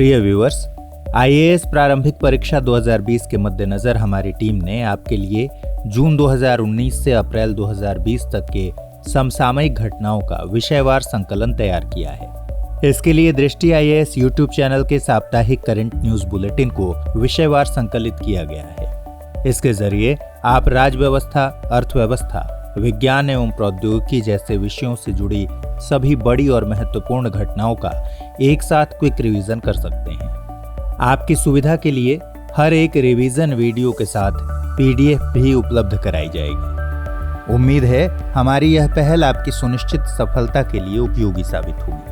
प्रिय viewers, IAS प्रारंभिक परीक्षा 2020 के मद्देनजर हमारी टीम ने आपके लिए जून 2019 से अप्रैल 2020 तक के समसामयिक घटनाओं का विषयवार संकलन तैयार किया है। इसके लिए दृष्टि आईएएस यूट्यूब चैनल के साप्ताहिक करंट न्यूज बुलेटिन को विषयवार संकलित किया गया है। इसके जरिए आप राज्य व्यवस्था, अर्थव्यवस्था, विज्ञान एवं प्रौद्योगिकी जैसे विषयों से जुड़ी सभी बड़ी और महत्वपूर्ण घटनाओं का एक साथ क्विक रिवीजन कर सकते हैं। आपकी सुविधा के लिए हर एक रिवीजन वीडियो के साथ पीडीएफ भी उपलब्ध कराई जाएगी। उम्मीद है हमारी यह पहल आपकी सुनिश्चित सफलता के लिए उपयोगी साबित होगी।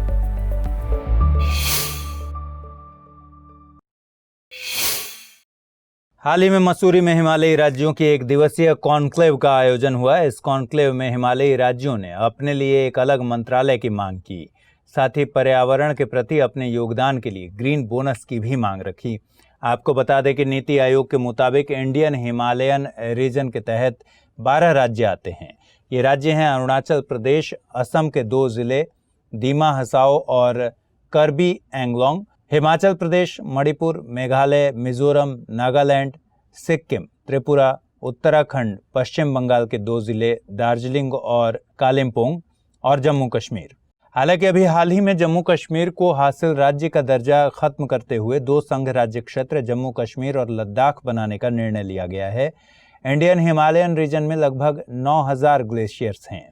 हाल ही में मसूरी में हिमालयी राज्यों की एक दिवसीय कॉन्क्लेव का आयोजन हुआ। इस कॉन्क्लेव में हिमालयी राज्यों ने अपने लिए एक अलग मंत्रालय की मांग की, साथ ही पर्यावरण के प्रति अपने योगदान के लिए ग्रीन बोनस की भी मांग रखी। आपको बता दें कि नीति आयोग के मुताबिक इंडियन हिमालयन रीजन के तहत 12 राज्य आते हैं। ये राज्य हैं अरुणाचल प्रदेश, असम के 2 जिले दीमा हसाओ और करबी एंगलोंग, हिमाचल प्रदेश, मणिपुर, मेघालय, मिजोरम, नागालैंड, सिक्किम, त्रिपुरा, उत्तराखंड, पश्चिम बंगाल के 2 जिले दार्जिलिंग और कालिम्पोंग और जम्मू कश्मीर। हालांकि अभी हाल ही में जम्मू कश्मीर को हासिल राज्य का दर्जा खत्म करते हुए 2 संघ राज्य क्षेत्र जम्मू कश्मीर और लद्दाख बनाने का निर्णय लिया गया है। इंडियन हिमालयन रीजन में लगभग 9000 ग्लेशियर्स हैं।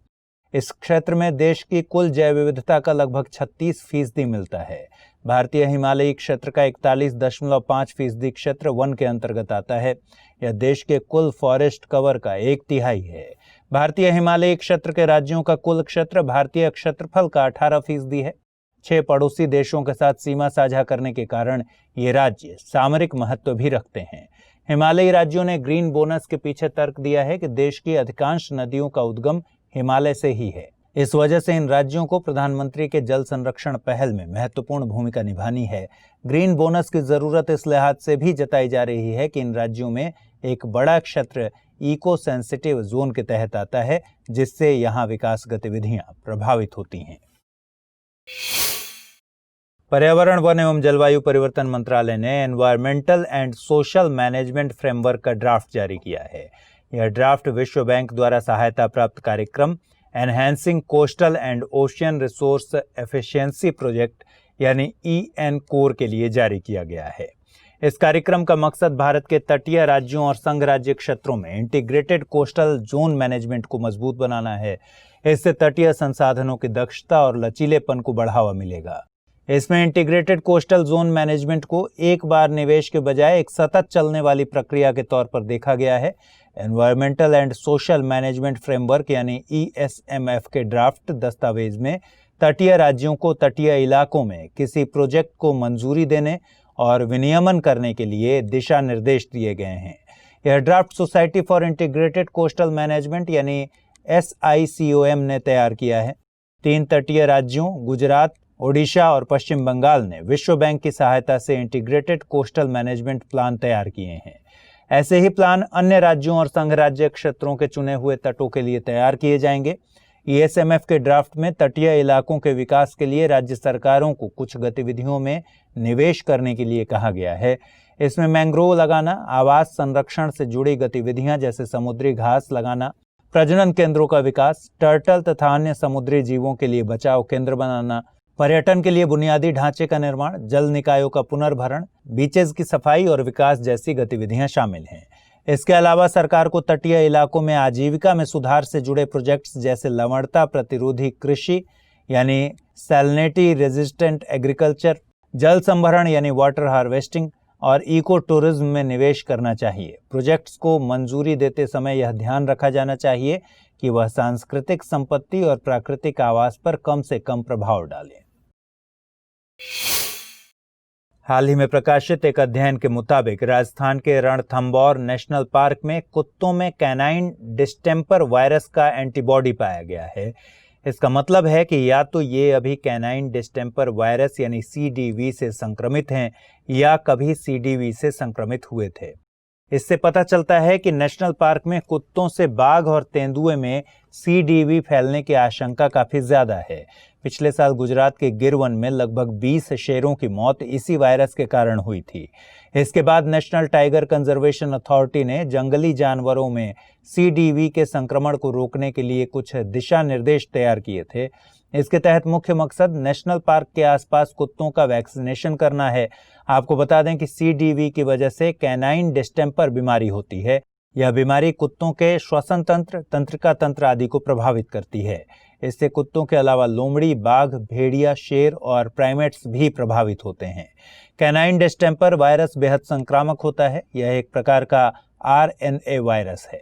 इस क्षेत्र में देश की कुल जैव विविधता का लगभग 36% मिलता है। भारतीय हिमालयी क्षेत्र का 41.5% क्षेत्र वन के अंतर्गत आता है। यह देश के कुल फॉरेस्ट कवर का 1/3 है। भारतीय हिमालयी क्षेत्र के राज्यों का कुल क्षेत्र भारतीय क्षेत्रफल का 18% है। 6 पड़ोसी देशों के साथ सीमा साझा करने के कारण ये राज्य सामरिक महत्व भी रखते हैं। हिमालयी राज्यों ने ग्रीन बोनस के पीछे तर्क दिया है कि देश की अधिकांश नदियों का उद्गम हिमालय से ही है। इस वजह से इन राज्यों को प्रधानमंत्री के जल संरक्षण पहल में महत्वपूर्ण भूमिका निभानी है। ग्रीन बोनस की जरूरत इस लिहाज से भी जताई जा रही है कि इन राज्यों में एक बड़ा क्षेत्र इको सेंसिटिव जोन के तहत आता है, जिससे यहाँ विकास गतिविधियां प्रभावित होती हैं। पर्यावरण, वन एवं जलवायु परिवर्तन मंत्रालय ने environmental and social management framework का ड्राफ्ट जारी किया है। यह ड्राफ्ट विश्व बैंक द्वारा सहायता प्राप्त कार्यक्रम enhancing coastal and ocean resource efficiency project यानी ENCORE के लिए जारी किया गया है। इस कार्यक्रम का मकसद भारत के तटीय राज्यों और संघ राज्य क्षेत्रों में इंटीग्रेटेड कोस्टल जोन मैनेजमेंट को मजबूत बनाना है। इससे तटीय संसाधनों की दक्षता और लचीलेपन को बढ़ावा मिलेगा। इसमें इंटीग्रेटेड कोस्टल जोन मैनेजमेंट को एक बार निवेश के बजाय एक सतत चलने वाली प्रक्रिया के तौर पर देखा गया है। Environmental and social management framework यानी ESMF के ड्राफ्ट दस्तावेज में तटीय राज्यों को तटीय इलाकों में किसी प्रोजेक्ट को मंजूरी देने और विनियमन करने के लिए दिशा निर्देश दिए गए हैं। यह draft society for integrated coastal management यानी SICOM ने तैयार किया है। 3 तटीय राज्यों गुजरात, ओडिशा और पश्चिम बंगाल ने विश्व बैंक की सहायता से इंटीग्रेटेड कोस्टल मैनेजमेंट प्लान तैयार किए हैं। ऐसे ही प्लान अन्य राज्यों और संघ राज्य क्षेत्रों के चुने हुए तटों के लिए तैयार किए जाएंगे। ESMF के ड्राफ्ट में तटीय इलाकों के विकास के लिए राज्य सरकारों को कुछ गतिविधियों में निवेश करने के लिए कहा गया है। इसमें मैंग्रोव लगाना, आवास संरक्षण से जुड़ी गतिविधियां जैसे समुद्री घास लगाना, प्रजनन केंद्रों का विकास, टर्टल तथा अन्य समुद्री जीवों के लिए बचाव केंद्र बनाना, पर्यटन के लिए बुनियादी ढांचे का निर्माण, जल निकायों का पुनर्भरण, बीचेज की सफाई और विकास जैसी गतिविधियां शामिल हैं। इसके अलावा सरकार को तटीय इलाकों में आजीविका में सुधार से जुड़े प्रोजेक्ट्स जैसे लवणता प्रतिरोधी कृषि यानी सैलिनिटी रेजिस्टेंट एग्रीकल्चर, जल संभरण यानी वाटर हार्वेस्टिंग और इको टूरिज्म में निवेश करना चाहिए। प्रोजेक्ट्स को मंजूरी देते समय यह ध्यान रखा जाना चाहिए कि वह सांस्कृतिक संपत्ति और प्राकृतिक आवास पर कम से कम प्रभाव डालें। हाल ही में प्रकाशित एक अध्ययन के मुताबिक राजस्थान के रणथंभौर नेशनल पार्क में कुत्तों में कैनाइन डिस्टेंपर वायरस का एंटीबॉडी पाया गया है। इसका मतलब है कि या तो ये अभी कैनाइन डिस्टेंपर वायरस यानी CDV से संक्रमित हैं या कभी CDV से संक्रमित हुए थे। इससे पता चलता है कि नेशनल पार्क में कुत्तों से बाघ और तेंदुए में CDV फैलने की आशंका काफी ज्यादा है। पिछले साल गुजरात के गिर वन में लगभग 20 शेरों की मौत इसी वायरस के कारण हुई थी। इसके बाद नेशनल टाइगर कंजर्वेशन अथॉरिटी ने जंगली जानवरों में CDV के संक्रमण को रोकने के लिए कुछ दिशा निर्देश तैयार किए थे। इसके तहत मुख्य मकसद नेशनल पार्क के आसपास कुत्तों का वैक्सीनेशन करना है। आपको बता दें कि CDV की वजह से कैनाइन डिस्टेंपर बीमारी होती है। यह बीमारी कुत्तों के श्वसन तंत्र, तंत्रिका तंत्र आदि को प्रभावित करती है। इससे कुत्तों के अलावा लोमड़ी, बाघ, भेड़िया, शेर और प्राइमेट्स भी प्रभावित होते हैं। कैनाइन डिस्टेंपर वायरस बेहद संक्रामक होता है। यह एक प्रकार का RNA वायरस है।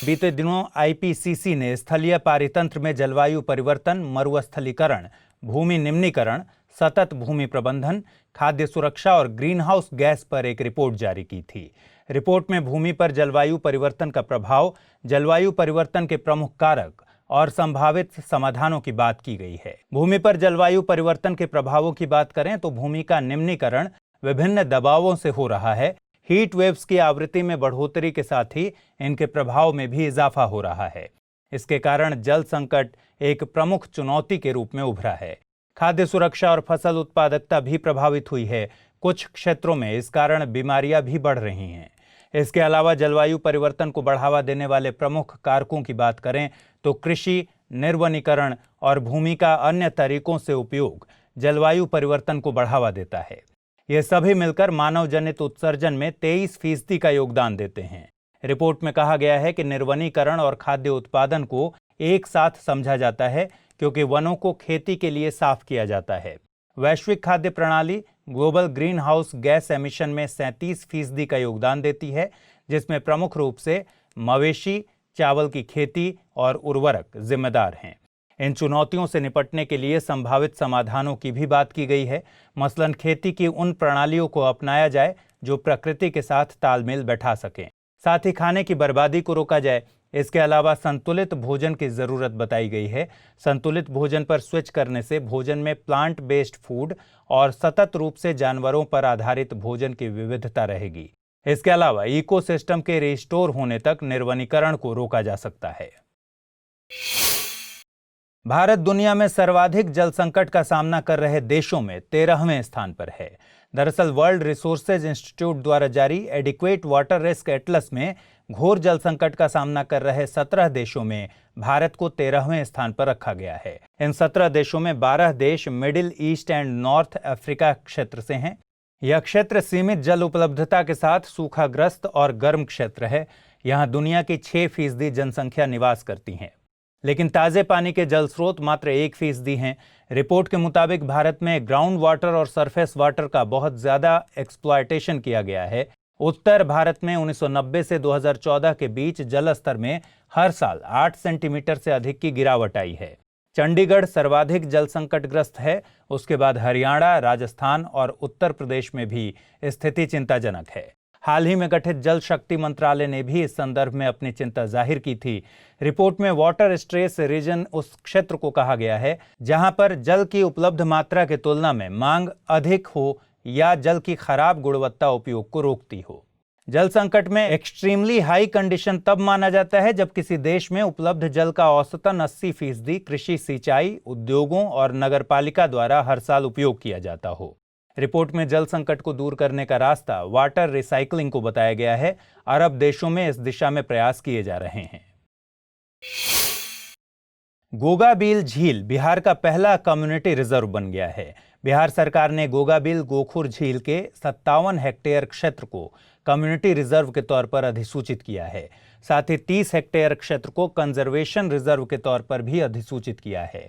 बीते दिनों IPCC ने स्थलीय पारितंत्र में जलवायु परिवर्तन, मरुस्थलीकरण, भूमि निम्नीकरण, सतत भूमि प्रबंधन, खाद्य सुरक्षा और ग्रीन हाउस गैस पर एक रिपोर्ट जारी की थी। रिपोर्ट में भूमि पर जलवायु परिवर्तन का प्रभाव, जलवायु परिवर्तन के प्रमुख कारक और संभावित समाधानों की बात की गई है। भूमि पर जलवायु परिवर्तन के प्रभावों की बात करें तो भूमि का निम्नीकरण विभिन्न दबावों से हो रहा है। हीट वेव्स की आवृत्ति में बढ़ोतरी के साथ ही इनके प्रभाव में भी इजाफा हो रहा है। इसके कारण जल संकट एक प्रमुख चुनौती के रूप में उभरा है। खाद्य सुरक्षा और फसल उत्पादकता भी प्रभावित हुई है। कुछ क्षेत्रों में इस कारण बीमारियां भी बढ़ रही हैं। इसके अलावा जलवायु परिवर्तन को बढ़ावा देने वाले प्रमुख कारकों की बात करें तो कृषि, निर्वनीकरण और भूमि का अन्य तरीकों से उपयोग जलवायु परिवर्तन को बढ़ावा देता है। ये सभी मिलकर मानव जनित उत्सर्जन में 23% का योगदान देते हैं। रिपोर्ट में कहा गया है कि निर्वनीकरण और खाद्य उत्पादन को एक साथ समझा जाता है क्योंकि वनों को खेती के लिए साफ किया जाता है। वैश्विक खाद्य प्रणाली global green house gas emission में 37% का योगदान देती है, जिसमें प्रमुख रूप से मवेशी, चावल की खेती और उर्वरक जिम्मेदार हैं। इन चुनौतियों से निपटने के लिए संभावित समाधानों की भी बात की गई है। मसलन खेती की उन प्रणालियों को अपनाया जाए जो प्रकृति के साथ तालमेल बैठा सकें, साथ ही खाने की बर्बादी को रोका जाए। इसके अलावा संतुलित भोजन की जरूरत बताई गई है। संतुलित भोजन पर स्विच करने से भोजन में प्लांट बेस्ड फूड और सतत रूप से जानवरों पर आधारित भोजन की विविधता रहेगी। इसके अलावा इकोसिस्टम के रिस्टोर होने तक निर्वनीकरण को रोका जा सकता है। भारत दुनिया में सर्वाधिक जल संकट का सामना कर रहे देशों में 13वें स्थान पर है। दरअसल वर्ल्ड रिसोर्सेज इंस्टीट्यूट द्वारा जारी एडिक्वेट वाटर रिस्क एटलस में घोर जल संकट का सामना कर रहे 17 देशों में भारत को 13वें स्थान पर रखा गया है। इन 17 देशों में 12 देश middle east and north Africa क्षेत्र से हैं। यह क्षेत्र सीमित जल उपलब्धता के साथ सूखाग्रस्त और गर्म क्षेत्र है। यहाँ दुनिया की 6% जनसंख्या निवास करती है, लेकिन ताजे पानी के जल स्रोत मात्र 1% हैं। रिपोर्ट के मुताबिक भारत में ग्राउंड वाटर और सरफेस वाटर का बहुत ज्यादा एक्सप्लॉयटेशन किया गया है। उत्तर भारत में 1990 से 2014 के बीच जल स्तर में हर साल 8 सेंटीमीटर से अधिक की गिरावट आई है। चंडीगढ़ सर्वाधिक जल संकटग्रस्त है। उसके बाद हरियाणा, राजस्थान और उत्तर प्रदेश में भी स्थिति चिंताजनक है। हाल ही में गठित जल शक्ति मंत्रालय ने भी इस संदर्भ में अपनी चिंता जाहिर की थी। रिपोर्ट में वाटर स्ट्रेस रीजन उस क्षेत्र को कहा गया है जहां पर जल की उपलब्ध मात्रा की तुलना में मांग अधिक हो या जल की खराब गुणवत्ता उपयोग को रोकती हो। जल संकट में एक्सट्रीमली हाई कंडीशन तब माना जाता है जब किसी देश में उपलब्ध जल का औसतन 80% कृषि, सिंचाई, उद्योगों और नगरपालिका द्वारा हर साल उपयोग किया जाता हो। रिपोर्ट में जल संकट को दूर करने का रास्ता वाटर रिसाइकलिंग को बताया गया है। अरब देशों में इस दिशा में प्रयास किए जा रहे हैं। गोगाबील झील बिहार का पहला कम्युनिटी रिजर्व बन गया है। बिहार सरकार ने गोगाबील गोखुर झील के 57 हेक्टेयर क्षेत्र को कम्युनिटी रिजर्व के तौर पर अधिसूचित किया है। साथ ही 30 हेक्टेयर क्षेत्र को कंजर्वेशन रिजर्व के तौर पर भी अधिसूचित किया है।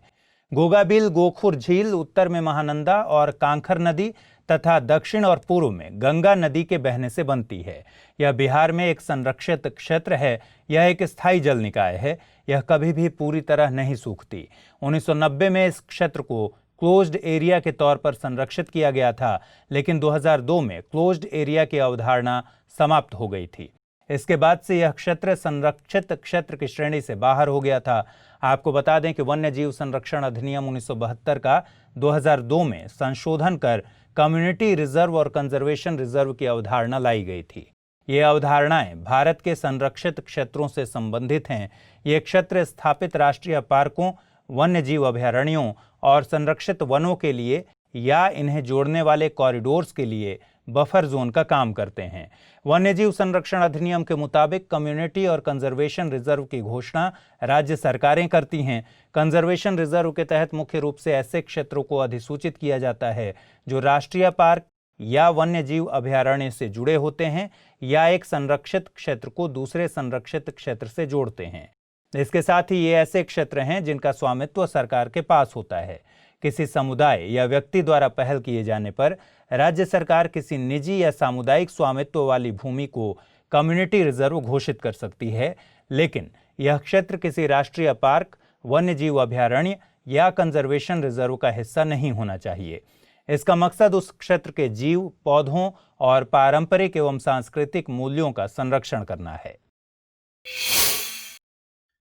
गोगाबील गोखुर झील उत्तर में महानंदा और कांखर नदी तथा दक्षिण और पूर्व में गंगा नदी के बहने से बनती है। यह बिहार में एक संरक्षित क्षेत्र है। यह एक स्थायी जल निकाय है। यह कभी भी पूरी तरह नहीं सूखती। 1990 में इस क्षेत्र को क्लोज्ड एरिया के तौर पर संरक्षित किया गया था, लेकिन 2002 में क्लोज्ड एरिया की अवधारणा समाप्त हो गई थी। इसके बाद से यह क्षेत्र संरक्षित क्षेत्र की श्रेणी से बाहर हो गया था। आपको बता दें कि वन्य जीव संरक्षण अधिनियम 1972 का 2002 में संशोधन कर कम्युनिटी रिजर्व और कंजर्वेशन रिजर्व की अवधारणा लाई गई थी। ये अवधारणाएं भारत के संरक्षित क्षेत्रों से संबंधित हैं। ये क्षेत्र स्थापित राष्ट्रीय पार्कों, वन्य जीव अभयारण्यों और संरक्षित वनों के लिए या इन्हें जोड़ने वाले कॉरिडोर्स के लिए बफर जोन का काम करते हैं। वन्यजीव संरक्षण अधिनियम के मुताबिक कम्युनिटी और कंजर्वेशन रिजर्व की घोषणा राज्य सरकारें करती हैं। कंजर्वेशन रिजर्व के तहत मुख्य रूप से ऐसे क्षेत्रों को अधिसूचित किया जाता है जो राष्ट्रीय पार्क या वन्यजीव अभयारण्य से जुड़े होते हैं या एक संरक्षित क्षेत्र को दूसरे संरक्षित क्षेत्र से जोड़ते हैं। इसके साथ ही ये ऐसे क्षेत्र हैं जिनका स्वामित्व सरकार के पास होता है। किसी समुदाय या व्यक्ति द्वारा पहल किए जाने पर राज्य सरकार किसी निजी या सामुदायिक स्वामित्व वाली भूमि को कम्युनिटी रिजर्व घोषित कर सकती है, लेकिन यह क्षेत्र किसी राष्ट्रीय पार्क, वन्यजीव अभयारण्य या कंजर्वेशन रिजर्व का हिस्सा नहीं होना चाहिए। इसका मकसद उस क्षेत्र के जीव, पौधों और पारंपरिक एवं सांस्कृतिक मूल्यों का संरक्षण करना है।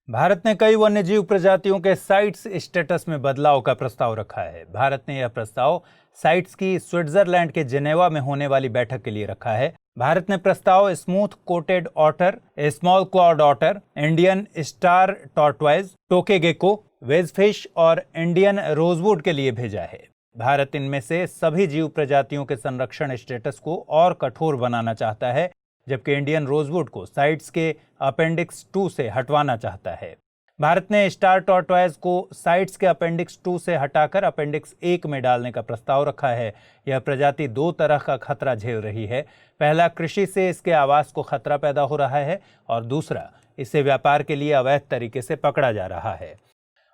भारत ने कई वन्यजीव प्रजातियों के साइट्स स्टेटस में बदलाव का प्रस्ताव रखा है। भारत ने यह प्रस्ताव साइट्स की स्विट्जरलैंड के जिनेवा में होने वाली बैठक के लिए रखा है। भारत ने प्रस्ताव smooth coated otter, small clawed otter, Indian star tortoise, tokay gecko, wedgefish और इंडियन रोजवुड के लिए भेजा है। भारत इनमें से सभी जीव प्रजातियों के संरक्षण स्टेटस को और कठोर बनाना चाहता है, जबकि इंडियन रोजवुड को साइट्स के अपेंडिक्स 2 से हटवाना चाहता है। भारत ने स्टार टॉर्टवाइज को साइट्स के अपेंडिक्स 2 से हटाकर अपेंडिक्स 1 में डालने का प्रस्ताव रखा है। यह प्रजाति दो तरह का खतरा झेल रही है। पहला, कृषि से इसके आवास को खतरा पैदा हो रहा है और दूसरा, इसे व्यापार के लिए अवैध तरीके से पकड़ा जा रहा है।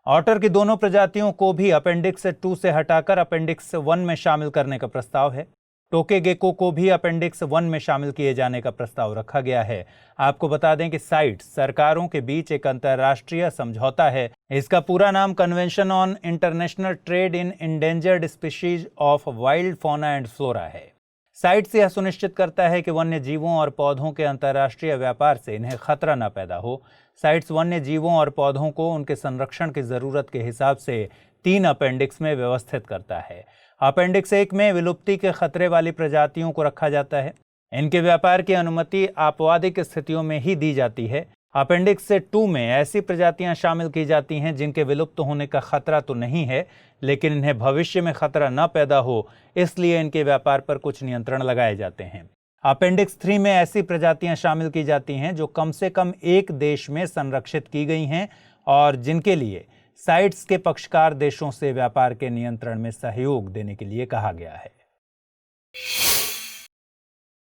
ऑटर की दोनों प्रजातियों को भी अपेंडिक्स 2 से हटाकर अपेंडिक्स 1 में शामिल करने का प्रस्ताव है। टोकेगेको को भी अपेंडिक्स 1 में शामिल किए जाने का प्रस्ताव रखा गया है। आपको बता दें कि साइट्स सरकारों के बीच एक अंतर्राष्ट्रीय समझौता है। इसका पूरा नाम convention on international trade in endangered species of wild fauna and flora है। साइट्स यह सुनिश्चित करता है कि वन्य जीवों और पौधों के अंतर्राष्ट्रीय व्यापार से इन्हें खतरा न पैदा हो। साइट्स वन्य जीवों और पौधों को उनके संरक्षण की जरूरत के हिसाब से 3 अपेंडिक्स में व्यवस्थित करता है। अपेंडिक्स 1 में विलुप्ति के खतरे वाली प्रजातियों को रखा जाता है। इनके व्यापार की अनुमति आपवादिक स्थितियों में ही दी जाती है। अपेंडिक्स 2 में ऐसी प्रजातियां शामिल की जाती हैं जिनके विलुप्त होने का खतरा तो नहीं है, लेकिन इन्हें भविष्य में खतरा न पैदा हो, इसलिए इनके व्यापार पर कुछ नियंत्रण लगाए जाते हैं। अपेंडिक्स 3 में ऐसी प्रजातियां शामिल की जाती हैं जो कम से कम एक देश में संरक्षित की गई हैं और जिनके लिए साइट्स के पक्षकार देशों से व्यापार के नियंत्रण में सहयोग देने के लिए कहा गया है।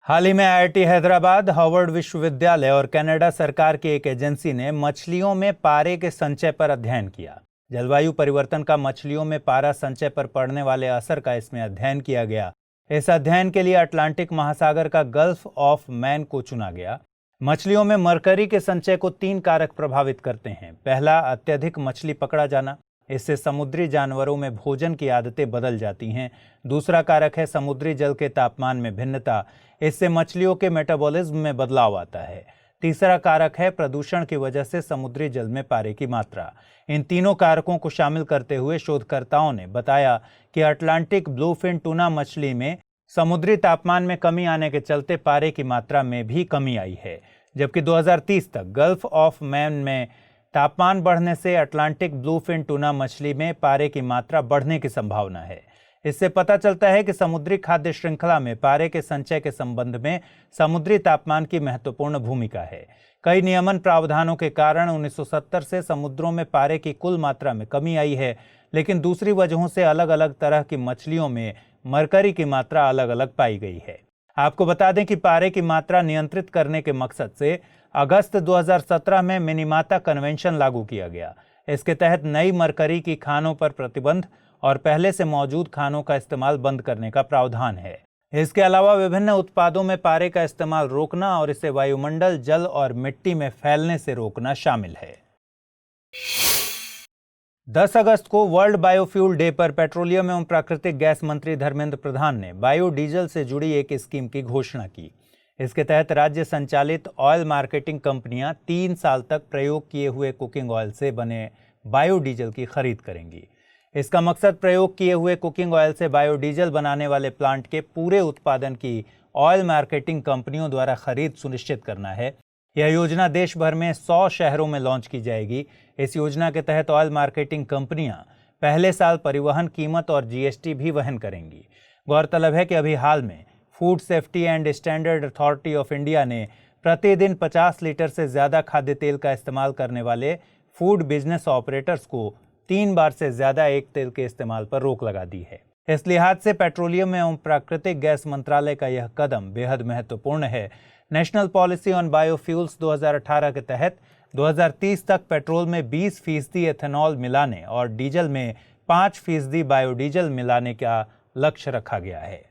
हाल ही में IIT हैदराबाद, हार्वर्ड विश्वविद्यालय और कनाडा सरकार की एक एजेंसी ने मछलियों में पारे के संचय पर अध्ययन किया। जलवायु परिवर्तन का मछलियों में पारा संचय पर पड़ने वाले असर का इसमें अध्ययन किया गया। इस अध्ययन के लिए अटलांटिक महासागर का गल्फ ऑफ मैन को चुना गया। मछलियों में मरकरी के संचय को 3 कारक प्रभावित करते हैं। पहला, अत्यधिक मछली पकड़ा जाना। इससे समुद्री जानवरों में भोजन की आदतें बदल जाती हैं। दूसरा कारक है समुद्री जल के तापमान में भिन्नता। इससे मछलियों के मेटाबॉलिज्म में बदलाव आता है। तीसरा कारक है प्रदूषण की वजह से समुद्री जल में पारे की मात्रा। इन तीनों कारकों को शामिल करते हुए शोधकर्ताओं ने बताया कि अटलांटिक ब्लूफिन टूना मछली में समुद्री तापमान में कमी आने के चलते पारे की मात्रा में भी कमी आई है, जबकि 2030 तक गल्फ ऑफ मैन में तापमान बढ़ने से अटलांटिक ब्लूफिन टूना मछली में पारे की मात्रा बढ़ने की संभावना है। इससे पता चलता है कि समुद्री खाद्य श्रृंखला में पारे के संचय के संबंध में समुद्री तापमान की महत्वपूर्ण भूमिका है। कई नियमन प्रावधानों के कारण 1970 से समुद्रों में पारे की कुल मात्रा में कमी आई है, लेकिन दूसरी वजहों से अलग अलग तरह की मछलियों में मरकरी की मात्रा अलग अलग पाई गई है। आपको बता दें कि पारे की मात्रा नियंत्रित करने के मकसद से अगस्त 2017 में मिनीमाता कन्वेंशन लागू किया गया। इसके तहत नई मरकरी की खानों पर प्रतिबंध और पहले से मौजूद खानों का इस्तेमाल बंद करने का प्रावधान है। इसके अलावा विभिन्न उत्पादों में पारे का इस्तेमाल रोकना और इसे वायुमंडल, जल और मिट्टी में फैलने से रोकना शामिल है। 10 अगस्त को वर्ल्ड बायोफ्यूल डे पर पेट्रोलियम एवं प्राकृतिक गैस मंत्री धर्मेंद्र प्रधान ने बायोडीजल से जुड़ी एक स्कीम की घोषणा की। इसके तहत राज्य संचालित ऑयल मार्केटिंग कंपनियां 3 साल तक प्रयोग किए हुए कुकिंग ऑयल से बने बायोडीजल की खरीद करेंगी। इसका मकसद प्रयोग किए हुए कुकिंग ऑयल से बायोडीजल बनाने वाले प्लांट के पूरे उत्पादन की ऑयल मार्केटिंग कंपनियों द्वारा खरीद सुनिश्चित करना है। यह योजना देश भर में 100 शहरों में लॉन्च की जाएगी। इस योजना के तहत ऑयल मार्केटिंग कंपनियां पहले साल परिवहन कीमत और जीएसटी भी वहन करेंगी। गौरतलब है कि अभी हाल में food safety and standard authority of India ने प्रतिदिन 50 लीटर से ज़्यादा खाद्य तेल का इस्तेमाल करने वाले फूड बिजनेस ऑपरेटर्स को 3 बार से ज़्यादा एक तेल के इस्तेमाल पर रोक लगा दी है। इस लिहाज से पेट्रोलियम एवं प्राकृतिक गैस मंत्रालय का यह कदम बेहद महत्वपूर्ण है। नेशनल पॉलिसी ऑन बायोफ्यूल्स 2018 के तहत 2030 तक पेट्रोल में 20% एथेनॉल मिलाने और डीजल में 5% बायोडीजल मिलाने का लक्ष्य रखा गया है।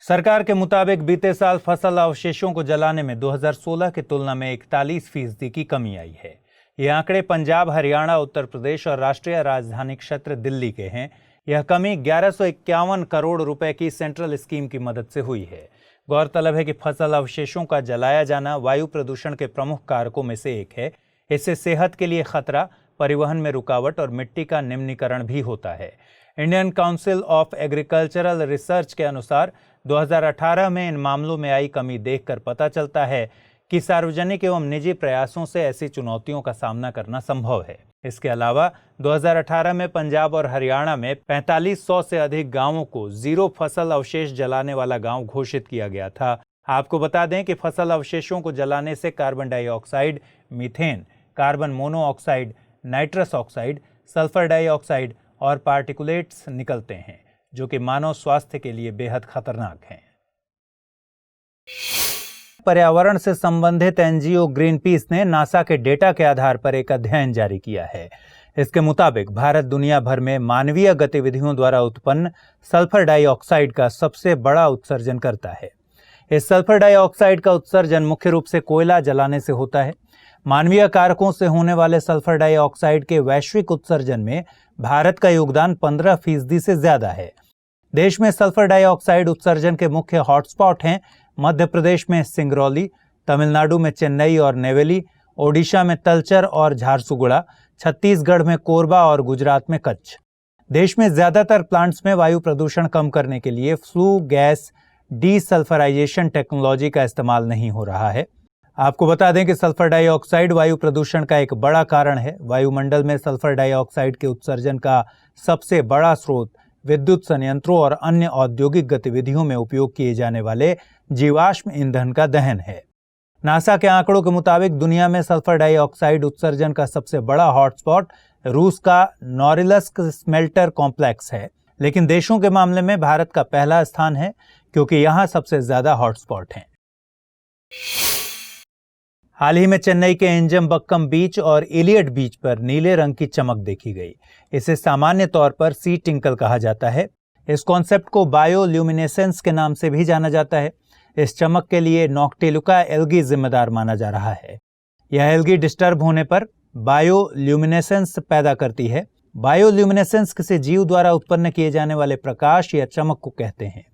सरकार के मुताबिक बीते साल फसल अवशेषों को जलाने में 2016 की तुलना में 41% की कमी आई है। ये आंकड़े पंजाब, हरियाणा, उत्तर प्रदेश और राष्ट्रीय राजधानी क्षेत्र दिल्ली के हैं। यह कमी 1151 करोड़ रुपए की सेंट्रल स्कीम की मदद से हुई है। गौरतलब है कि फसल अवशेषों का जलाया जाना वायु प्रदूषण के प्रमुख कारकों में से एक है। इससे सेहत के लिए खतरा, परिवहन में रुकावट और मिट्टी का निम्नीकरण भी होता है। Indian council of agricultural research के अनुसार 2018 में इन मामलों में आई कमी देखकर पता चलता है कि सार्वजनिक एवं निजी प्रयासों से ऐसी चुनौतियों का सामना करना संभव है। इसके अलावा 2018 में पंजाब और हरियाणा में 4500 से अधिक गांवों को जीरो फसल अवशेष जलाने वाला गांव घोषित किया गया था। आपको बता दें कि फसल अवशेषों को जलाने से carbon dioxide, methane, carbon monoxide, nitrous oxide, sulphur dioxide और पार्टिकुलेट्स निकलते हैं, जो कि मानव स्वास्थ्य के लिए बेहद खतरनाक हैं। पर्यावरण से संबंधित एनजीओ ग्रीन पीस ने नासा के डेटा के आधार पर एक अध्ययन जारी किया है। इसके मुताबिक भारत दुनिया भर में मानवीय गतिविधियों द्वारा उत्पन्न सल्फर डाइऑक्साइड का सबसे बड़ा उत्सर्जन करता है। इस सल्फर डाइऑक्साइड का उत्सर्जन मुख्य रूप से कोयला जलाने से होता है। मानवीय कारकों से होने वाले सल्फर डाइऑक्साइड के वैश्विक उत्सर्जन में भारत का योगदान 15% से ज्यादा है। देश में सल्फर डाइऑक्साइड उत्सर्जन के मुख्य हॉटस्पॉट हैं मध्य प्रदेश में सिंगरौली, तमिलनाडु में चेन्नई और नेवेली, ओडिशा में तलचर और झारसुगुड़ा, छत्तीसगढ़ में कोरबा और गुजरात में कच्छ। देश में ज्यादातर प्लांट्स में वायु प्रदूषण कम करने के लिए फ्लू गैस डीसल्फराइजेशन टेक्नोलॉजी का इस्तेमाल नहीं हो रहा है। आपको बता दें कि सल्फर डाइऑक्साइड वायु प्रदूषण का एक बड़ा कारण है। वायुमंडल में सल्फर डाइऑक्साइड के उत्सर्जन का सबसे बड़ा स्रोत विद्युत संयंत्रों और अन्य औद्योगिक गतिविधियों में उपयोग किए जाने वाले जीवाश्म ईंधन का दहन है। नासा के आंकड़ों के मुताबिक दुनिया में सल्फर डाइऑक्साइड उत्सर्जन का सबसे बड़ा हॉटस्पॉट रूस का नोरिल्स्क स्मेल्टर कॉम्प्लेक्स है, लेकिन देशों के मामले में भारत का पहला स्थान है क्योंकि यहां सबसे ज्यादा हॉटस्पॉट हैं। हाल ही में चेन्नई के एंजमबक्कम बीच और इलियट बीच पर नीले रंग की चमक देखी गई। इसे सामान्य तौर पर सी टिंकल कहा जाता है। इस कॉन्सेप्ट को बायोल्यूमिनेसेंस के नाम से भी जाना जाता है। इस चमक के लिए नॉक्टिलुका एल्गी जिम्मेदार माना जा रहा है। यह एल्गी डिस्टर्ब होने पर बायोल्यूमिनेसेंस पैदा करती है। बायोल्यूमिनेसेंस किसी जीव द्वारा उत्पन्न किए जाने वाले प्रकाश या चमक को कहते हैं।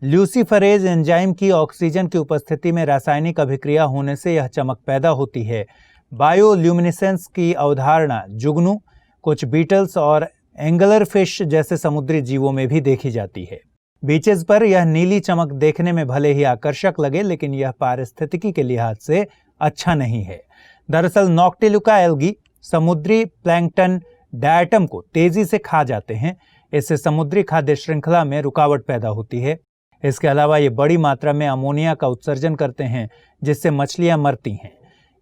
ल्यूसीफरेज एंजाइम की ऑक्सीजन की उपस्थिति में रासायनिक अभिक्रिया होने से यह चमक पैदा होती है। बायोल्यूमिनेसेंस की अवधारणा जुगनू, कुछ बीटल्स और एंगलर फिश जैसे समुद्री जीवों में भी देखी जाती है। बीचेस पर यह नीली चमक देखने में भले ही आकर्षक लगे, लेकिन यह पारिस्थितिकी के लिहाज से अच्छा नहीं है। दरअसल नॉक्टिलुका एल्गी समुद्री प्लैंकटन डायटम को तेजी से खा जाते हैं। इससे समुद्री खाद्य श्रृंखला में रुकावट पैदा होती है। इसके अलावा ये बड़ी मात्रा में अमोनिया का उत्सर्जन करते हैं, जिससे मछलियां मरती हैं।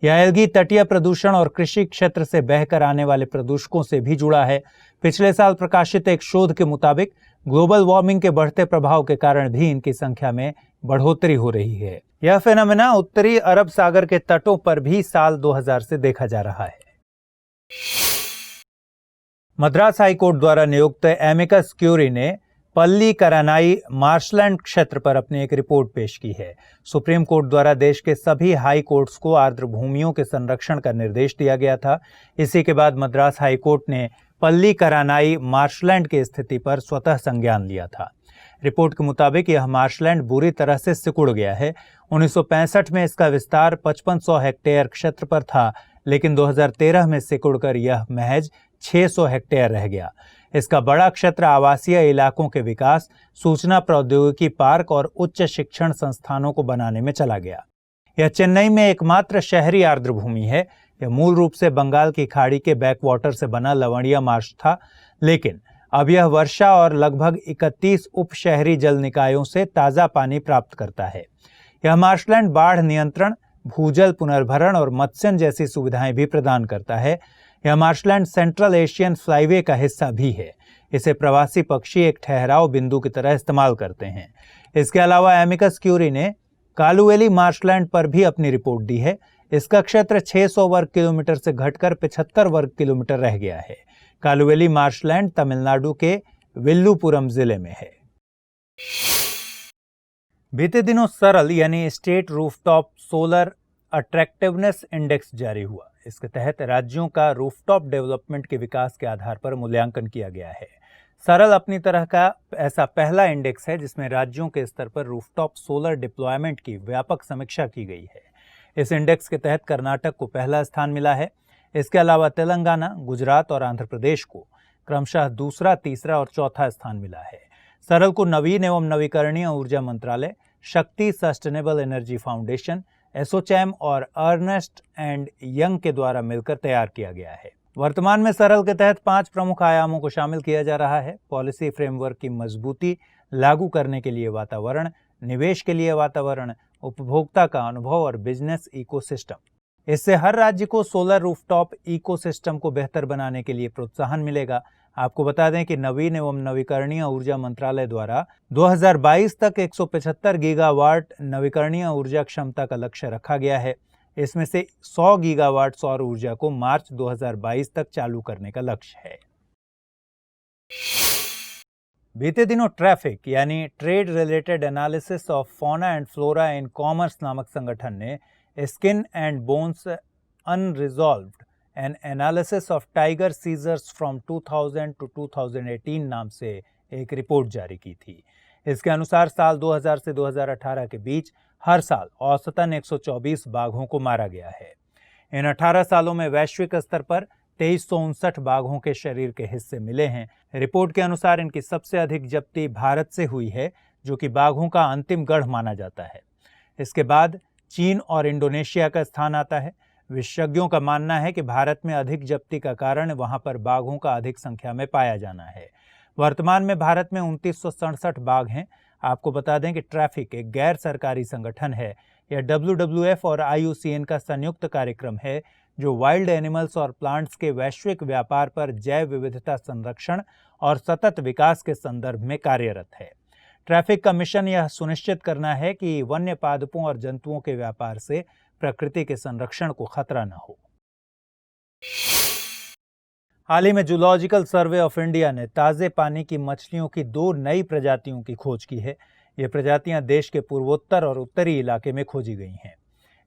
यह एल्गी तटीय प्रदूषण और कृषि क्षेत्र से बहकर आने वाले प्रदूषकों से भी जुड़ा है। पिछले साल प्रकाशित एक शोध के मुताबिक ग्लोबल वार्मिंग के बढ़ते प्रभाव के कारण भी इनकी संख्या में बढ़ोतरी हो रही है। यह फेनोमेना उत्तरी अरब सागर के तटों पर भी साल 2000 से देखा जा रहा है। मद्रास हाईकोर्ट द्वारा नियुक्त एमिकस क्यूरी ने पल्लीकरानाई मार्शलैंड क्षेत्र पर अपनी एक रिपोर्ट पेश की है। सुप्रीम कोर्ट द्वारा देश के सभी हाई कोर्ट्स को आर्द्र भूमियों के संरक्षण का निर्देश दिया गया था। इसी के बाद मद्रास हाई कोर्ट ने पल्लीकरानाई मार्शलैंड की स्थिति पर स्वतः संज्ञान लिया था। रिपोर्ट के मुताबिक यह मार्शलैंड बुरी तरह से सिकुड़ गया है। 1965 में इसका विस्तार 5500 हेक्टेयर क्षेत्र पर था, लेकिन 2013 में सिकुड़कर यह महज 600 हेक्टेयर रह गया। इसका बड़ा क्षेत्र आवासीय इलाकों के विकास, सूचना प्रौद्योगिकी पार्क और उच्च शिक्षण संस्थानों को बनाने में चला गया। यह चेन्नई में एकमात्र शहरी आर्द्रभूमि है। यह मूल रूप से बंगाल की खाड़ी के बैकवाटर से बना लवणीय मार्श था, लेकिन अब यह वर्षा और लगभग 31 उप शहरी जल निकायों से ताज़ा पानी प्राप्त करता है। यह मार्शलैंड बाढ़ नियंत्रण, भूजल पुनर्भरण और मत्स्यन जैसी सुविधाएं भी प्रदान करता है। यह मार्शलैंड सेंट्रल एशियन फ्लाईवे का हिस्सा भी है। इसे प्रवासी पक्षी एक ठहराव बिंदु की तरह इस्तेमाल करते हैं। इसके अलावा एमिकस क्यूरी ने कालुवेली मार्शलैंड पर भी अपनी रिपोर्ट दी है। इसका क्षेत्र 600 वर्ग किलोमीटर से घटकर 75 वर्ग किलोमीटर रह गया है। कालुवेली मार्शलैंड तमिलनाडु के विल्लुपुरम जिले में है। बीते दिनों सरल यानी state rooftop solar attractiveness index जारी हुआ। इसके तहत राज्यों का रूफटॉप डेवलपमेंट के विकास के आधार पर मूल्यांकन किया गया है। सरल अपनी तरह का ऐसा पहला इंडेक्स है जिसमें राज्यों के स्तर पर रूफटॉप सोलर डिप्लॉयमेंट की व्यापक समीक्षा की गई है। इस इंडेक्स के तहत कर्नाटक को पहला स्थान मिला है। इसके अलावा तेलंगाना, गुजरात और आंध्र प्रदेश को क्रमशः दूसरा, तीसरा और चौथा स्थान मिला है। सरल को नवीन एवं नवीकरणीय ऊर्जा मंत्रालय, शक्ति सस्टेनेबल एनर्जी फाउंडेशन, एसोचैम और अर्नेस्ट एंड यंग के द्वारा मिलकर तैयार किया गया है। वर्तमान में सरल के तहत 5 प्रमुख आयामों को शामिल किया जा रहा है। पॉलिसी फ्रेमवर्क की मजबूती, लागू करने के लिए वातावरण, निवेश के लिए वातावरण, उपभोक्ता का अनुभव और बिजनेस इकोसिस्टम। इससे हर राज्य को सोलर रूफटॉप इकोसिस्टम को बेहतर बनाने के लिए प्रोत्साहन मिलेगा। आपको बता दें कि नवीन एवं नवीकरणीय ऊर्जा मंत्रालय द्वारा 2022 तक 175 गीगावाट नवीकरणीय ऊर्जा क्षमता का लक्ष्य रखा गया है। इसमें से 100 गीगावाट सौर ऊर्जा को मार्च 2022 तक चालू करने का लक्ष्य है। बीते दिनों ट्रैफिक यानी trade related analysis of fauna and flora in commerce नामक संगठन ने skin and bones unresolved an analysis of tiger seizures from 2000 to 2018 नाम से एक रिपोर्ट जारी की थी। इसके अनुसार साल 2000 से 2018 के बीच हर साल औसतन 124 बाघों को मारा गया है। इन 18 सालों में वैश्विक स्तर पर 2359 बाघों के शरीर के हिस्से मिले हैं। रिपोर्ट के अनुसार इनकी सबसे अधिक जब्ती भारत से हुई है, जो कि बाघों का अंतिम गढ़ माना जाता है। इसके बाद चीन और इंडोनेशिया का स्थान आता है। विशेषज्ञों का मानना है कि भारत में अधिक जब्ती का कारण वहां पर बाघों का अधिक संख्या में पाया जाना है। वर्तमान में भारत में 2967 बाघ हैं। आपको बता दें कि ट्रैफिक एक गैर सरकारी संगठन है। यह WWF और IUCN का संयुक्त कार्यक्रम है जो वाइल्ड एनिमल्स और प्लांट्स के वैश्विक व्यापार पर जैव विविधता संरक्षण और सतत विकास के संदर्भ में कार्यरत है। ट्रैफिक का मिशन यह सुनिश्चित करना है कि वन्य पादपों और जंतुओं के व्यापार से प्रकृति के संरक्षण को खतरा न हो। हाल ही में जूलॉजिकल सर्वे ऑफ इंडिया ने ताज़े पानी की मछलियों की 2 नई प्रजातियों की खोज की है। ये प्रजातियां देश के पूर्वोत्तर और उत्तरी इलाके में खोजी गई हैं।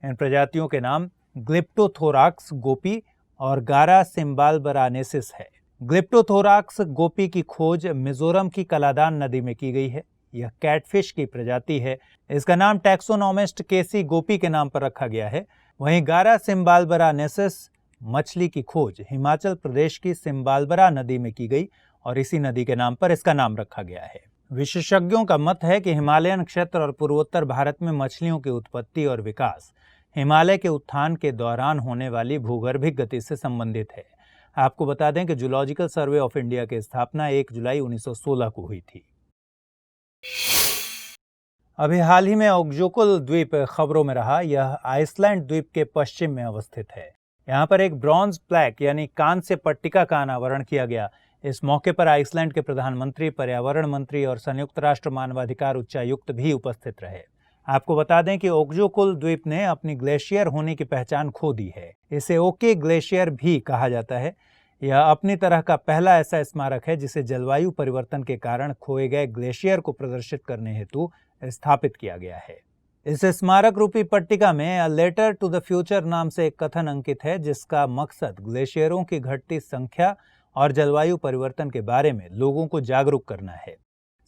इन प्रजातियों के नाम ग्लिप्टोथोराक्स गोपी और गारा सिम्बालबरानेसिस है। ग्लिप्टोथोराक्स गोपी की खोज मिजोरम की कलादान नदी में की गई है। यह कैटफिश की प्रजाति है। इसका नाम टैक्सोनॉमिस्ट केसी गोपी के नाम पर रखा गया है। वहीं गारा सिम्बालबरानेसिस मछली की खोज हिमाचल प्रदेश की सिम्बालबरा नदी में की गई और इसी नदी के नाम पर इसका नाम रखा गया है। विशेषज्ञों का मत है कि हिमालयन क्षेत्र और पूर्वोत्तर भारत में मछलियों की उत्पत्ति और विकास हिमालय के उत्थान के दौरान होने वाली भूगर्भिक गति से संबंधित है। आपको बता दें कि जूलॉजिकल सर्वे ऑफ इंडिया की स्थापना 1 जुलाई 1916 को हुई थी। अभी हाल ही में ओक्जोकुल द्वीप खबरों में रहा। यह आइसलैंड द्वीप के पश्चिम में अवस्थित है। यहाँ पर एक ब्रॉन्ज प्लेक यानी कांस्य पट्टिका का अनावरण किया गया। इस मौके पर आइसलैंड के प्रधानमंत्री, पर्यावरण मंत्री और संयुक्त राष्ट्र मानवाधिकार उच्चायुक्त भी उपस्थित रहे। आपको बता दें कि ओक्जोकुल द्वीप ने अपनी ग्लेशियर होने की पहचान खो दी है। इसे ओके ग्लेशियर भी कहा जाता है। यह अपनी तरह का पहला ऐसा स्मारक है जिसे जलवायु परिवर्तन के कारण खोए गए ग्लेशियर को प्रदर्शित करने हेतु स्थापित किया गया है। इस स्मारक रूपी पट्टिका में a letter to the future नाम से एक कथन अंकित है जिसका मकसद ग्लेशियरों की घटती संख्या और जलवायु परिवर्तन के बारे में लोगों को जागरूक करना है।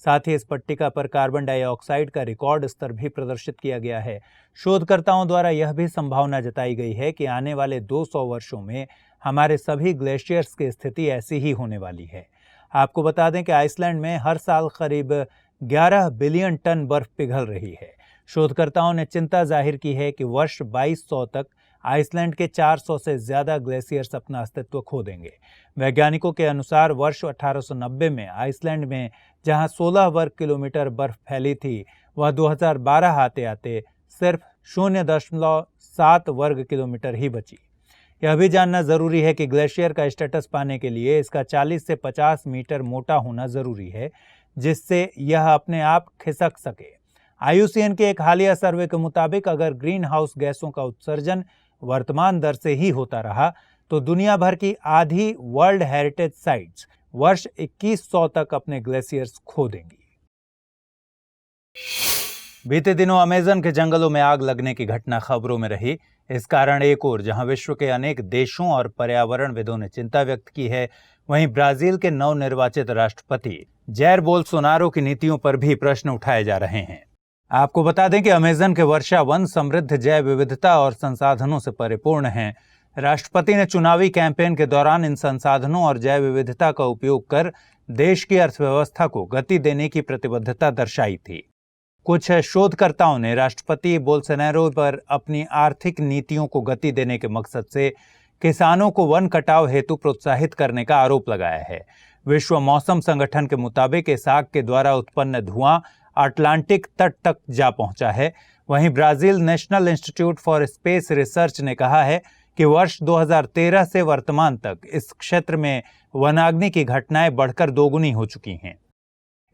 साथ ही इस पट्टिका पर कार्बन डाइऑक्साइड का रिकॉर्ड स्तर भी प्रदर्शित किया गया है। शोधकर्ताओं द्वारा यह भी संभावना जताई गई है कि आने वाले 200 वर्षों में हमारे सभी ग्लेशियर्स की स्थिति ऐसी ही होने वाली है। आपको बता दें कि आइसलैंड में हर साल करीब 11 बिलियन टन बर्फ पिघल रही है। शोधकर्ताओं ने चिंता जाहिर की है कि वर्ष 2200 तक आइसलैंड के 400 से ज्यादा ग्लेशियर्स अपना अस्तित्व खो देंगे। वैज्ञानिकों के अनुसार वर्ष 1890 में आइसलैंड में जहां 16 वर्ग किलोमीटर बर्फ फैली थी, वह 2012 आते आते सिर्फ 0.7 वर्ग किलोमीटर ही बची। यह भी जानना जरूरी है कि ग्लेशियर का स्टेटस पाने के लिए इसका 40 से 50 मीटर मोटा होना जरूरी है, जिससे यह अपने आप खिसक सके। IUCN के एक हालिया सर्वे के मुताबिक अगर ग्रीन हाउस गैसों का उत्सर्जन वर्तमान दर से ही होता रहा तो दुनिया भर की आधी वर्ल्ड हेरिटेज साइट्स वर्ष 2100 तक अपने ग्लेशियर्स खो देंगी। बीते दिनों अमेज़न के जंगलों में आग लगने की घटना खबरों में रही। इस कारण एक ओर जहां विश्व के अनेक देशों और पर्यावरणविदों ने चिंता व्यक्त की है, वहीं ब्राजील के नवनिर्वाचित राष्ट्रपति जैर बोल्सोनारो की नीतियों पर भी प्रश्न उठाए जा रहे हैं। आपको बता दें कि अमेज़न के वर्षा वन समृद्ध जैव विविधता और संसाधनों से परिपूर्ण हैं। राष्ट्रपति ने चुनावी कैंपेन के दौरान इन संसाधनों और जैव विविधता का उपयोग कर देश की अर्थव्यवस्था को गति देने की प्रतिबद्धता दर्शाई थी। कुछ शोधकर्ताओं ने राष्ट्रपति बोल्सोनारो पर अपनी आर्थिक नीतियों को गति देने के मकसद से किसानों को वन कटाव हेतु प्रोत्साहित करने का आरोप लगाया है। विश्व मौसम संगठन के मुताबिक इस आग के द्वारा उत्पन्न धुआं अटलांटिक तट तक जा पहुंचा है। वहीं Brazil national institute for space research ने कहा है कि वर्ष 2013 से वर्तमान तक इस क्षेत्र में वनाग्नि की घटनाएं बढ़कर दोगुनी हो चुकी हैं।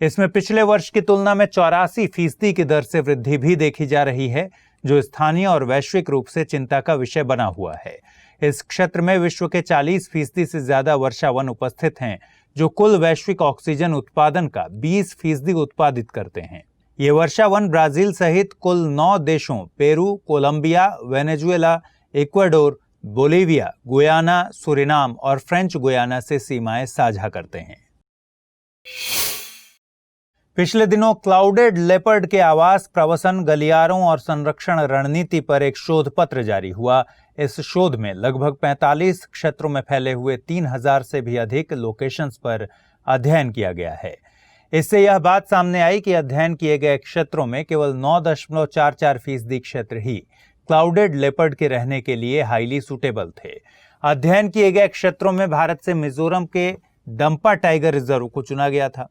इसमें पिछले वर्ष की तुलना में 84% की दर से वृद्धि भी देखी जा रही है, जो स्थानीय और वैश्विक रूप से चिंता का विषय बना हुआ है। इस क्षेत्र में विश्व के 40% से ज्यादा वर्षा वन उपस्थित हैं, जो कुल वैश्विक ऑक्सीजन उत्पादन का 20% उत्पादित करते हैं। ये वर्षा वन ब्राजील सहित कुल 9 देशों Peru, Colombia, Venezuela, Ecuador, Bolivia, Guyana, Suriname और फ्रेंच गुयाना से सीमाएं साझा करते हैं। पिछले दिनों क्लाउडेड लेपर्ड के आवास, प्रवसन, गलियारों और संरक्षण रणनीति पर एक शोध पत्र जारी हुआ। इस शोध में लगभग 45 क्षेत्रों में फैले हुए 3000 से भी अधिक लोकेशंस पर अध्ययन किया गया है। इससे यह बात सामने आई कि अध्ययन किए गए क्षेत्रों में केवल 9.44% क्षेत्र ही क्लाउडेड लेपर्ड के रहने के लिए हाईली सूटेबल थे। अध्ययन किए गए क्षेत्रों में भारत से मिजोरम के डंपा टाइगर रिजर्व को चुना गया था।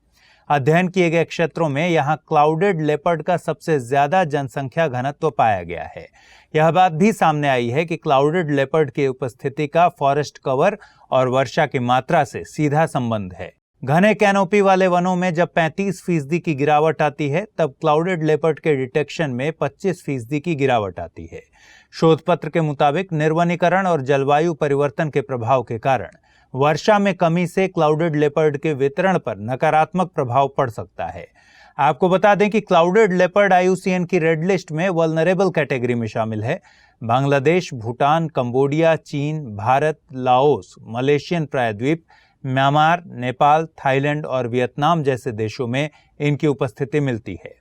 अध्ययन किए गए क्षेत्रों में यहां क्लाउडेड लेपर्ड का सबसे ज्यादा जनसंख्या घनत्व पाया गया है। यह बात भी सामने आई है कि क्लाउडेड लेपर्ड की उपस्थिति का फॉरेस्ट कवर और वर्षा की मात्रा से सीधा संबंध है। घने कैनोपी वाले वनों में जब 35% की गिरावट आती है, तब क्लाउडेड लेपर्ड के डिटेक्शन में 25% की गिरावट आती है। शोध पत्र के मुताबिक निर्वनीकरण और जलवायु परिवर्तन के प्रभाव के कारण वर्षा में कमी से क्लाउडेड लेपर्ड के वितरण पर नकारात्मक प्रभाव पड़ सकता है। आपको बता दें कि क्लाउडेड लेपर्ड IUCN की रेड लिस्ट में वल्नरेबल कैटेगरी में शामिल है। बांग्लादेश, भूटान, कंबोडिया, चीन, भारत, लाओस, मलेशियन प्रायद्वीप, म्यांमार, नेपाल, थाईलैंड और वियतनाम जैसे देशों में इनकी उपस्थिति मिलती है।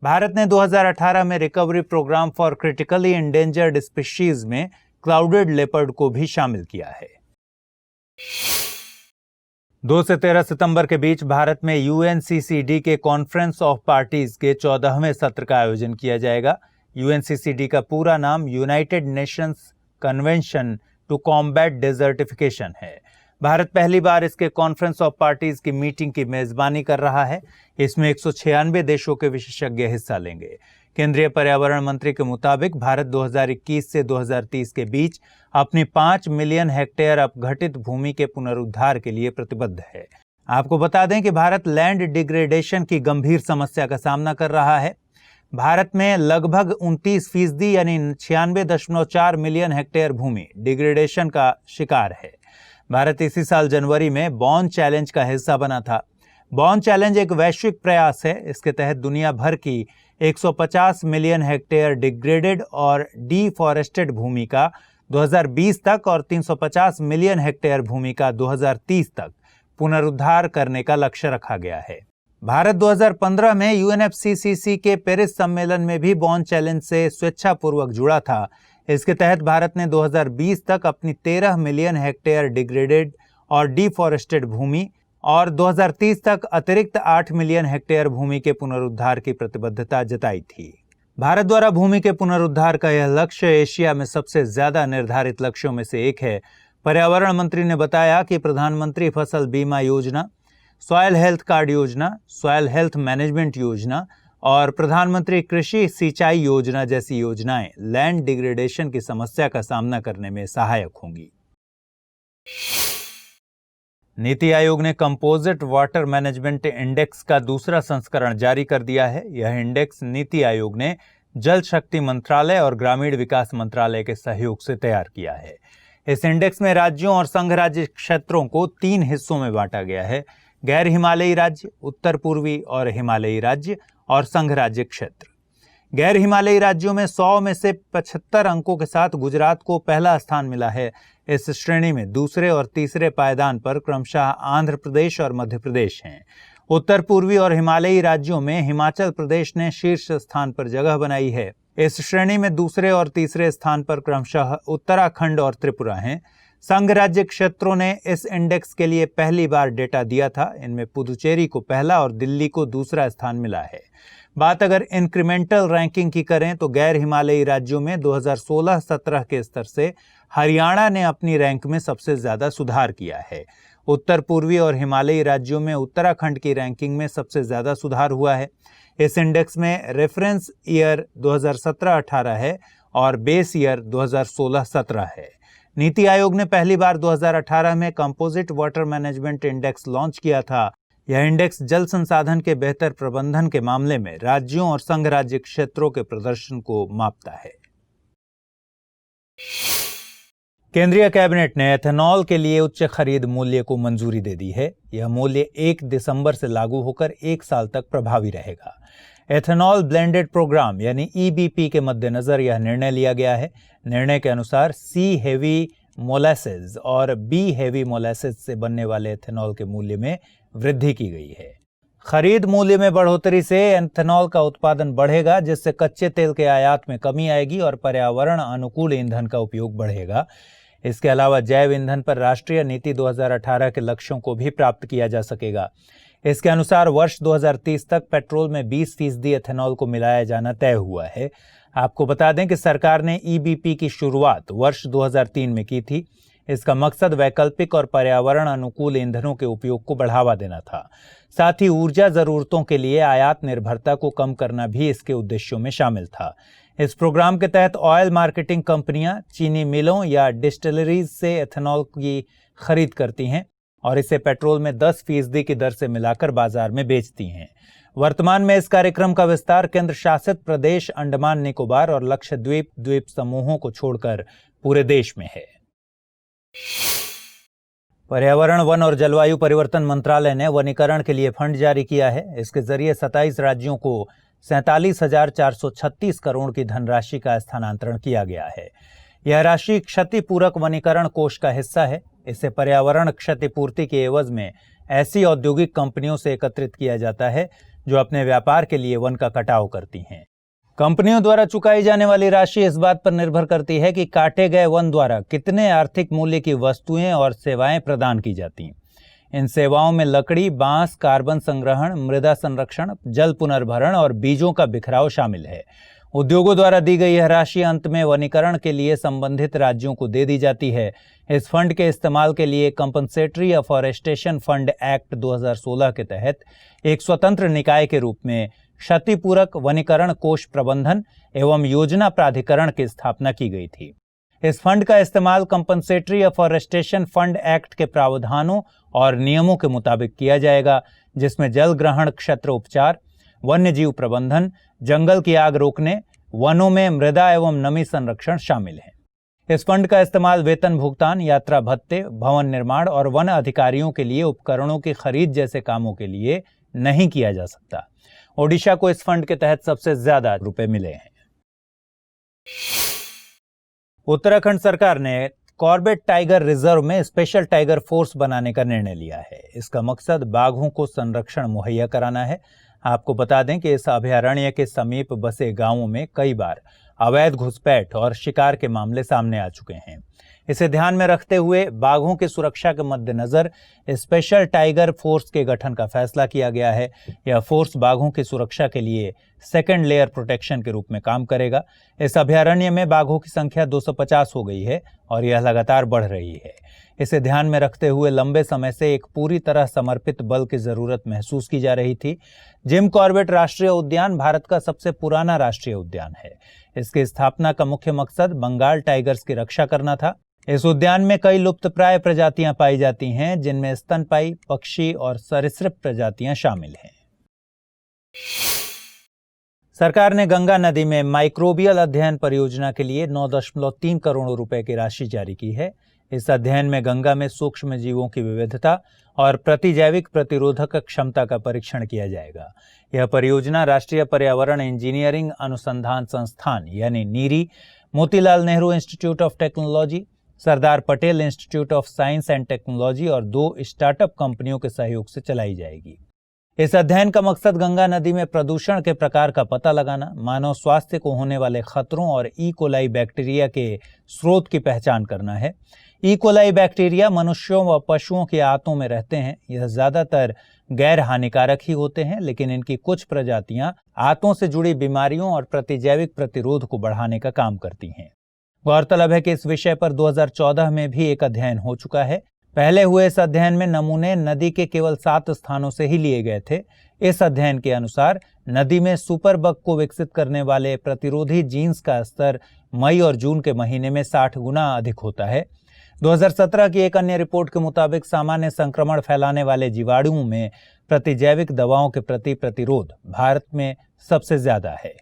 भारत ने 2018 में recovery programme for critically endangered species में क्लाउडेड लेपर्ड को भी शामिल किया है। 2 से 13 सितंबर के बीच भारत में UNCCD के कॉन्फ्रेंस ऑफ पार्टीज के 14वें सत्र का आयोजन किया जाएगा। UNCCD का पूरा नाम United Nations Convention to combat desertification है। भारत पहली बार इसके कॉन्फ्रेंस ऑफ पार्टीज की मीटिंग की मेजबानी कर रहा है। इसमें 196 देशों के विशेषज्ञ हिस्सा लेंगे। केंद्रीय पर्यावरण मंत्री के मुताबिक भारत 2021 से 2030 के बीच अपनी 5 मिलियन हेक्टेयर अपघटित भूमि के पुनरुद्धार के लिए प्रतिबद्ध है। आपको बता दें कि भारत लैंड डिग्रेडेशन की गंभीर समस्या का सामना कर रहा है। भारत में लगभग 29% यानी 96.4 मिलियन हेक्टेयर भूमि डिग्रेडेशन का शिकार है। भारत इसी साल जनवरी में बॉन चैलेंज का हिस्सा बना था। बॉन चैलेंज एक वैश्विक प्रयास है। इसके तहत दुनिया भर की 150 मिलियन हेक्टेयर डिग्रेडेड और डिफॉरेस्टेड भूमि का 2020 तक और 350 मिलियन हेक्टेयर भूमि का 2030 तक पुनरुद्धार करने का लक्ष्य रखा गया है। भारत 2015 में UNFCCC के पेरिस सम्मेलन में भी बॉन चैलेंज से स्वेच्छापूर्वक जुड़ा था। इसके तहत भारत ने 2020 तक अपनी 13 मिलियन हेक्टेयर डिग्रेडेड और डिफॉरेस्टेड भूमि और 2030 तक अतिरिक्त 8 मिलियन हेक्टेयर भूमि के पुनरुद्धार की प्रतिबद्धता जताई थी। भारत द्वारा भूमि के पुनरुद्धार का यह लक्ष्य एशिया में सबसे ज्यादा निर्धारित लक्ष्यों में से एक है। पर्यावरण मंत्री ने बताया कि प्रधानमंत्री फसल बीमा योजना, सॉयल हेल्थ कार्ड योजना, सॉयल हेल्थ मैनेजमेंट योजना और प्रधानमंत्री कृषि सिंचाई योजना जैसी योजनाएं लैंड डिग्रेडेशन की समस्या का सामना करने में सहायक होंगी। नीति आयोग ने कंपोजिट वाटर मैनेजमेंट इंडेक्स का दूसरा संस्करण जारी कर दिया है। यह इंडेक्स नीति आयोग ने जल शक्ति मंत्रालय और ग्रामीण विकास मंत्रालय के सहयोग से तैयार किया है। इस इंडेक्स में राज्यों और संघ राज्य क्षेत्रों को 3 हिस्सों में बांटा गया है: गैर हिमालयी राज्य, उत्तर पूर्वी और हिमालयी राज्य और संघ राज्य क्षेत्र। गैर हिमालयी राज्यों में 100 में से 75 अंकों के साथ गुजरात को पहला स्थान मिला है। इस श्रेणी में दूसरे और तीसरे पायदान पर क्रमशः आंध्र प्रदेश और मध्य प्रदेश हैं। उत्तर पूर्वी और हिमालयी राज्यों में हिमाचल प्रदेश ने शीर्ष स्थान पर जगह बनाई है। इस श्रेणी में दूसरे और तीसरे स्थान पर क्रमशः उत्तराखंड और त्रिपुरा हैं। संघ राज्य क्षेत्रों ने इस इंडेक्स के लिए पहली बार डेटा दिया था। इनमें पुदुचेरी को पहला और दिल्ली को दूसरा स्थान मिला है। बात अगर इंक्रीमेंटल रैंकिंग की करें तो गैर हिमालयी राज्यों में 2016-17 के स्तर से हरियाणा ने अपनी रैंक में सबसे ज्यादा सुधार किया है। उत्तर पूर्वी और हिमालयी राज्यों में उत्तराखंड की रैंकिंग में सबसे ज्यादा सुधार हुआ है। इस इंडेक्स में रेफरेंस ईयर 2017-18 है और बेस ईयर 2016-17 है। नीति आयोग ने पहली बार 2018 में composite water management index launch किया था। यह इंडेक्स जल संसाधन के बेहतर प्रबंधन के मामले में राज्यों और संघ राज्य क्षेत्रों के प्रदर्शन को मापता है। केंद्रीय कैबिनेट ने एथेनॉल के लिए उच्च खरीद मूल्य को मंजूरी दे दी है। यह मूल्य 1 दिसंबर से लागू होकर 1 साल तक प्रभावी रहेगा। एथेनॉल ब्लेंडेड प्रोग्राम यानी EBP के मद्देनजर यह निर्णय लिया गया है। निर्णय के अनुसार सी हेवी मोलासेस और बी हेवी मोलासेस से बनने वाले एथेनॉल के मूल्य में वृद्धि की गई है। खरीद मूल्य में बढ़ोतरी से एथेनॉल का उत्पादन बढ़ेगा, जिससे कच्चे तेल के आयात में कमी आएगी और पर्यावरण अनुकूल ईंधन का उपयोग बढ़ेगा। इसके अलावा जैव ईंधन पर राष्ट्रीय नीति 2018 के लक्ष्यों को भी प्राप्त किया जा सकेगा। इसके अनुसार वर्ष 2030 तक पेट्रोल में 20% एथेनॉल को मिलाया जाना तय हुआ है। आपको बता दें कि सरकार ने EBP की शुरुआत वर्ष 2003 में की थी। इसका मकसद वैकल्पिक और पर्यावरण अनुकूल ईंधनों के उपयोग को बढ़ावा देना था। साथ ही ऊर्जा जरूरतों के लिए आयात निर्भरता को कम करना भी इसके उद्देश्यों में शामिल था। इस प्रोग्राम के तहत ऑयल मार्केटिंग कंपनियां चीनी मिलों या डिस्टिलरीज से एथेनॉल की खरीद करती हैं और इसे पेट्रोल में 10% की दर से मिलाकर बाजार में बेचती हैं। वर्तमान में इस कार्यक्रम का विस्तार केंद्र शासित प्रदेश अंडमान निकोबार और लक्षद्वीप द्वीप समूहों को छोड़कर पूरे देश में है। पर्यावरण, वन और जलवायु परिवर्तन मंत्रालय ने वनीकरण के लिए फंड जारी किया है। इसके जरिए 27 राज्यों को 47,436 करोड़ की धनराशि का स्थानांतरण किया गया है। यह राशि क्षतिपूरक वनीकरण कोष का हिस्सा है। इसे पर्यावरण क्षतिपूर्ति के एवज में ऐसी औद्योगिक कंपनियों से एकत्रित किया जाता है जो अपने व्यापार के लिए वन का कटाव करती हैं। कंपनियों द्वारा चुकाई जाने वाली राशि इस बात पर निर्भर करती है कि काटे गए वन द्वारा कितने आर्थिक मूल्य की वस्तुएं और सेवाएं प्रदान की जाती हैं। इन सेवाओं में लकड़ी, बांस, कार्बन संग्रहण, मृदा संरक्षण, जल पुनर्भरण और बीजों का बिखराव शामिल है। उद्योगों द्वारा दी गई यह राशि अंत में वनीकरण के लिए संबंधित राज्यों को दे दी जाती है। इस फंड के इस्तेमाल के लिए कंपनसेटरी अफॉरेस्टेशन फंड एक्ट 2016 के तहत एक स्वतंत्र निकाय के रूप में क्षतिपूरक वनीकरण कोष प्रबंधन एवं योजना प्राधिकरण की स्थापना की गई थी। इस फंड का इस्तेमाल कंपनसेटरी अफॉरेस्टेशन फंड एक्ट के प्रावधानों और नियमों के मुताबिक किया जाएगा, जिसमें जल ग्रहण क्षेत्र उपचार, वन्य जीव प्रबंधन, जंगल की आग रोकने, वनों में मृदा एवं नमी संरक्षण शामिल है। इस फंड का इस्तेमाल वेतन भुगतान, यात्रा भत्ते, भवन निर्माण और वन अधिकारियों के लिए उपकरणों की खरीद जैसे कामों के लिए नहीं किया जा सकता। ओडिशा को इस फंड के तहत सबसे ज्यादा रुपए मिले हैं। उत्तराखंड सरकार ने कॉर्बेट टाइगर रिजर्व में स्पेशल टाइगर फोर्स बनाने का निर्णय लिया है। इसका मकसद बाघों को संरक्षण मुहैया कराना है। आपको बता दें कि इस अभयारण्य के समीप बसे गांवों में कई बार अवैध घुसपैठ और शिकार के मामले सामने आ चुके हैं। इसे ध्यान में रखते हुए बाघों की सुरक्षा के मद्देनजर स्पेशल टाइगर फोर्स के गठन का फैसला किया गया है। यह फोर्स बाघों की सुरक्षा के लिए सेकेंड लेयर प्रोटेक्शन के रूप में काम करेगा। इस अभयारण्य में बाघों की संख्या 250 हो गई है और यह लगातार बढ़ रही है। इसे ध्यान में रखते हुए लंबे समय से एक पूरी तरह समर्पित बल की जरूरत महसूस की जा रही थी। जिम कॉर्बेट राष्ट्रीय उद्यान भारत का सबसे पुराना राष्ट्रीय उद्यान है। इसकी स्थापना का मुख्य मकसद बंगाल टाइगर्स की रक्षा करना था। इस उद्यान में कई लुप्तप्राय प्रजातियां पाई जाती हैं, जिनमें स्तनपायी, पक्षी और सरीसृप प्रजातियां शामिल हैं। सरकार ने गंगा नदी में माइक्रोबियल अध्ययन परियोजना के लिए 9.3 करोड़ रुपए की राशि जारी की है। इस अध्ययन में गंगा में सूक्ष्म जीवों की विविधता और प्रतिजैविक प्रतिरोधक क्षमता का परीक्षण किया जाएगा। यह परियोजना राष्ट्रीय पर्यावरण इंजीनियरिंग अनुसंधान संस्थान यानी NEERI, Motilal Nehru institute of technology, Sardar Patel institute of science and technology और 2 स्टार्टअप कंपनियों के सहयोग से चलाई जाएगी। इस अध्ययन का मकसद गंगा नदी में प्रदूषण के प्रकार का पता लगाना, मानव स्वास्थ्य को होने वाले खतरों और ई कोलाई बैक्टीरिया के स्रोत की पहचान करना है। ई कोलाई बैक्टीरिया मनुष्यों व पशुओं के आंतों में रहते हैं। यह ज्यादातर गैर हानिकारक ही होते हैं, लेकिन इनकी कुछ प्रजातियां आंतों से जुड़ी बीमारियों और प्रतिजैविक प्रतिरोध को बढ़ाने का काम करती हैं। गौरतलब है कि इस विषय पर 2014 में भी एक अध्ययन हो चुका है। पहले हुए इस अध्ययन में नमूने नदी के केवल 7 स्थानों से ही लिए गए थे। इस अध्ययन के अनुसार नदी में सुपर बग को विकसित करने वाले प्रतिरोधी जीन्स का स्तर मई और जून के महीने में 60 गुना अधिक होता है। 2017 की एक अन्य रिपोर्ट के मुताबिक सामान्य संक्रमण फैलाने वाले जीवाणुओं में प्रतिजैविक दवाओं के प्रति प्रतिरोध भारत में सबसे ज्यादा है।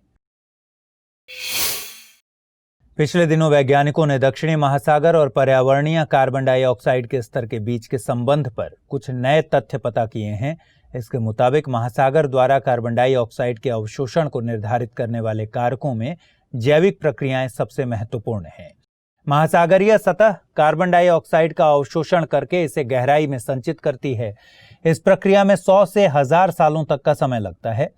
पिछले दिनों वैज्ञानिकों ने दक्षिणी महासागर और पर्यावरणीय कार्बन डाइऑक्साइड के स्तर के बीच के संबंध पर कुछ नए तथ्य पता किए हैं। इसके मुताबिक महासागर द्वारा कार्बन डाइऑक्साइड के अवशोषण को निर्धारित करने वाले कारकों में जैविक प्रक्रियाएं सबसे महत्वपूर्ण हैं। महासागरीय सतह कार्बन डाइऑक्साइड का अवशोषण करके इसे गहराई में संचित करती है। इस प्रक्रिया में 100 से 1000 सालों तक का समय लगता है।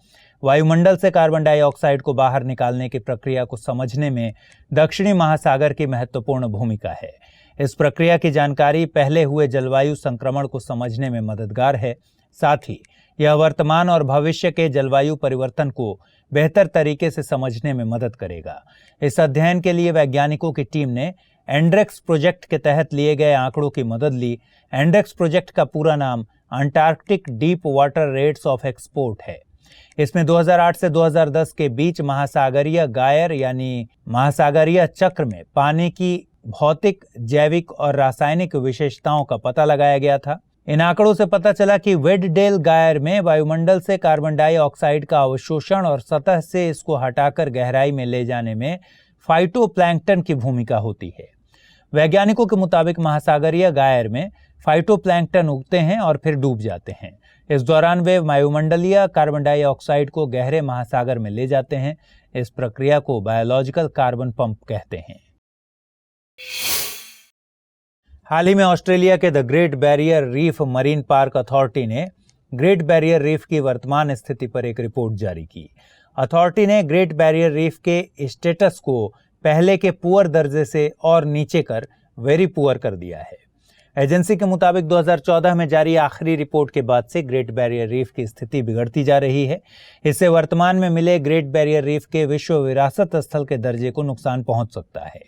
वायुमंडल से कार्बन डाइऑक्साइड को बाहर निकालने की प्रक्रिया को समझने में दक्षिणी महासागर की महत्वपूर्ण भूमिका है। इस प्रक्रिया की जानकारी पहले हुए जलवायु संक्रमण को समझने में मददगार है। साथ ही यह वर्तमान और भविष्य के जलवायु परिवर्तन को बेहतर तरीके से समझने में मदद करेगा। इस अध्ययन के लिए वैज्ञानिकों की टीम ने एंड्रेक्स प्रोजेक्ट के तहत लिए गए आंकड़ों की मदद ली। एंड्रेक्स प्रोजेक्ट का पूरा नाम Antarctic deep water rates of export है। इसमें 2008 से 2010 के बीच महासागरीय गायर यानी महासागरीय चक्र में पानी की भौतिक, जैविक और रासायनिक विशेषताओं का पता लगाया गया था। इन आंकड़ों से पता चला कि वेडडेल गायर में वायुमंडल से कार्बन डाइऑक्साइड का अवशोषण और सतह से इसको हटाकर गहराई में ले जाने में फाइटोप्लैंक्टन की भूमिका होती है। वैज्ञानिकों के मुताबिक महासागरीय गायर में फाइटोप्लैंक्टन उगते हैं और फिर डूब जाते हैं। इस दौरान वे वायुमंडलीय कार्बन डाइऑक्साइड को गहरे महासागर में ले जाते हैं। इस प्रक्रिया को बायोलॉजिकल कार्बन पंप कहते हैं। हाल ही में ऑस्ट्रेलिया के the great barrier reef marine park authority ने ग्रेट बैरियर रीफ की वर्तमान स्थिति पर एक रिपोर्ट जारी की। अथॉरिटी ने ग्रेट बैरियर रीफ के स्टेटस को पहले के पुअर दर्जे से और नीचे कर वेरी पुअर कर दिया है। एजेंसी के मुताबिक 2014 में जारी आखिरी रिपोर्ट के बाद से ग्रेट बैरियर रीफ की स्थिति बिगड़ती जा रही है। इससे वर्तमान में मिले ग्रेट बैरियर रीफ के विश्व विरासत स्थल के दर्जे को नुकसान पहुंच सकता है।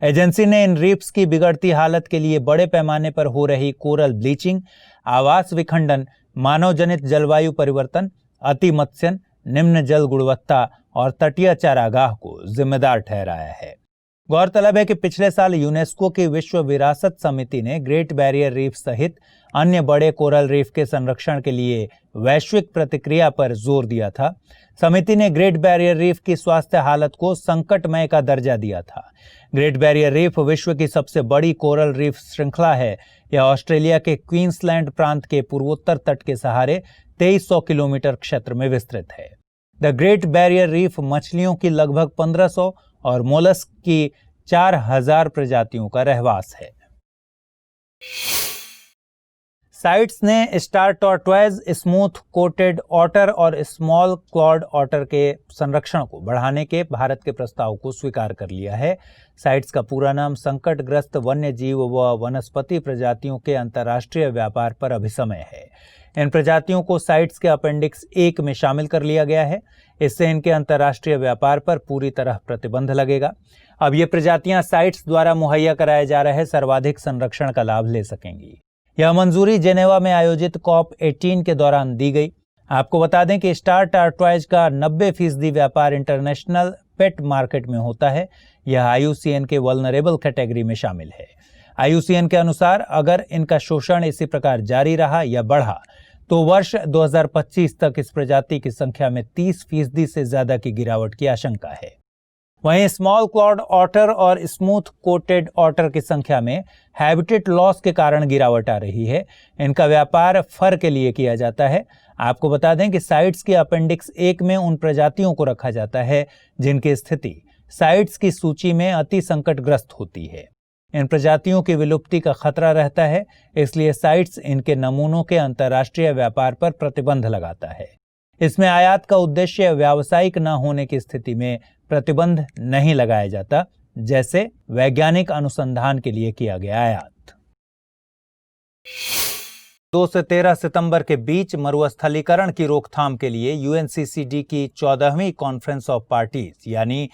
एजेंसी ने इन रीफ्स की बिगड़ती हालत के लिए बड़े पैमाने पर हो रही कोरल ब्लीचिंग, आवास विखंडन, मानव जनित जलवायु परिवर्तन, अति मत्स्यन, निम्न जल गुणवत्ता और तटीय चारागाह को जिम्मेदार ठहराया है। गौरतलब है कि पिछले साल यूनेस्को की विश्व विरासत समिति ने ग्रेट बैरियर रीफ सहित अन्य बड़े कोरल रीफ के संरक्षण के लिए वैश्विक प्रतिक्रिया पर जोर दिया था। समिति ने ग्रेट बैरियर रीफ की स्वास्थ्य हालत को संकटमय का दर्जा दिया था। ग्रेट बैरियर रीफ विश्व की सबसे बड़ी कोरल रीफ श्रृंखला है। यह ऑस्ट्रेलिया के क्वींसलैंड प्रांत के पूर्वोत्तर तट के सहारे 2300 किलोमीटर क्षेत्र में विस्तृत है। द ग्रेट बैरियर रीफ मछलियों की लगभग 1500 और मोलस्क की 4000 प्रजातियों का रहवास है। साइट्स ने star tortoise, smooth coated otter और स्मॉल क्लॉड ऑटर के संरक्षण को बढ़ाने के भारत के प्रस्ताव को स्वीकार कर लिया है। साइट्स का पूरा नाम संकटग्रस्त वन्य जीव व वनस्पति प्रजातियों के अंतर्राष्ट्रीय व्यापार पर अभिसमय है। इन प्रजातियों को साइट्स के अपेंडिक्स 1 में शामिल कर लिया गया है। इससे इनके अंतर्राष्ट्रीय व्यापार पर पूरी तरह प्रतिबंध लगेगा। अब ये प्रजातियां साइट्स द्वारा मुहैया कराए जा रहे सर्वाधिक संरक्षण का लाभ ले सकेंगी। यह मंजूरी जेनेवा में आयोजित COP18 के दौरान दी गई। आपको बता दें कि स्टार टॉर्टोइज का 90% व्यापार इंटरनेशनल पेट मार्केट में होता है। यह IUCN के वल्नरेबल कैटेगरी में शामिल है। IUCN के अनुसार अगर इनका शोषण इसी प्रकार जारी रहा या बढ़ा तो वर्ष 2025 तक इस प्रजाति की संख्या में 30% से ज्यादा की गिरावट की आशंका है। वहीं स्मॉल क्लॉड ऑटर और स्मूथ कोटेड ऑटर की संख्या में हैबिटेट लॉस के कारण गिरावट आ रही है। इनका व्यापार फर के लिए किया जाता है। आपको बता दें कि साइट्स के अपेंडिक्स 1 में उन प्रजातियों को रखा जाता है जिनकी स्थिति साइट्स की सूची में अति संकटग्रस्त होती है। इन प्रजातियों की विलुप्ति का खतरा रहता है, इसलिए साइट्स इनके नमूनों के अंतर्राष्ट्रीय व्यापार पर प्रतिबंध लगाता है। इसमें आयात का उद्देश्य व्यावसायिक न होने की स्थिति में प्रतिबंध नहीं लगाया जाता, जैसे वैज्ञानिक अनुसंधान के लिए किया गया आयात। 2 से 13 सितंबर के बीच मरुस्थलीकरण की रोकथाम के लिए UNCCD की 14वीं कॉन्फ्रेंस ऑफ पार्टीज यानी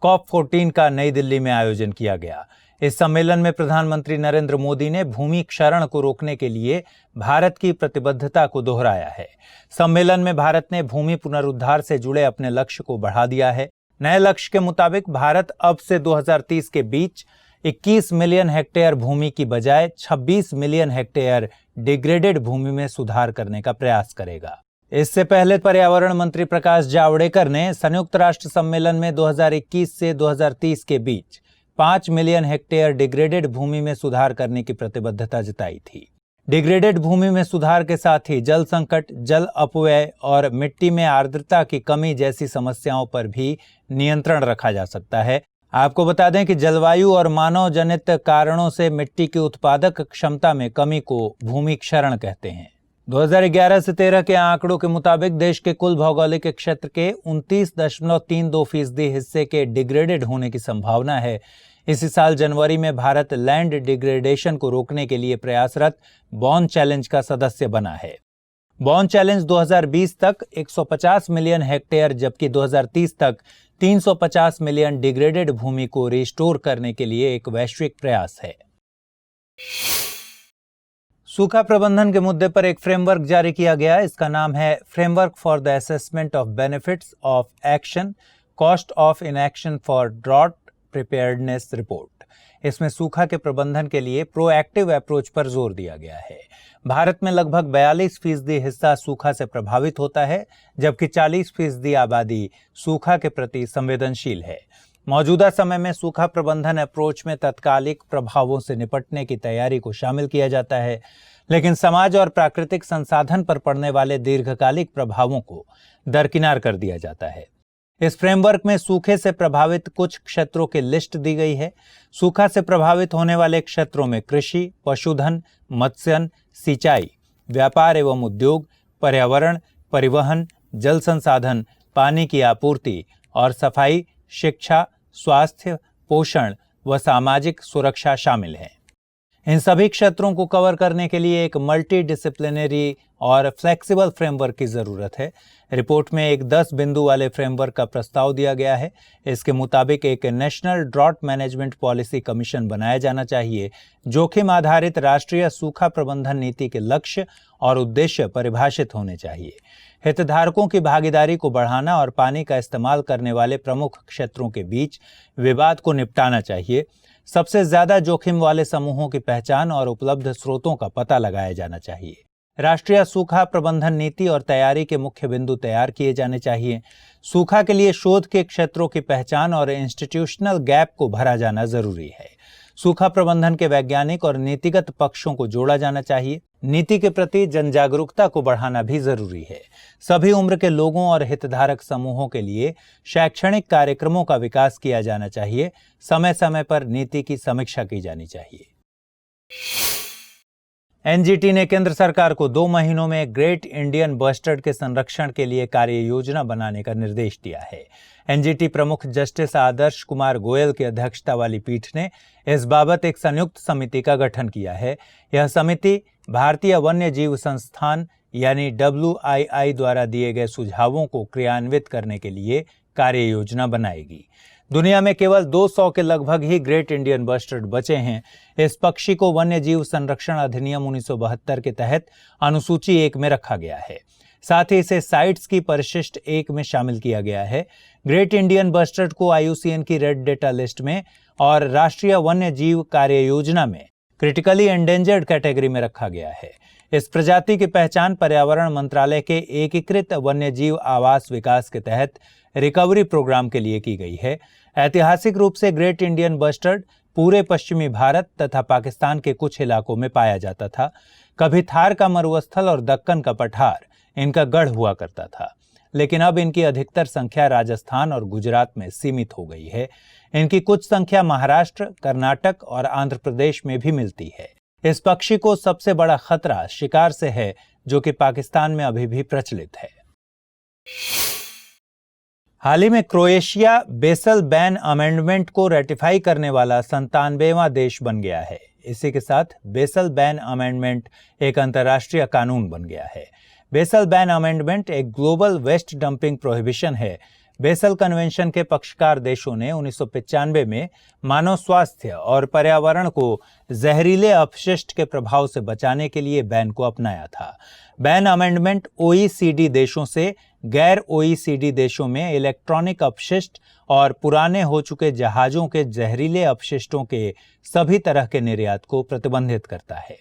COP14 का नई दिल्ली में आयोजन किया गया। इस सम्मेलन में प्रधानमंत्री नरेंद्र मोदी ने भूमि क्षरण को रोकने के लिए भारत की प्रतिबद्धता को दोहराया है। सम्मेलन में भारत ने भूमि पुनरुद्धार से जुड़े अपने लक्ष्य को बढ़ा दिया है। नए लक्ष्य के मुताबिक भारत अब से 2030 के बीच 21 मिलियन हेक्टेयर भूमि की बजाय 26 मिलियन हेक्टेयर डिग्रेडेड भूमि में सुधार करने का प्रयास करेगा। इससे पहले पर्यावरण मंत्री प्रकाश जावड़ेकर ने संयुक्त राष्ट्र सम्मेलन में 2021 से 2030 के बीच 5 मिलियन हेक्टेयर डिग्रेडेड भूमि में सुधार करने की प्रतिबद्धता जताई थी। डिग्रेडेड भूमि में सुधार के साथ ही जल संकट, जल अपव्यय और मिट्टी में आर्द्रता की कमी जैसी समस्याओं पर भी नियंत्रण रखा जा सकता है। आपको बता दें कि जलवायु और मानव जनित कारणों से मिट्टी की उत्पादक क्षमता में कमी को भूमि क्षरण कहते हैं। 2011 से 13 के आंकड़ों के मुताबिक देश के कुल भौगोलिक क्षेत्र के 29.32% हिस्से के डिग्रेडेड होने की संभावना है। इसी साल जनवरी में भारत लैंड डिग्रेडेशन को रोकने के लिए प्रयासरत बॉन चैलेंज का सदस्य बना है। बॉन चैलेंज 2020 तक 150 मिलियन हेक्टेयर जबकि 2030 तक 350 मिलियन डिग्रेडेड भूमि को रिस्टोर करने के लिए एक वैश्विक प्रयास है। सूखा प्रबंधन के मुद्दे पर एक फ्रेमवर्क जारी किया गया। इसका नाम है framework for the assessment of benefits of action, cost of inaction for drought preparedness report. इसमें सूखा के प्रबंधन के लिए प्रोएक्टिव अप्रोच पर जोर दिया गया है। भारत में लगभग 42% हिस्सा सूखा से प्रभावित होता है, जबकि 40% आबादी सूखा के प्रति संवेदनशील है। मौजूदा समय में सूखा प्रबंधन अप्रोच में तत्कालिक प्रभावों से निपटने की तैयारी को शामिल किया जाता है, लेकिन समाज और प्राकृतिक संसाधन पर पड़ने वाले दीर्घकालिक प्रभावों को दरकिनार कर दिया जाता है। इस फ्रेमवर्क में सूखे से प्रभावित कुछ क्षेत्रों की लिस्ट दी गई है। सूखा से प्रभावित होने वाले क्षेत्रों में कृषि, पशुधन, मत्स्य, सिंचाई, व्यापार एवं उद्योग, पर्यावरण, परिवहन, जल संसाधन, पानी की आपूर्ति और सफाई, शिक्षा, स्वास्थ्य, पोषण व सामाजिक सुरक्षा शामिल हैं। इन सभी क्षेत्रों को कवर करने के लिए एक मल्टी डिसिप्लिनरी और फ्लेक्सिबल फ्रेमवर्क की जरूरत है। रिपोर्ट में एक 10 बिंदु वाले फ्रेमवर्क का प्रस्ताव दिया गया है। इसके मुताबिक एक national drought management policy commission बनाया जाना चाहिए। जोखिम आधारित राष्ट्रीय सूखा प्रबंधन नीति के लक्ष्य और उद्देश्य परिभाषित होने चाहिए। हितधारकों की भागीदारी को बढ़ाना और पानी का इस्तेमाल करने वाले प्रमुख क्षेत्रों के बीच विवाद को निपटाना चाहिए। सबसे ज्यादा जोखिम वाले समूहों की पहचान और उपलब्ध स्रोतों का पता लगाया जाना चाहिए। राष्ट्रीय सूखा प्रबंधन नीति और तैयारी के मुख्य बिंदु तैयार किए जाने चाहिए। सूखा के लिए शोध के क्षेत्रों की पहचान और इंस्टीट्यूशनल गैप को भरा जाना जरूरी है। सूखा प्रबंधन के वैज्ञानिक और नीतिगत पक्षों को जोड़ा जाना चाहिए। नीति के प्रति जनजागरूकता को बढ़ाना भी जरूरी है। सभी उम्र के लोगों और हितधारक समूहों के लिए शैक्षणिक कार्यक्रमों का विकास किया जाना चाहिए। समय समय पर नीति की समीक्षा की जानी चाहिए। एनजीटी ने केंद्र सरकार को 2 महीनों में ग्रेट इंडियन बस्टर्ड के संरक्षण के लिए कार्य योजना बनाने का निर्देश दिया है। एनजीटी प्रमुख जस्टिस आदर्श कुमार गोयल की अध्यक्षता वाली पीठ ने इस बाबत एक संयुक्त समिति का गठन किया है। यह समिति भारतीय वन्य जीव संस्थान यानी WII द्वारा दिए गए सुझावों को क्रियान्वित करने के लिए कार्य योजना बनाएगी। दुनिया में केवल 200 के लगभग ही ग्रेट इंडियन बस्टर्ड बचे हैं। इस पक्षी को वन्य जीव संरक्षण अधिनियम 1972 के तहत अनुसूची 1 में रखा गया है। साथ ही इसे साइट्स की परिशिष्ट 1 में शामिल किया गया है। ग्रेट इंडियन बस्टर्ड को IUCN की रेड डेटा लिस्ट में और राष्ट्रीय वन्य जीव कार्य योजना में क्रिटिकली एंडेंजर्ड कैटेगरी में रखा गया है। इस प्रजाति की पहचान पर्यावरण मंत्रालय के एकीकृत वन्यजीव आवास विकास के तहत रिकवरी प्रोग्राम के लिए की गई है। ऐतिहासिक रूप से ग्रेट इंडियन बस्टर्ड पूरे पश्चिमी भारत तथा पाकिस्तान के कुछ इलाकों में पाया जाता था। कभी थार का मरुस्थल और दक्कन का पठार इनका गढ़ हुआ करता था, लेकिन अब इनकी अधिकतर संख्या राजस्थान और गुजरात में सीमित हो गई है। इनकी कुछ संख्या महाराष्ट्र, कर्नाटक और आंध्र प्रदेश में भी मिलती है। इस पक्षी को सबसे बड़ा खतरा शिकार से है, जो कि पाकिस्तान में अभी भी प्रचलित है। हाल ही में क्रोएशिया बेसल बैन अमेंडमेंट को रेटिफाई करने वाला 97वां देश बन गया है। इसी के साथ बेसल बैन अमेंडमेंट एक अंतर्राष्ट्रीय कानून बन गया है। बेसल बैन अमेंडमेंट एक ग्लोबल वेस्ट डंपिंग प्रोहिबिशन है। बेसल कन्वेंशन के पक्षकार देशों ने 1995 में मानव स्वास्थ्य और पर्यावरण को जहरीले अपशिष्ट के प्रभाव से बचाने के लिए बैन को अपनाया था। बैन अमेंडमेंट OECD देशों से गैर OECD देशों में इलेक्ट्रॉनिक अपशिष्ट और पुराने हो चुके जहाजों के जहरीले अपशिष्टों के सभी तरह के निर्यात को प्रतिबंधित करता है।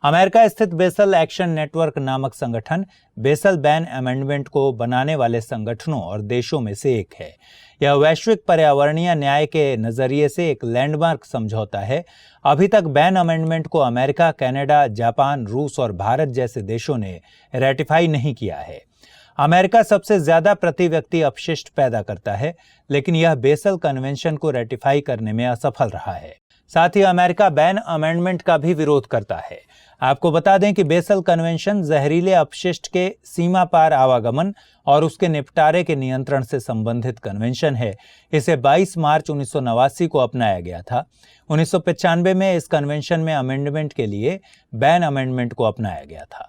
अमेरिका स्थित बेसल एक्शन नेटवर्क नामक संगठन बेसल बैन अमेंडमेंट को बनाने वाले संगठनों और देशों में से एक है। यह वैश्विक पर्यावरणीय न्याय के नजरिए से एक लैंडमार्क समझौता है। अभी तक बैन अमेंडमेंट को अमेरिका, कनाडा, जापान, रूस और भारत जैसे देशों ने रेटिफाई नहीं किया है। अमेरिका सबसे ज्यादा प्रति व्यक्ति अपशिष्ट पैदा करता है, लेकिन यह बेसल कन्वेंशन को रेटिफाई करने में असफल रहा है। साथ ही अमेरिका बैन अमेंडमेंट का भी विरोध करता है। आपको बता दें कि बेसल कन्वेंशन जहरीले अपशिष्ट के सीमा पार आवागमन और उसके निपटारे के नियंत्रण से संबंधित कन्वेंशन है। इसे 22 मार्च 1989 को अपनाया गया था। 1995 में इस कन्वेंशन में अमेंडमेंट के लिए बैन अमेंडमेंट को अपनाया गया था।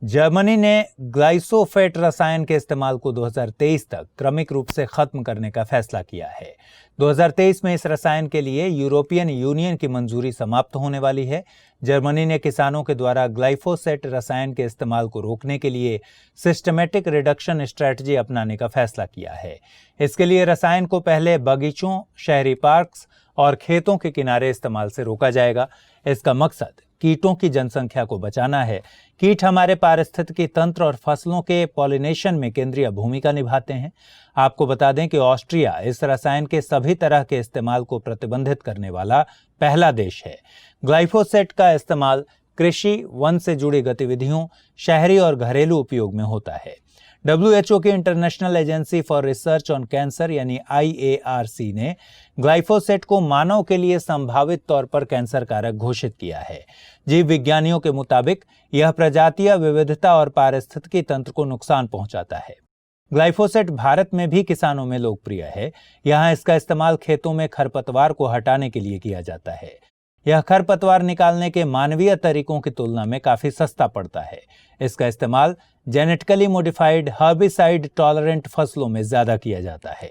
जर्मनी ने ग्लाइसोफेट रसायन के इस्तेमाल को 2023 तक क्रमिक रूप से खत्म करने का फैसला किया है। 2023 में इस रसायन के लिए यूरोपियन यूनियन की मंजूरी समाप्त होने वाली है। जर्मनी ने किसानों के द्वारा ग्लाइफोसेट रसायन के इस्तेमाल को रोकने के लिए सिस्टमेटिक रिडक्शन स्ट्रेटजी अपनाने का फैसला किया है। इसके लिए रसायन को पहले बगीचों, शहरी पार्क्स और खेतों के किनारे इस्तेमाल से रोका जाएगा। इसका मकसद कीटों की जनसंख्या को बचाना है। कीट हमारे पारिस्थितिकी तंत्र और फसलों के पॉलिनेशन में केंद्रीय भूमिका निभाते हैं। आपको बता दें कि ऑस्ट्रिया इस रसायन के सभी तरह के इस्तेमाल को प्रतिबंधित करने वाला पहला देश है। ग्लाइफोसेट का इस्तेमाल कृषि, वन से जुड़ी गतिविधियों, शहरी और घरेलू उपयोग में होता है। WHO की international agency for research on cancer यानी IARC ने ग्लाइफोसेट को मानव के लिए संभावित तौर पर कैंसर कारक घोषित किया है। जीव विज्ञानियों के मुताबिक यह प्रजातीय विविधता और पारिस्थितिकी तंत्र को नुकसान पहुंचाता है। ग्लाइफोसेट भारत में भी किसानों में लोकप्रिय है। यहाँ इसका इस्तेमाल खेतों में खरपतवार को हटाने के लिए किया जाता है। यह खरपतवार निकालने के मानवीय तरीकों की तुलना में काफी सस्ता पड़ता है। इसका इस्तेमाल जेनेटिकली मॉडिफाइड हर्बिसाइड टॉलरेंट फसलों में ज्यादा किया जाता है।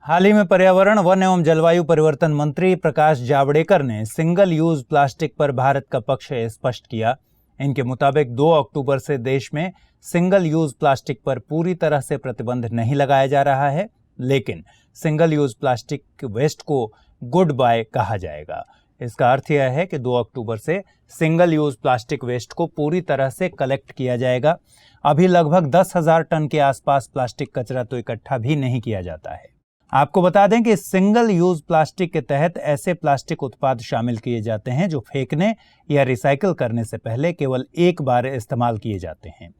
हाल ही में पर्यावरण, वन एवं जलवायु परिवर्तन मंत्री प्रकाश जावड़ेकर ने सिंगल यूज प्लास्टिक पर भारत का पक्ष स्पष्ट किया। इनके मुताबिक 2 अक्टूबर से देश में सिंगल यूज प्लास्टिक पर पूरी तरह से प्रतिबंध नहीं लगाया जा रहा है, लेकिन सिंगल यूज प्लास्टिक वेस्ट को गुड बाय कहा जाएगा। इसका अर्थ यह है कि 2 अक्टूबर से सिंगल यूज प्लास्टिक वेस्ट को पूरी तरह से कलेक्ट किया जाएगा। अभी लगभग 10,000 टन के आसपास प्लास्टिक कचरा तो इकट्ठा भी नहीं किया जाता है। आपको बता दें कि सिंगल यूज प्लास्टिक के तहत ऐसे प्लास्टिक उत्पाद शामिल किए जाते हैं जो फेंकने या रिसाइकिल करने से पहले केवल एक बार इस्तेमाल किए जाते हैं।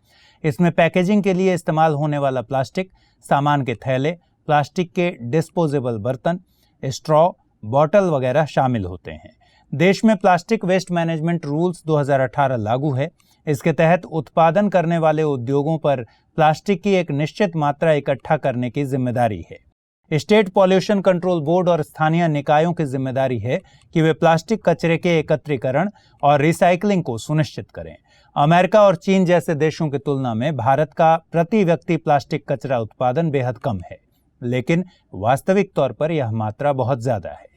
इसमें पैकेजिंग के लिए इस्तेमाल होने वाला प्लास्टिक, सामान के थैले, प्लास्टिक के डिस्पोजेबल बर्तन, स्ट्रॉ, बॉटल वगैरह शामिल होते हैं। देश में प्लास्टिक वेस्ट मैनेजमेंट रूल्स 2018 लागू है। इसके तहत उत्पादन करने वाले उद्योगों पर प्लास्टिक की एक निश्चित मात्रा इकट्ठा करने की जिम्मेदारी है। स्टेट पॉल्यूशन कंट्रोल बोर्ड और स्थानीय निकायों की जिम्मेदारी है कि वे प्लास्टिक कचरे के एकत्रीकरण और रिसाइकलिंग को सुनिश्चित करें। अमेरिका और चीन जैसे देशों की तुलना में भारत का प्रति व्यक्ति प्लास्टिक कचरा उत्पादन बेहद कम है, लेकिन वास्तविक तौर पर यह मात्रा बहुत ज्यादा है।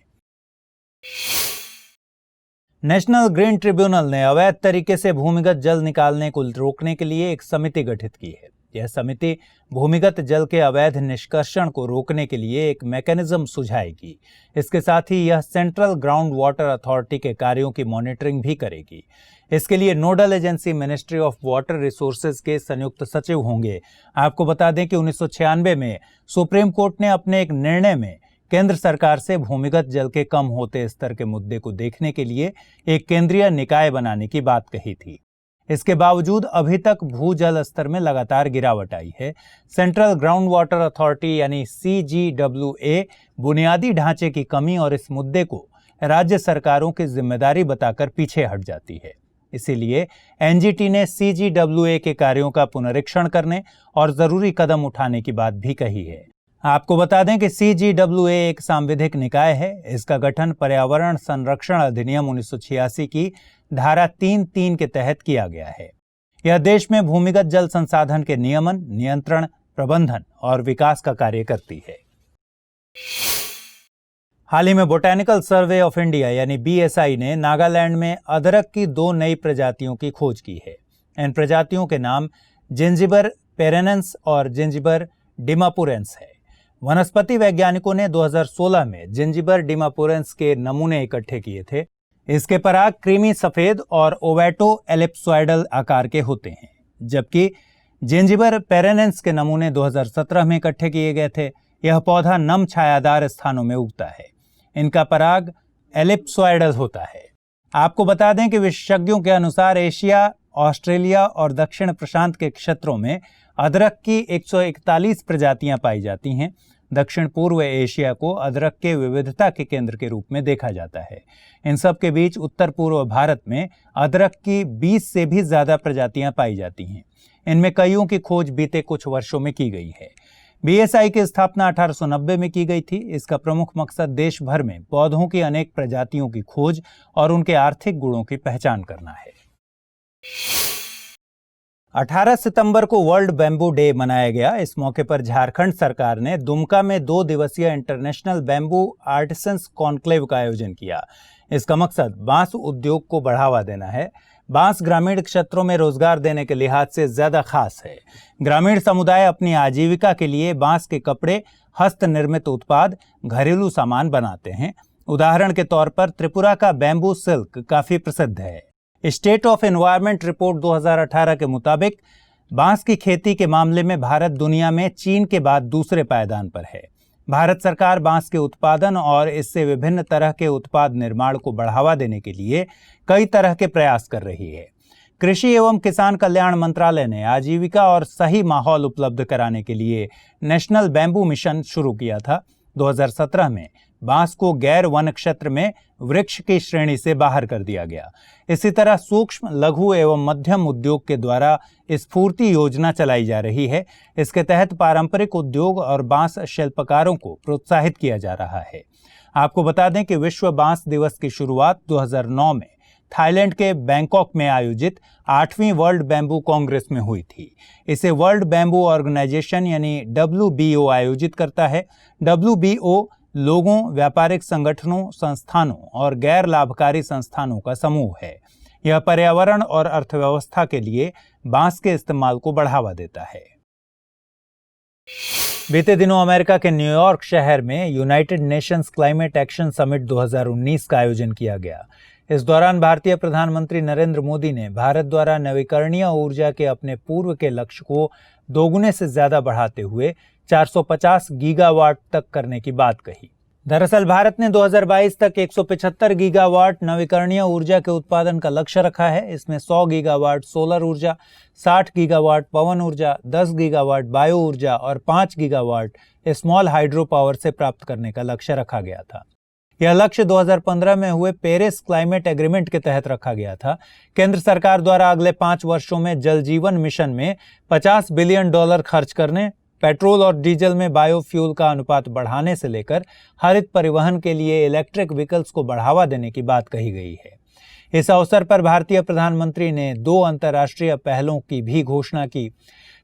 नेशनल ग्रीन ट्रिब्यूनल ने अवैध तरीके से भूमिगत जल निकालने को रोकने के लिए एक समिति गठित की है। यह समिति भूमिगत जल के अवैध निष्कर्षण को रोकने के लिए एक मैकेनिज्म सुझाएगी। इसके साथ ही यह सेंट्रल ग्राउंड वाटर अथॉरिटी के कार्यों की मॉनिटरिंग भी करेगी। इसके लिए nodal agency ministry of water resources के संयुक्त सचिव होंगे। आपको बता दें कि 1996 में सुप्रीम कोर्ट ने अपने एक निर्णय में केंद्र सरकार से भूमिगत जल के कम होते स्तर के मुद्दे को देखने के लिए एक केंद्रीय निकाय बनाने की बात कही थी। इसके बावजूद अभी तक भूजल स्तर में लगातार गिरावट आई है। सेंट्रल ग्राउंड वाटर अथॉरिटी यानी CGWA बुनियादी ढांचे की कमी और इस मुद्दे को राज्य सरकारों की जिम्मेदारी बताकर पीछे हट जाती है। इसीलिए NGT ने CGWA के कार्यों का पुनरीक्षण करने और जरूरी कदम उठाने की बात भी कही है। आपको बता दें कि CGWA एक सांविधिक निकाय है। इसका गठन पर्यावरण संरक्षण अधिनियम 1986 की धारा 3(3) के तहत किया गया है। यह देश में भूमिगत जल संसाधन के नियमन, नियंत्रण, प्रबंधन और विकास का कार्य करती है। हाल ही में बोटैनिकल सर्वे ऑफ इंडिया यानी BSI ने नागालैंड में अदरक की 2 नई प्रजातियों की खोज की है। इन प्रजातियों के नाम जिंजिबर पेरेनेंस और जिंजिबर डिमापुरेंस है। वनस्पति वैज्ञानिकों ने 2016 में जिंजिबर डिमापुरेंस के नमूने इकट्ठे किए थे। इसके पराग क्रीमी सफेद और ओवेटो एलिप्सॉइडल आकार के होते हैं, जबकि जिंजिबर पेरेनेंस के नमूने 2017 में इकट्ठे किए गए थे। यह पौधा नम छायादार स्थानों में उगता है। इनका पराग एलिप्सॉइडल होता है। आपको बता दें कि विशेषज्ञों के अनुसार एशिया, ऑस्ट्रेलिया और दक्षिण प्रशांत के क्षेत्रों में अदरक की 141 प्रजातियां पाई जाती हैं। दक्षिण पूर्व एशिया को अदरक के विविधता के केंद्र के रूप में देखा जाता है। इन सब के बीच उत्तर पूर्व भारत में अदरक की 20 से भी ज्यादा प्रजातियां पाई जाती हैं। इनमें कईयों की खोज बीते कुछ वर्षों में की गई है। BSI की स्थापना 1890 में की गई थी। इसका प्रमुख मकसद देश भर में पौधों की अनेक प्रजातियों की खोज और उनके आर्थिक गुणों की पहचान करना है। 18 सितंबर को वर्ल्ड बैम्बू डे मनाया गया। इस मौके पर झारखंड सरकार ने दुमका में 2 दिवसीय इंटरनेशनल बैम्बू आर्टिसंस कॉन्क्लेव का आयोजन किया। इसका मकसद बांस उद्योग को बढ़ावा देना है। बांस ग्रामीण क्षेत्रों में रोजगार देने के लिहाज से ज्यादा खास है। ग्रामीण समुदाय अपनी आजीविका के लिए बांस के कपड़े, हस्त निर्मित उत्पाद, घरेलू सामान बनाते हैं। उदाहरण के तौर पर त्रिपुरा का बैम्बू सिल्क काफी प्रसिद्ध है। स्टेट ऑफ एनवायरनमेंट रिपोर्ट 2018 के मुताबिक बांस की खेती के मामले में भारत दुनिया में चीन के बाद दूसरे पायदान पर है। भारत सरकार बांस के उत्पादन और इससे विभिन्न तरह के उत्पाद निर्माण को बढ़ावा देने के लिए कई तरह के प्रयास कर रही है। कृषि एवं किसान कल्याण मंत्रालय ने आजीविका और सही माहौल उपलब्ध कराने के लिए नेशनल बैम्बू मिशन शुरू किया था। 2017 में बांस को गैर वन क्षेत्र में वृक्ष की श्रेणी से बाहर कर दिया गया। इसी तरह सूक्ष्म, लघु एवं मध्यम उद्योग के द्वारा स्फूर्ति योजना चलाई जा रही है। इसके तहत पारंपरिक उद्योग और बांस शिल्पकारों को प्रोत्साहित किया जा रहा है। आपको बता दें कि विश्व बांस दिवस की शुरुआत 2009 में थाईलैंड के बैंकॉक में आयोजित 8वीं वर्ल्ड बैम्बू कांग्रेस में हुई थी। इसे वर्ल्ड बैम्बू ऑर्गेनाइजेशन यानी WBO आयोजित करता है। WBO लोगों, व्यापारिक संगठनों, संस्थानों और गैर लाभकारी संस्थानों का समूह है। यह पर्यावरण और अर्थव्यवस्था के लिए बांस के इस्तेमाल को बढ़ावा देता है। बीते दिनों अमेरिका के न्यूयॉर्क शहर में United Nations climate action summit 2019 का आयोजन किया गया। इस दौरान भारतीय प्रधानमंत्री नरेंद्र मोदी ने भारत द्वारा नवीकरणीय ऊर्जा के अपने पूर्व के लक्ष्य को दोगुने से ज्यादा बढ़ाते हुए 450 गीगावाट तक करने की बात कही। दरअसल भारत ने 2022 तक 175 गीगावाट नवीकरणीय ऊर्जा के उत्पादन का लक्ष्य रखा है। इसमें 100 गीगावाट सोलर ऊर्जा, 60 गीगावाट पवन ऊर्जा, 10 गीगावाट बायो ऊर्जा और 5 गीगावाट स्मॉल हाइड्रो पावर से प्राप्त करने का लक्ष्य रखा गया था। यह लक्ष्य 2015 में हुए पेरिस क्लाइमेट एग्रीमेंट के तहत रखा गया था। केंद्र सरकार द्वारा अगले 5 वर्षों में जल जीवन मिशन में $50 बिलियन खर्च करने, पेट्रोल और डीजल में बायोफ्यूल का अनुपात बढ़ाने से लेकर हरित परिवहन के लिए इलेक्ट्रिक व्हीकल्स को बढ़ावा देने की बात कही गई है। इस अवसर पर भारतीय प्रधानमंत्री ने 2 अंतर्राष्ट्रीय पहलों की भी घोषणा की।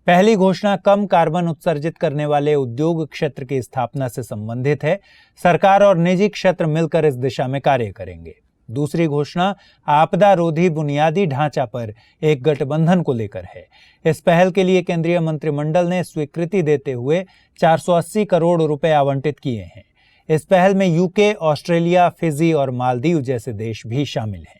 पहली घोषणा कम कार्बन उत्सर्जित करने वाले उद्योग क्षेत्र की स्थापना से संबंधित है। सरकार और निजी क्षेत्र मिलकर इस दिशा में कार्य करेंगे। दूसरी घोषणा आपदा रोधी बुनियादी ढांचा पर एक गठबंधन को लेकर है। इस पहल के लिए केंद्रीय मंत्रिमंडल ने स्वीकृति देते हुए 480 करोड़ रुपए आवंटित किए हैं। इस पहल में यूके, ऑस्ट्रेलिया, फिजी और मालदीव जैसे देश भी शामिल हैं।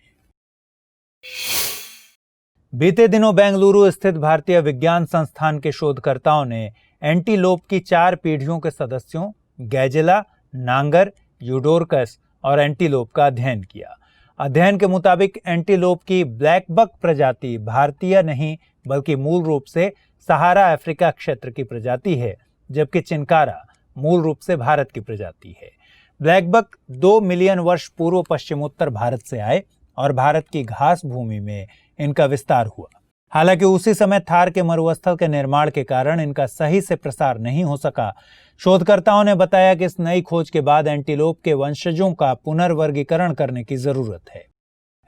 बीते दिनों बेंगलुरु स्थित भारतीय विज्ञान संस्थान के शोधकर्ताओं ने एंटीलोप की 4 पीढ़ियों के सदस्यों गैजेला, नांगर, यूडोरकस और एंटीलोप का अध्ययन किया। अध्ययन के मुताबिक एंटीलोप की ब्लैक बक प्रजाति भारतीय नहीं बल्कि मूल रूप से सहारा अफ्रीका क्षेत्र की प्रजाति है, जबकि चिनकारा मूल रूप से भारत की प्रजाति है। ब्लैक बक 2 मिलियन वर्ष पूर्व पश्चिमोत्तर भारत से आए और भारत की घास भूमि में इनका विस्तार हुआ। हालांकि उसी समय थार के मरुस्थल के निर्माण के कारण इनका सही से प्रसार नहीं हो सका। शोधकर्ताओं ने बताया कि इस नई खोज के बाद एंटीलोप के वंशजों का पुनर्वर्गीकरण करने की जरूरत है।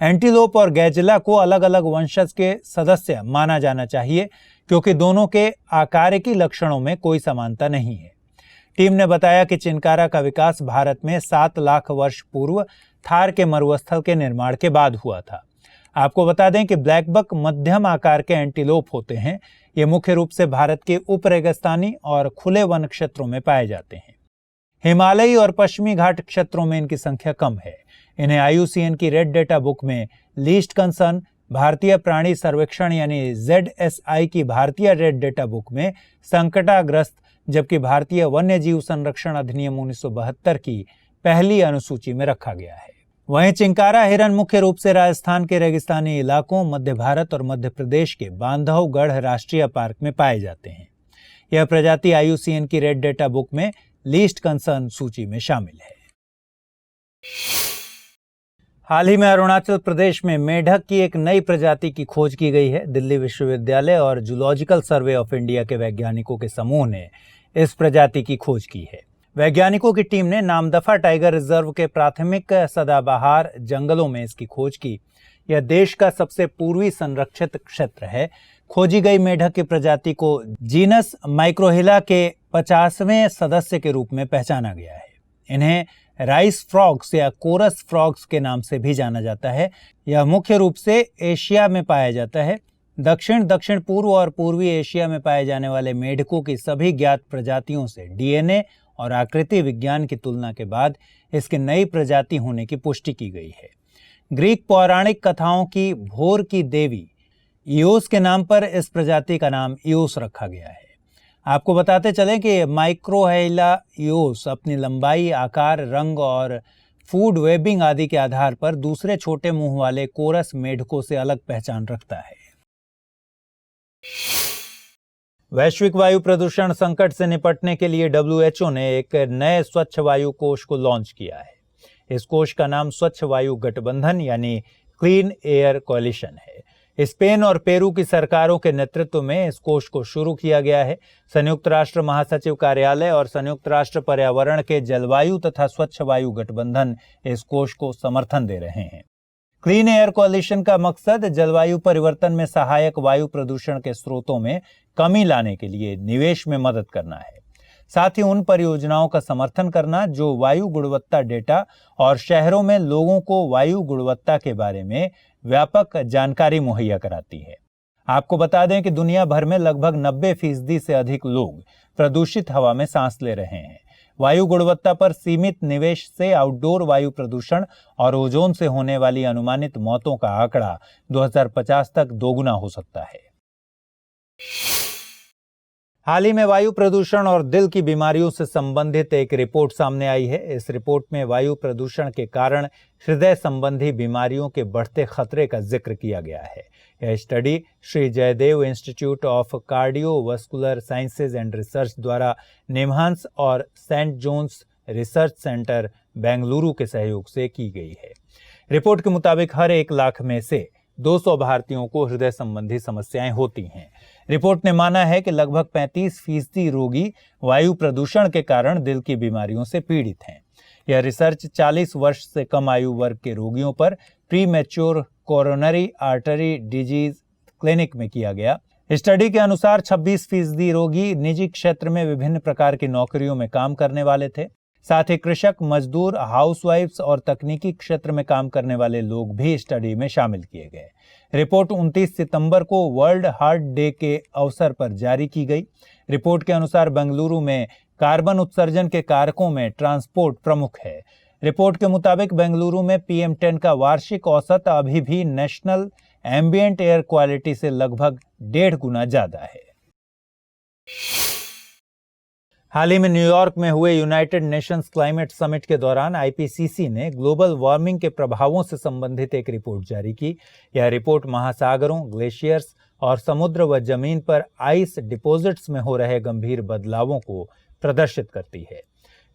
एंटीलोप और गैजेला को अलग अलग वंशज के सदस्य माना जाना चाहिए, क्योंकि दोनों के आकारिकी लक्षणों में कोई समानता नहीं है। टीम ने बताया कि चिनकारा का विकास भारत में 7 लाख वर्ष पूर्व थार के मरुस्थल के निर्माण के बाद हुआ था। आपको बता दें कि ब्लैक बक मध्यम आकार के एंटीलोप होते हैं। ये मुख्य रूप से भारत के उपरेगिस्तानी और खुले वन क्षेत्रों में पाए जाते हैं। हिमालयी और पश्चिमी घाट क्षेत्रों में इनकी संख्या कम है। इन्हें IUCN की रेड डेटा बुक में लीस्ट कंसर्न, भारतीय प्राणी सर्वेक्षण यानी ZSI की भारतीय रेड डेटा बुक में संकटाग्रस्त, जबकि भारतीय वन्य जीव संरक्षण अधिनियम 1972 की पहली अनुसूची में रखा गया है। वहीं चिंकारा हिरन मुख्य रूप से राजस्थान के रेगिस्तानी इलाकों, मध्य भारत और मध्य प्रदेश के बांधवगढ़ राष्ट्रीय पार्क में पाए जाते हैं। यह प्रजाति IUCN की रेड डेटा बुक में लीस्ट कंसर्न सूची में शामिल है। हाल ही में अरुणाचल प्रदेश में मेढक की एक नई प्रजाति की खोज की गई है। दिल्ली विश्वविद्यालय और जूलॉजिकल सर्वे ऑफ इंडिया के वैज्ञानिकों के समूह ने इस प्रजाति की खोज की है। वैज्ञानिकों की टीम ने नामदफा टाइगर रिजर्व के प्राथमिक सदाबहार जंगलों में इसकी खोज की। यह देश का सबसे पूर्वी संरक्षित क्षेत्र है। खोजी गई मेढक की प्रजाति को जीनस माइक्रोहिला के 50वें सदस्य के रूप में पहचाना गया है। इन्हें राइस फ्रॉग्स या कोरस फ्रॉग्स के नाम से भी जाना जाता है। यह मुख्य रूप से एशिया में पाया जाता है। दक्षिण पूर्व और पूर्वी एशिया में पाए जाने वाले मेढकों की सभी ज्ञात प्रजातियों से DNA और आकृति विज्ञान की तुलना के बाद इसकी नई प्रजाति होने की पुष्टि की गई है। ग्रीक पौराणिक कथाओं की भोर की देवी ईओस के नाम पर इस प्रजाति का नाम ईओस रखा गया है। आपको बताते चलें कि माइक्रोहिला ईओस अपनी लंबाई, आकार, रंग और फूड वेबिंग आदि के आधार पर दूसरे छोटे मुंह वाले कोरस मेढकों से अलग पहचान रखता है। वैश्विक वायु प्रदूषण संकट से निपटने के लिए WHO ने एक नए स्वच्छ वायु कोष को लॉन्च किया है। इस कोष का नाम स्वच्छ वायु गठबंधन यानी क्लीन एयर कोलिशन है। स्पेन और पेरू की सरकारों के नेतृत्व में इस कोष को शुरू किया गया है। संयुक्त राष्ट्र महासचिव कार्यालय और संयुक्त राष्ट्र पर्यावरण के जलवायु तथा स्वच्छ वायु गठबंधन इस कोष को समर्थन दे रहे हैं। क्लीन एयर कोलिशन का मकसद जलवायु परिवर्तन में सहायक वायु प्रदूषण के स्रोतों में कमी लाने के लिए निवेश में मदद करना है। साथ ही उन परियोजनाओं का समर्थन करना जो वायु गुणवत्ता डेटा और शहरों में लोगों को वायु गुणवत्ता के बारे में व्यापक जानकारी मुहैया कराती है। आपको बता दें कि दुनिया भर में लगभग 90% से अधिक लोग प्रदूषित हवा में सांस ले रहे हैं। वायु गुणवत्ता पर सीमित निवेश से आउटडोर वायु प्रदूषण और ओजोन से होने वाली अनुमानित मौतों का आंकड़ा 2050 तक दोगुना हो सकता है। हाल ही में वायु प्रदूषण और दिल की बीमारियों से संबंधित एक रिपोर्ट सामने आई है। इस रिपोर्ट में वायु प्रदूषण के कारण हृदय संबंधी बीमारियों के बढ़ते खतरे का जिक्र किया गया है। यह study Shri Jayadeva institute of cardiovascular sciences and research द्वारा निम्हांस और saint John's research centre Bengaluru के सहयोग से की गई है। रिपोर्ट के मुताबिक हर 1 लाख में से 200 भारतीयों को हृदय संबंधी समस्याएं होती हैं। रिपोर्ट ने माना है कि लगभग 35% रोगी वायु प्रदूषण के कारण दिल की बीमारियों से पीड़ित हैं। यह रिसर्च 40 वर्ष से कम आयु वर्ग के रोगियों पर pre mature coronary artery disease clinic में किया गया। स्टडी के अनुसार 26% रोगी निजी क्षेत्र में विभिन्न प्रकार की नौकरियों में काम करने वाले थे। साथ ही कृषक, मजदूर, हाउसवाइफ्स और तकनीकी क्षेत्र में काम करने वाले लोग भी स्टडी में शामिल किए गए। रिपोर्ट 29 सितंबर को वर्ल्ड हार्ट डे के अवसर पर जारी की गई। रिपोर्ट के अनुसार बेंगलुरु में कार्बन उत्सर्जन के कारकों में ट्रांसपोर्ट प्रमुख है। रिपोर्ट के मुताबिक बेंगलुरु में PM10 का वार्षिक औसत अभी भी नेशनल एम्बिएंट एयर क्वालिटी से लगभग 1.5 गुना ज्यादा है। हाल ही में न्यूयॉर्क में हुए यूनाइटेड नेशंस क्लाइमेट समिट के दौरान IPCC ने ग्लोबल वार्मिंग के प्रभावों से संबंधित एक रिपोर्ट जारी की। यह रिपोर्ट महासागरों, ग्लेशियर्स और समुद्र व जमीन पर आइस डिपॉजिट्स में हो रहे गंभीर बदलावों को प्रदर्शित करती है।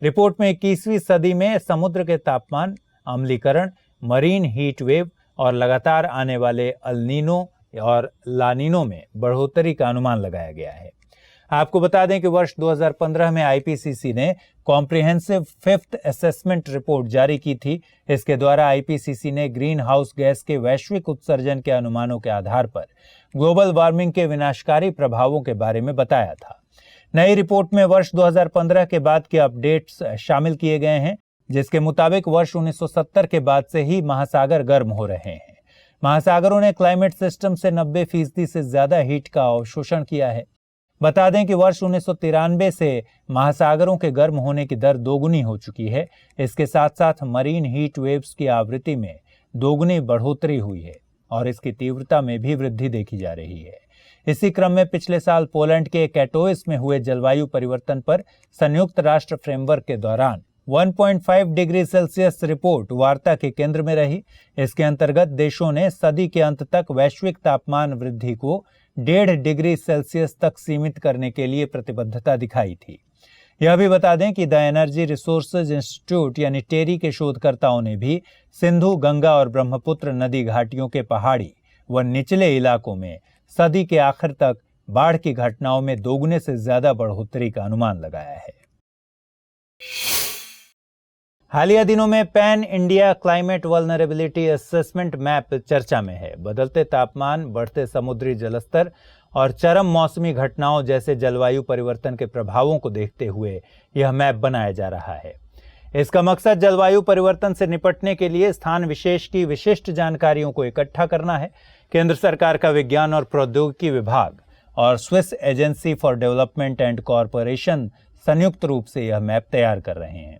रिपोर्ट में 21वीं सदी में समुद्र के तापमान, अम्लीकरण, मरीन हीट वेव और लगातार आने वाले अल्नीनो और लानिनो में बढ़ोतरी का अनुमान लगाया गया है। आपको बता दें कि वर्ष 2015 में IPCC ने कॉम्प्रिहेंसिव 5th असेसमेंट रिपोर्ट जारी की थी। इसके द्वारा IPCC ने ग्रीन हाउस गैस के वैश्विक उत्सर्जन के अनुमानों के आधार पर ग्लोबल वार्मिंग के विनाशकारी प्रभावों के बारे में बताया था। नई रिपोर्ट में वर्ष 2015 के बाद के अपडेट्स शामिल किए गए हैं, जिसके मुताबिक वर्ष 1970 के बाद से ही महासागर गर्म हो रहे हैं। महासागरों ने क्लाइमेट सिस्टम से 90% से ज्यादा हीट का अवशोषण किया है। बता दें कि वर्ष 1993 से महासागरों के गर्म होने की दर दोगुनी हो चुकी है। इसके साथ साथ मरीन हीट वेव्स की आवृत्ति में दोगुनी बढ़ोतरी हुई है और इसकी तीव्रता में भी वृद्धि देखी जा रही है। इसी क्रम में पिछले साल पोलैंड के कैटोइस में हुए जलवायु परिवर्तन पर संयुक्त राष्ट्र फ्रेमवर्क के दौरान 1.5 डिग्री सेल्सियस रिपोर्ट वार्ता के केंद्र में रही। इसके अंतर्गत देशों ने सदी के अंत तक वैश्विक तापमान वृद्धि को 1.5 डिग्री सेल्सियस तक सीमित करने के लिए प्रतिबद्धता दिखाई थी। यह भी बता दें कि द एनर्जी रिसोर्सेज इंस्टीट्यूट यानी टेरी के शोधकर्ताओं ने भी सिंधु, गंगा और ब्रह्मपुत्र नदी घाटियों के पहाड़ी व निचले इलाकों में सदी के आखिर तक बाढ़ की घटनाओं में दोगुने से ज्यादा बढ़ोतरी का अनुमान लगाया है। हालिया दिनों में pan India climate vulnerability assessment map चर्चा में है। बदलते तापमान, बढ़ते समुद्री जलस्तर और चरम मौसमी घटनाओं जैसे जलवायु परिवर्तन के प्रभावों को देखते हुए यह मैप बनाया जा रहा है। इसका मकसद जलवायु परिवर्तन से निपटने के लिए स्थान विशेष की विशिष्ट जानकारियों को इकट्ठा करना है। केंद्र सरकार का विज्ञान और प्रौद्योगिकी विभाग और Swiss agency for development and corporation संयुक्त रूप से यह मैप तैयार कर रहे हैं।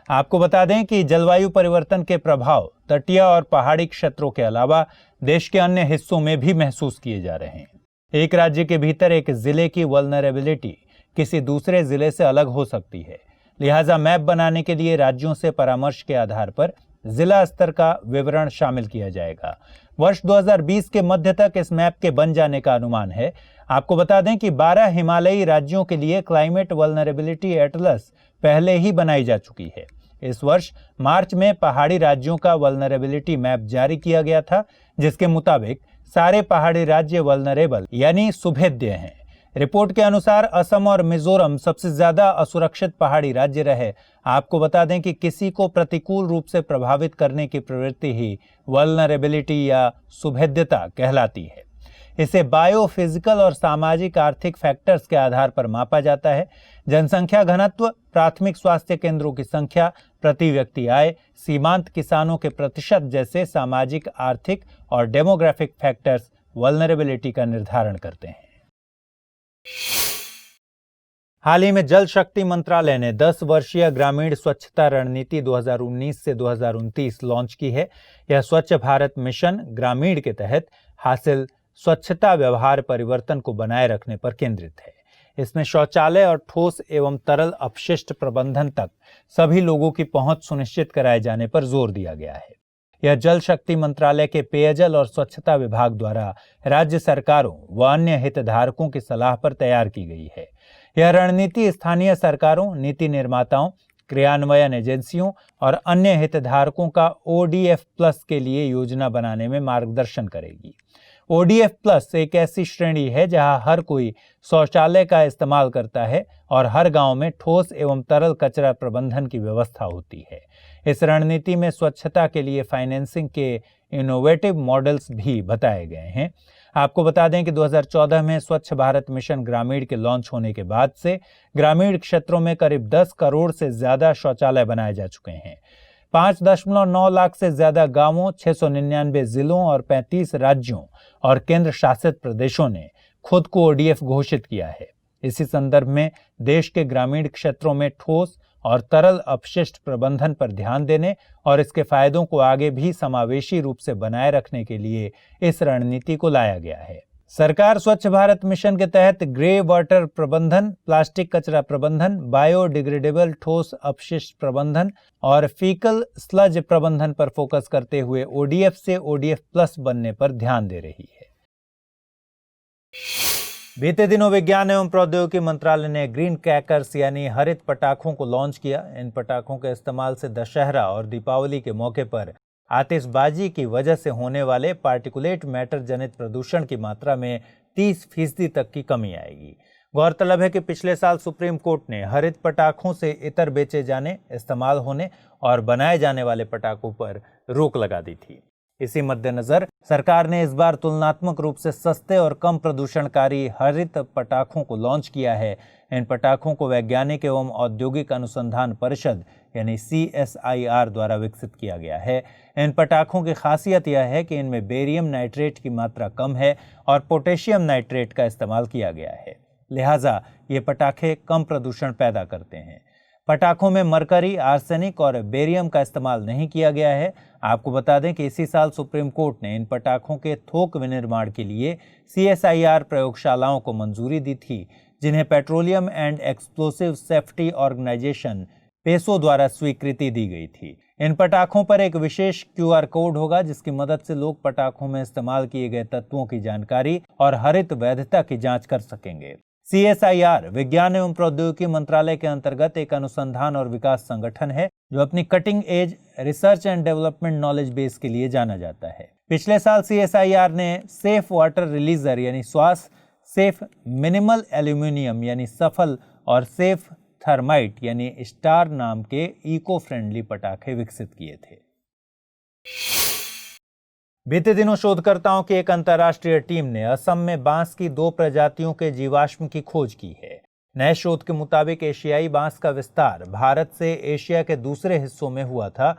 आपको बता दें कि जलवायु परिवर्तन के प्रभाव तटीय और पहाड़ी क्षेत्रों के अलावा देश के अन्य हिस्सों में भी महसूस किए जा रहे हैं। एक राज्य के भीतर एक जिले की वल्नरेबिलिटी किसी दूसरे जिले से अलग हो सकती है। लिहाजा मैप बनाने के लिए राज्यों से परामर्श के आधार पर जिला स्तर का विवरण शामिल किया जाएगा। वर्ष 2020 के मध्य तक इस मैप के बन जाने का अनुमान है। आपको बता दें कि 12 हिमालयी राज्यों के लिए क्लाइमेट वल्नरेबिलिटी एटलस पहले ही बनाई जा चुकी है। इस वर्ष मार्च में पहाड़ी राज्यों का वल्नरेबिलिटी मैप जारी किया गया था, जिसके मुताबिक सारे पहाड़ी राज्य वल्नरेबल यानी सुभेद्य हैं। रिपोर्ट के अनुसार असम और मिजोरम सबसे ज्यादा असुरक्षित पहाड़ी राज्य रहे। आपको बता दें कि किसी को प्रतिकूल रूप से प्रभावित करने की प्रवृत्ति ही वल्नरेबिलिटी या सुभेद्यता कहलाती है। इसे बायोफिजिकल और सामाजिक आर्थिक फैक्टर्स के आधार पर मापा जाता है। जनसंख्या घनत्व, प्राथमिक स्वास्थ्य केंद्रों की संख्या, प्रति व्यक्ति आय, सीमांत किसानों के प्रतिशत जैसे सामाजिक, आर्थिक और डेमोग्राफिक फैक्टर्स वल्नरेबिलिटी का निर्धारण करते हैं। हाल ही में जल शक्ति मंत्रालय ने 10 वर्षीय ग्रामीण स्वच्छता रणनीति 2019 से 2029 लॉन्च की है। यह स्वच्छ भारत मिशन ग्रामीण के तहत हासिल स्वच्छता व्यवहार परिवर्तन को बनाए रखने पर केंद्रित है। इसमें शौचालय और ठोस एवं तरल अपशिष्ट प्रबंधन तक सभी लोगों की पहुंच सुनिश्चित कराए जाने पर जोर दिया गया है। यह जल शक्ति मंत्रालय के पेयजल और स्वच्छता विभाग द्वारा राज्य सरकारों व अन्य हितधारकों की सलाह पर तैयार की गई है। यह रणनीति स्थानीय सरकारों, नीति निर्माताओं, क्रियान्वयन एजेंसियों और अन्य हितधारकों का ODF प्लस के लिए योजना बनाने में मार्गदर्शन करेगी। ODF प्लस एक ऐसी श्रेणी है जहां हर कोई शौचालय का इस्तेमाल करता है और हर गांव में ठोस एवं तरल कचरा प्रबंधन की व्यवस्था होती है। इस रणनीति में स्वच्छता के लिए फाइनेंसिंग के इनोवेटिव मॉडल्स भी बताए गए हैं। आपको बता दें कि 2014 में स्वच्छ भारत मिशन ग्रामीण के लॉन्च होने के बाद से ग्रामीण क्षेत्रों में करीब 10 करोड़ से ज्यादा शौचालय बनाए जा चुके हैं। 5.9 लाख से ज्यादा गांवों, 699 जिलों और 35 राज्यों और केंद्र शासित प्रदेशों ने खुद को ODF घोषित किया है। इसी संदर्भ में देश के ग्रामीण क्षेत्रों में ठोस और तरल अपशिष्ट प्रबंधन पर ध्यान देने और इसके फायदों को आगे भी समावेशी रूप से बनाए रखने के लिए इस रणनीति को लाया गया है। सरकार स्वच्छ भारत मिशन के तहत ग्रे वाटर प्रबंधन, प्लास्टिक कचरा प्रबंधन, बायोडिग्रेडेबल ठोस अपशिष्ट प्रबंधन और फीकल स्लज प्रबंधन पर फोकस करते हुए ODF से ODF प्लस बनने पर ध्यान दे रही है। बीते दिनों विज्ञान एवं प्रौद्योगिकी मंत्रालय ने ग्रीन क्रैकर्स यानी हरित पटाखों को लॉन्च किया। इन पटाखों के इस्तेमाल से दशहरा और दीपावली के मौके पर आतिशबाजी की वजह से होने वाले पार्टिकुलेट मैटर जनित प्रदूषण की मात्रा में 30% तक की कमी आएगी। गौरतलब है कि पिछले साल सुप्रीम कोर्ट ने हरित पटाखों से इतर बेचे जाने, इस्तेमाल होने और बनाए जाने वाले पटाखों पर रोक लगा दी थी। इसी मद्देनजर सरकार ने इस बार तुलनात्मक रूप से सस्ते और कम प्रदूषणकारी हरित पटाखों को लॉन्च किया है। इन पटाखों को वैज्ञानिक एवं औद्योगिक अनुसंधान परिषद यानी CSIR द्वारा विकसित किया गया है। इन पटाखों की खासियत यह है कि इनमें बेरियम नाइट्रेट की मात्रा कम है और पोटेशियम नाइट्रेट का इस्तेमाल किया गया है, लिहाजा ये पटाखे कम प्रदूषण पैदा करते हैं। पटाखों में मरकरी, आर्सेनिक और बेरियम का इस्तेमाल नहीं किया गया है। आपको बता दें कि इसी साल सुप्रीम कोर्ट ने इन पटाखों के थोक विनिर्माण के लिए CSIR प्रयोगशालाओं को मंजूरी दी थी, जिन्हें petroleum and explosive safety organisation PESO द्वारा स्वीकृति दी गई थी। इन पटाखों पर एक विशेष QR कोड होगा, जिसकी मदद से लोग पटाखों में इस्तेमाल किए गए तत्वों की जानकारी और हरित वैधता की जांच कर सकेंगे। CSIR विज्ञान एवं प्रौद्योगिकी मंत्रालय के अंतर्गत एक अनुसंधान और विकास संगठन है जो अपनी cutting edge research and development knowledge base के लिए जाना जाता है। पिछले साल CSIR ने सेफ वाटर रिलीजर यानी स्वास, सेफ मिनिमल एल्यूमिनियम यानी सफल और सेफ थर्माइट यानी स्टार नाम के इको फ्रेंडली पटाखे विकसित किए थे। बीते दिनों शोधकर्ताओं की एक अंतर्राष्ट्रीय टीम ने असम में बांस की 2 प्रजातियों के जीवाश्म की खोज की है। नए शोध के मुताबिक एशियाई बांस का विस्तार भारत से एशिया के दूसरे हिस्सों में हुआ था।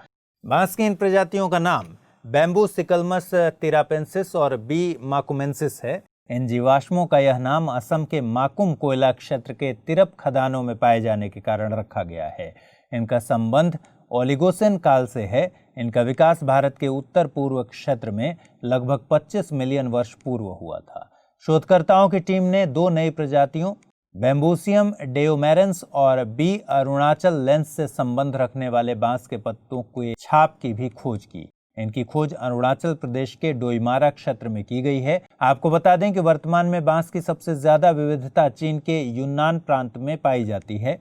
बांस की इन प्रजातियों का नाम बैम्बू सिकलमस तिरापेंसिस और B. माकुमेंसिस है। इन जीवाश्मों का यह नाम असम के माकुम कोयला क्षेत्र के तिरप खदानों में पाए जाने के कारण रखा गया है। इनका संबंध ओलिगोसेन काल से है। इनका विकास भारत के उत्तर पूर्व क्षेत्र में लगभग 25 मिलियन वर्ष पूर्व हुआ था। शोधकर्ताओं की टीम ने 2 नई प्रजातियों बैम्बूसियम डेओमेरेंस और B. अरुणाचल लेंस से संबंध रखने वाले बांस के पत्तों के छाप की भी खोज की। इनकी खोज अरुणाचल प्रदेश के डोईमारा क्षेत्र में की गई है। आपको बता दें कि वर्तमान में बांस की सबसे ज्यादा विविधता चीन के यूनान प्रांत में पाई जाती है।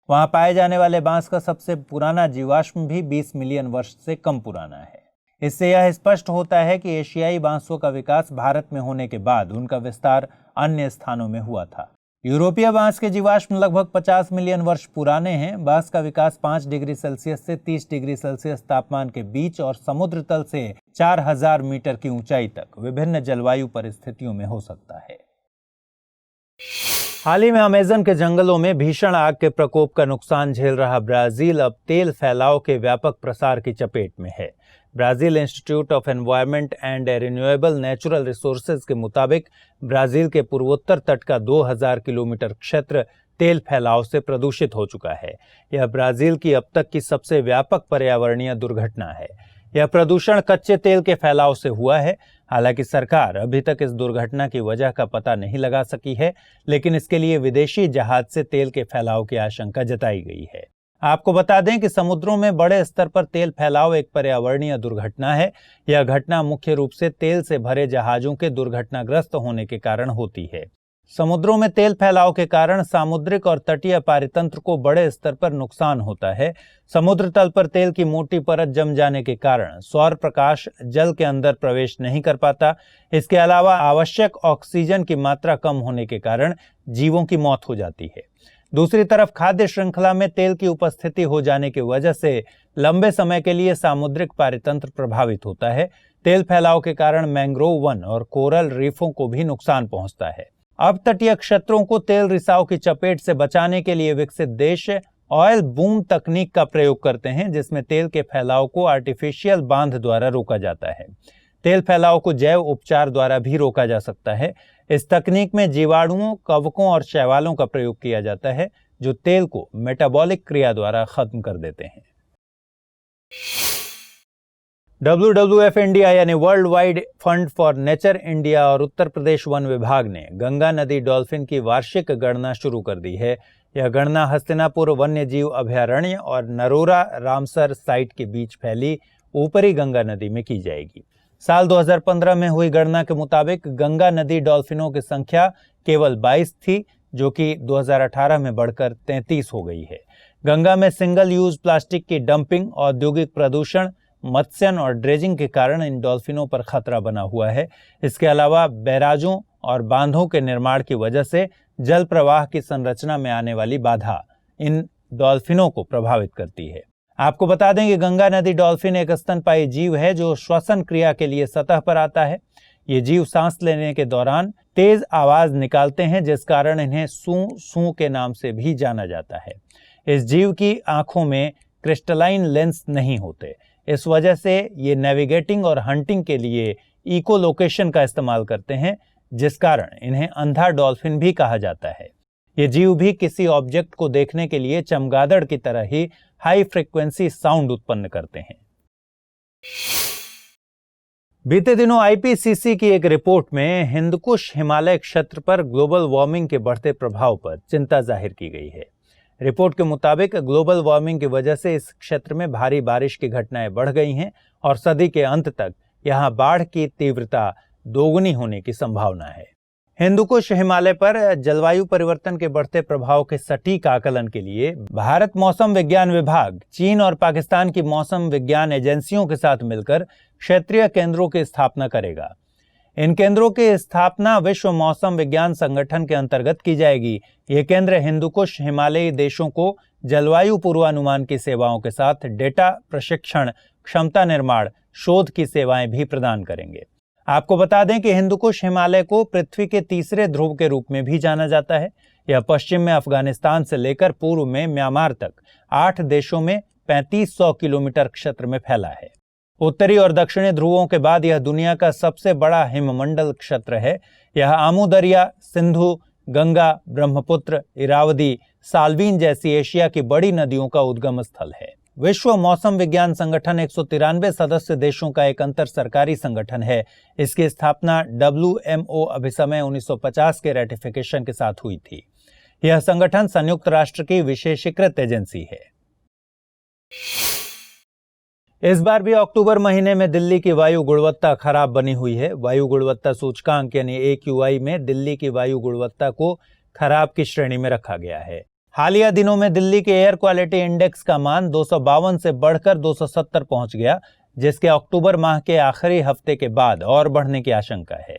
वहां पाए जाने वाले बांस का सबसे पुराना जीवाश्म भी 20 मिलियन वर्ष से कम पुराना है। इससे यह स्पष्ट होता है कि एशियाई बांसों का विकास भारत में होने के बाद उनका विस्तार अन्य स्थानों में हुआ था। यूरोपीय बांस के जीवाश्म लगभग 50 मिलियन वर्ष पुराने हैं। बांस का विकास 5 डिग्री सेल्सियस से 30 डिग्री सेल्सियस तापमान के बीच और समुद्र तल से 4000 मीटर की ऊंचाई तक विभिन्न जलवायु परिस्थितियों में हो सकता है। हाल ही में अमेज़न के जंगलों में भीषण आग के प्रकोप का नुकसान झेल रहा ब्राजील अब तेल फैलाव के व्यापक प्रसार की चपेट में है। Brazil institute of environment and renewable natural resources के मुताबिक ब्राजील के पूर्वोत्तर तट का 2000 किलोमीटर क्षेत्र तेल फैलाव से प्रदूषित हो चुका है। यह ब्राजील की अब तक की सबसे व्यापक पर्यावरणीय दुर्घटना है। यह प्रदूषण कच्चे तेल के फैलाव से हुआ है। हालांकि सरकार अभी तक इस दुर्घटना की वजह का पता नहीं लगा सकी है, लेकिन इसके लिए विदेशी जहाज से तेल के फैलाव की आशंका जताई गई है। आपको बता दें कि समुद्रों में बड़े स्तर पर तेल फैलाव एक पर्यावरणीय दुर्घटना है। यह घटना मुख्य रूप से तेल से भरे जहाजों के दुर्घटनाग्रस्त होने के कारण होती है। समुद्रों में तेल फैलाव के कारण सामुद्रिक और तटीय पारितंत्र को बड़े स्तर पर नुकसान होता है। समुद्र तल पर तेल की मोटी परत जम जाने के कारण सौर प्रकाश जल के अंदर प्रवेश नहीं कर पाता। इसके अलावा आवश्यक ऑक्सीजन की मात्रा कम होने के कारण जीवों की मौत हो जाती है। दूसरी तरफ खाद्य श्रृंखला में तेल की उपस्थिति हो जाने की वजह से लंबे समय के लिए सामुद्रिक पारितंत्र प्रभावित होता है। तेल फैलाव के कारण मैंग्रोव वन और कोरल रीफों को भी नुकसान पहुंचता है। अब तटीय क्षेत्रों को तेल रिसाव की चपेट से बचाने के लिए विकसित देश ऑयल बूम तकनीक का प्रयोग करते हैं, जिसमें तेल के फैलाव को आर्टिफिशियल बांध द्वारा रोका जाता है। तेल फैलाव को जैव उपचार द्वारा भी रोका जा सकता है। इस तकनीक में जीवाणुओं, कवकों और शैवालों का प्रयोग किया जाता है, जो तेल को मेटाबॉलिक क्रिया द्वारा खत्म कर देते हैं। WWF इंडिया यानी world wide fund for nature India और उत्तर प्रदेश वन विभाग ने गंगा नदी डॉल्फिन की वार्षिक गणना शुरू कर दी है। यह गणना हस्तिनापुर वन्यजीव अभयारण्य और नरोरा रामसर साइट के बीच फैली ऊपरी गंगा नदी में की जाएगी। साल 2015 में हुई गणना के मुताबिक गंगा नदी डॉल्फिनों की संख्या केवल 22 थी, जो कि 2018 में बढ़कर 33 हो गई है। गंगा में सिंगल यूज प्लास्टिक की डंपिंग, औद्योगिक प्रदूषण, मत्स्यन और ड्रेजिंग के कारण इन डॉल्फिनों पर खतरा बना हुआ है। इसके अलावा बैराजों और बांधों के निर्माण की वजह से जल प्रवाह की संरचना में आने वाली बाधा इन डॉल्फिनों को प्रभावित करती है। आपको बता दें कि गंगा नदी डॉल्फिन एक स्तनपायी जीव है जो श्वसन क्रिया के लिए सतह पर आता है। ये जीव सांस लेने के दौरान तेज आवाज निकालते हैं, जिस कारण इन्हें सू सू के नाम से भी जाना जाता है। इस जीव की आंखों में क्रिस्टलाइन लेंस नहीं होते। इस वजह से ये नेविगेटिंग और हंटिंग के लिए इकोलोकेशन का इस्तेमाल करते हैं, जिस कारण इन्हें अंधा डॉल्फिन भी कहा जाता है। ये जीव भी किसी ऑब्जेक्ट को देखने के लिए चमगादड़ की तरह ही हाई फ्रीक्वेंसी साउंड उत्पन्न करते हैं। बीते दिनों IPCC की एक रिपोर्ट में हिंदकुश हिमालय क्षेत्र पर ग्लोबल वार्मिंग के बढ़ते प्रभाव पर चिंता जाहिर की गई है। रिपोर्ट के मुताबिक ग्लोबल वार्मिंग की वजह से इस क्षेत्र में भारी बारिश की घटनाएं बढ़ गई हैं और सदी के अंत तक यहां बाढ़ की तीव्रता दोगुनी होने की संभावना है। हिंदुकुश हिमालय पर जलवायु परिवर्तन के बढ़ते प्रभाव के सटीक आकलन के लिए भारत मौसम विज्ञान विभाग चीन और पाकिस्तान की मौसम विज्ञान एजेंसियों के साथ मिलकर क्षेत्रीय केंद्रों की स्थापना करेगा। इन केंद्रों की स्थापना विश्व मौसम विज्ञान संगठन के अंतर्गत की जाएगी। ये केंद्र हिंदुकुश हिमालयी देशों को जलवायु पूर्वानुमान की सेवाओं के साथ डेटा प्रशिक्षण, क्षमता निर्माण, शोध की सेवाएं भी प्रदान करेंगे। आपको बता दें कि हिंदुकुश हिमालय को पृथ्वी के तीसरे ध्रुव के रूप में भी जाना जाता है। यह पश्चिम में अफगानिस्तान से लेकर पूर्व में म्यांमार तक 8 देशों में 3500 किलोमीटर क्षेत्र में फैला है। उत्तरी और दक्षिणी ध्रुवों के बाद यह दुनिया का सबसे बड़ा हिममंडल क्षेत्र है। यह आमू दरिया, सिंधु, गंगा, ब्रह्मपुत्र, इरावदी, साल्वीन जैसी एशिया की बड़ी नदियों का उद्गम स्थल है। विश्व मौसम विज्ञान संगठन 193 सदस्य देशों का एक अंतर सरकारी संगठन है। इसकी स्थापना WMO अभिसमय 1950 के रेटिफिकेशन के साथ हुई थी। यह संगठन संयुक्त राष्ट्र की विशेषीकृत एजेंसी है। इस बार भी अक्टूबर महीने में दिल्ली की वायु गुणवत्ता खराब बनी हुई है। वायु गुणवत्ता सूचकांक यानी AQI में दिल्ली की वायु गुणवत्ता को खराब की श्रेणी में रखा गया है। हालिया दिनों में दिल्ली के एयर क्वालिटी इंडेक्स का मान 252 से बढ़कर 270 पहुंच गया, जिसके अक्टूबर माह के आखिरी हफ्ते के बाद और बढ़ने की आशंका है।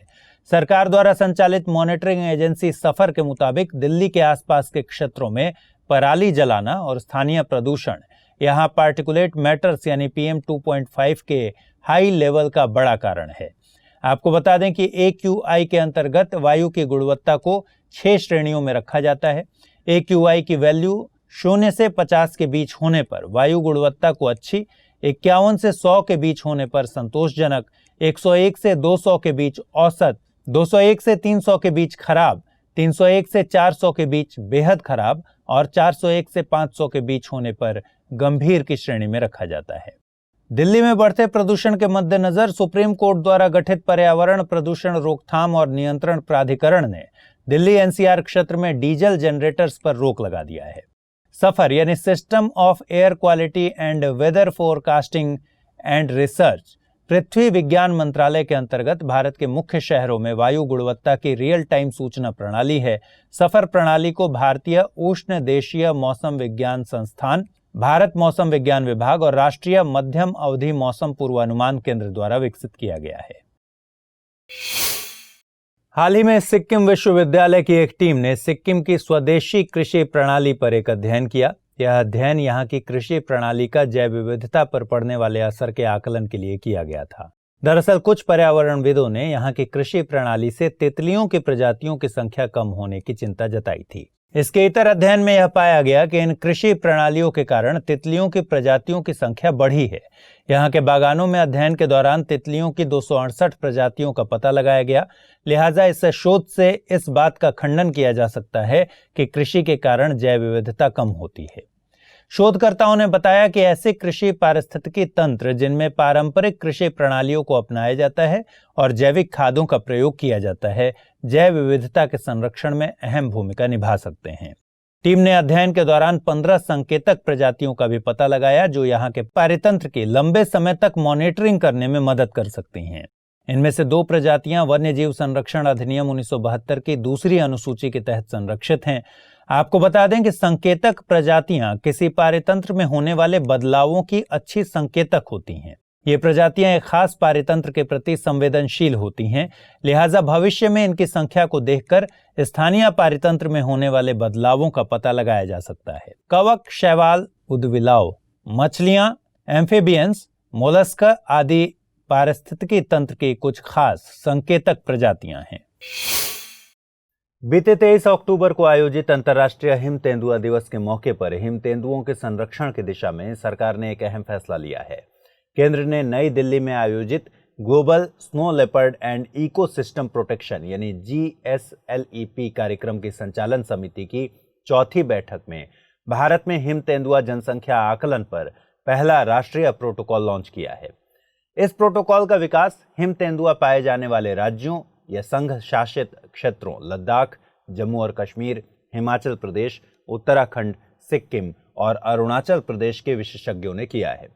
सरकार द्वारा संचालित मॉनिटरिंग एजेंसी सफर के मुताबिक दिल्ली के आसपास के क्षेत्रों में पराली जलाना और स्थानीय प्रदूषण, यहाँ पार्टिकुलेट मैटर्स यानी PM 2.5 के हाई लेवल का बड़ा कारण है। आपको बता दें कि AQI के अंतर्गत वायु की गुणवत्ता को 6 श्रेणियों में रखा जाता है। AQI की वैल्यू 0 से 50 के बीच होने पर वायु गुणवत्ता को अच्छी, 51 से 100 के बीच होने पर संतोषजनक, 101 से 200 के बीच औसत, 201 से 300 के बीच खराब, 301 से 400 के बीच बेहद खराब और 401 से 500 के बीच होने पर गंभीर की श्रेणी में रखा जाता है। दिल्ली में बढ़ते प्रदूषण के मद्देनजर सुप्रीम कोर्ट द्वारा गठित पर्यावरण प्रदूषण रोकथाम और नियंत्रण प्राधिकरण ने दिल्ली NCR क्षेत्र में डीजल जनरेटर्स पर रोक लगा दिया है। सफर यानी system of air quality and weather forecasting and research पृथ्वी विज्ञान मंत्रालय के अंतर्गत भारत के मुख्य शहरों में वायु गुणवत्ता की रियल टाइम सूचना प्रणाली है। सफर प्रणाली को भारतीय उष्ण देशीय मौसम विज्ञान संस्थान, भारत मौसम विज्ञान विभाग और राष्ट्रीय मध्यम अवधि मौसम पूर्वानुमान केंद्र द्वारा विकसित किया गया है। हाल ही में सिक्किम विश्वविद्यालय की एक टीम ने सिक्किम की स्वदेशी कृषि प्रणाली पर एक अध्ययन किया। यह अध्ययन यहाँ की कृषि प्रणाली का जैव विविधता पर पड़ने वाले असर के आकलन के लिए किया गया था। दरअसल कुछ पर्यावरणविदों ने यहाँ की कृषि प्रणाली से तितलियों की प्रजातियों की संख्या कम होने की चिंता जताई थी। इसके इतर अध्ययन में यह पाया गया कि इन कृषि प्रणालियों के कारण तितलियों की प्रजातियों की संख्या बढ़ी है। यहाँ के बागानों में अध्ययन के दौरान तितलियों की 268 प्रजातियों का पता लगाया गया। लिहाजा इस शोध से इस बात का खंडन किया जा सकता है कि कृषि के कारण जैव विविधता कम होती है। शोधकर्ताओं ने बताया कि ऐसे कृषि पारिस्थितिकी तंत्र जिनमें पारंपरिक कृषि प्रणालियों को अपनाया जाता है और जैविक खादों का प्रयोग किया जाता है, जैव विविधता के संरक्षण में अहम भूमिका निभा सकते हैं। टीम ने अध्ययन के दौरान 15 संकेतक प्रजातियों का भी पता लगाया जो यहाँ के पारितंत्र की लंबे समय तक मॉनिटरिंग करने में मदद कर सकती हैं। इनमें से 2 प्रजातियां वन्यजीव संरक्षण अधिनियम 1972 की दूसरी अनुसूची के तहत संरक्षित हैं। आपको बता दें कि संकेतक प्रजातियां किसी पारितंत्र में होने वाले बदलावों की अच्छी संकेतक होती हैं। ये प्रजातियां एक खास पारितंत्र के प्रति संवेदनशील होती हैं, लिहाजा भविष्य में इनकी संख्या को देखकर स्थानीय पारितंत्र में होने वाले बदलावों का पता लगाया जा सकता है। कवक, शैवाल, उद्विलाव, मछलियां, एम्फीबियंस, मोलस्क आदि पारिस्थितिकी तंत्र की कुछ खास संकेतक प्रजातियां हैं। बीते 23 अक्टूबर को आयोजित अंतर्राष्ट्रीय हिम तेंदुआ दिवस के मौके पर हिम तेंदुओं के संरक्षण की दिशा में सरकार ने एक अहम फैसला लिया है। केंद्र ने नई दिल्ली में आयोजित global snow leopard and ecosystem protection यानी GSLEP कार्यक्रम की संचालन समिति की चौथी बैठक में भारत में हिम तेंदुआ जनसंख्या आकलन पर पहला राष्ट्रीय प्रोटोकॉल लॉन्च किया है। इस प्रोटोकॉल का विकास हिम तेंदुआ पाए जाने वाले राज्यों या संघ शासित क्षेत्रों लद्दाख, जम्मू और कश्मीर, हिमाचल प्रदेश, उत्तराखंड, सिक्किम और अरुणाचल प्रदेश के विशेषज्ञों ने किया है।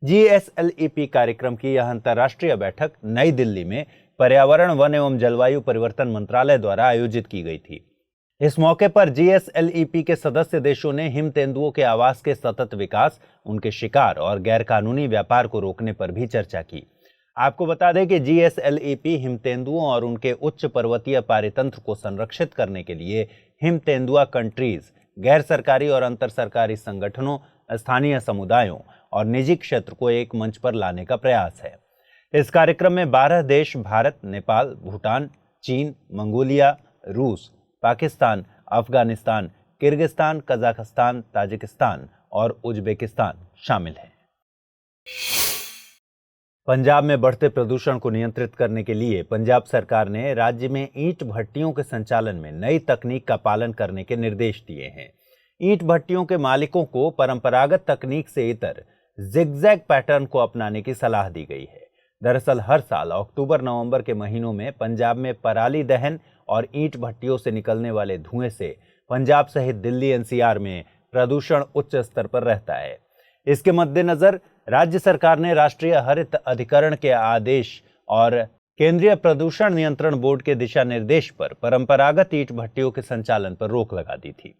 GSLEP कार्यक्रम की यह अंतर्राष्ट्रीय बैठक नई दिल्ली में पर्यावरण, वन एवं जलवायु परिवर्तन मंत्रालय द्वारा आयोजित की गई थी। इस मौके पर GSLEP के सदस्य देशों ने हिम तेंदुओं के आवास के सतत विकास, उनके शिकार और गैरकानूनी व्यापार को रोकने पर भी चर्चा की। आपको बता दें कि GSLEP हिम तेंदुओं और उनके उच्च पर्वतीय पारितंत्र को संरक्षित करने के लिए हिम तेंदुआ कंट्रीज, गैर सरकारी और अंतर सरकारी संगठनों, स्थानीय समुदायों और निजी क्षेत्र को एक मंच पर लाने का प्रयास है। इस कार्यक्रम में 12 देश भारत, नेपाल, भूटान, चीन, मंगोलिया, रूस, Pakistan, Afghanistan, Kyrgyzstan, Kazakhstan, Tajikistan और उज्बेकिस्तान शामिल हैं। पंजाब में बढ़ते प्रदूषण को नियंत्रित करने के लिए पंजाब सरकार ने राज्य में ईंट भट्टियों के संचालन में नई तकनीक का पालन करने के निर्देश दिए हैं। ईंट भट्टियों के मालिकों को परंपरागत तकनीक से इतर जिगजैग पैटर्न को अपनाने की सलाह दी गई है। दरअसल हर साल अक्टूबर-नवंबर के महीनों में पंजाब में पराली दहन और ईंट भट्टियों से निकलने वाले धुएं से पंजाब सहित दिल्ली NCR में प्रदूषण उच्च स्तर पर रहता है। इसके मद्देनजर राज्य सरकार ने राष्ट्रीय हरित अधिकरण के आदेश और केंद्रीय प्रदूषण नियंत्रण बोर्ड के दिशा निर्देश पर परंपरागत ईंट भट्टियों के संचालन पर रोक लगा दी थी।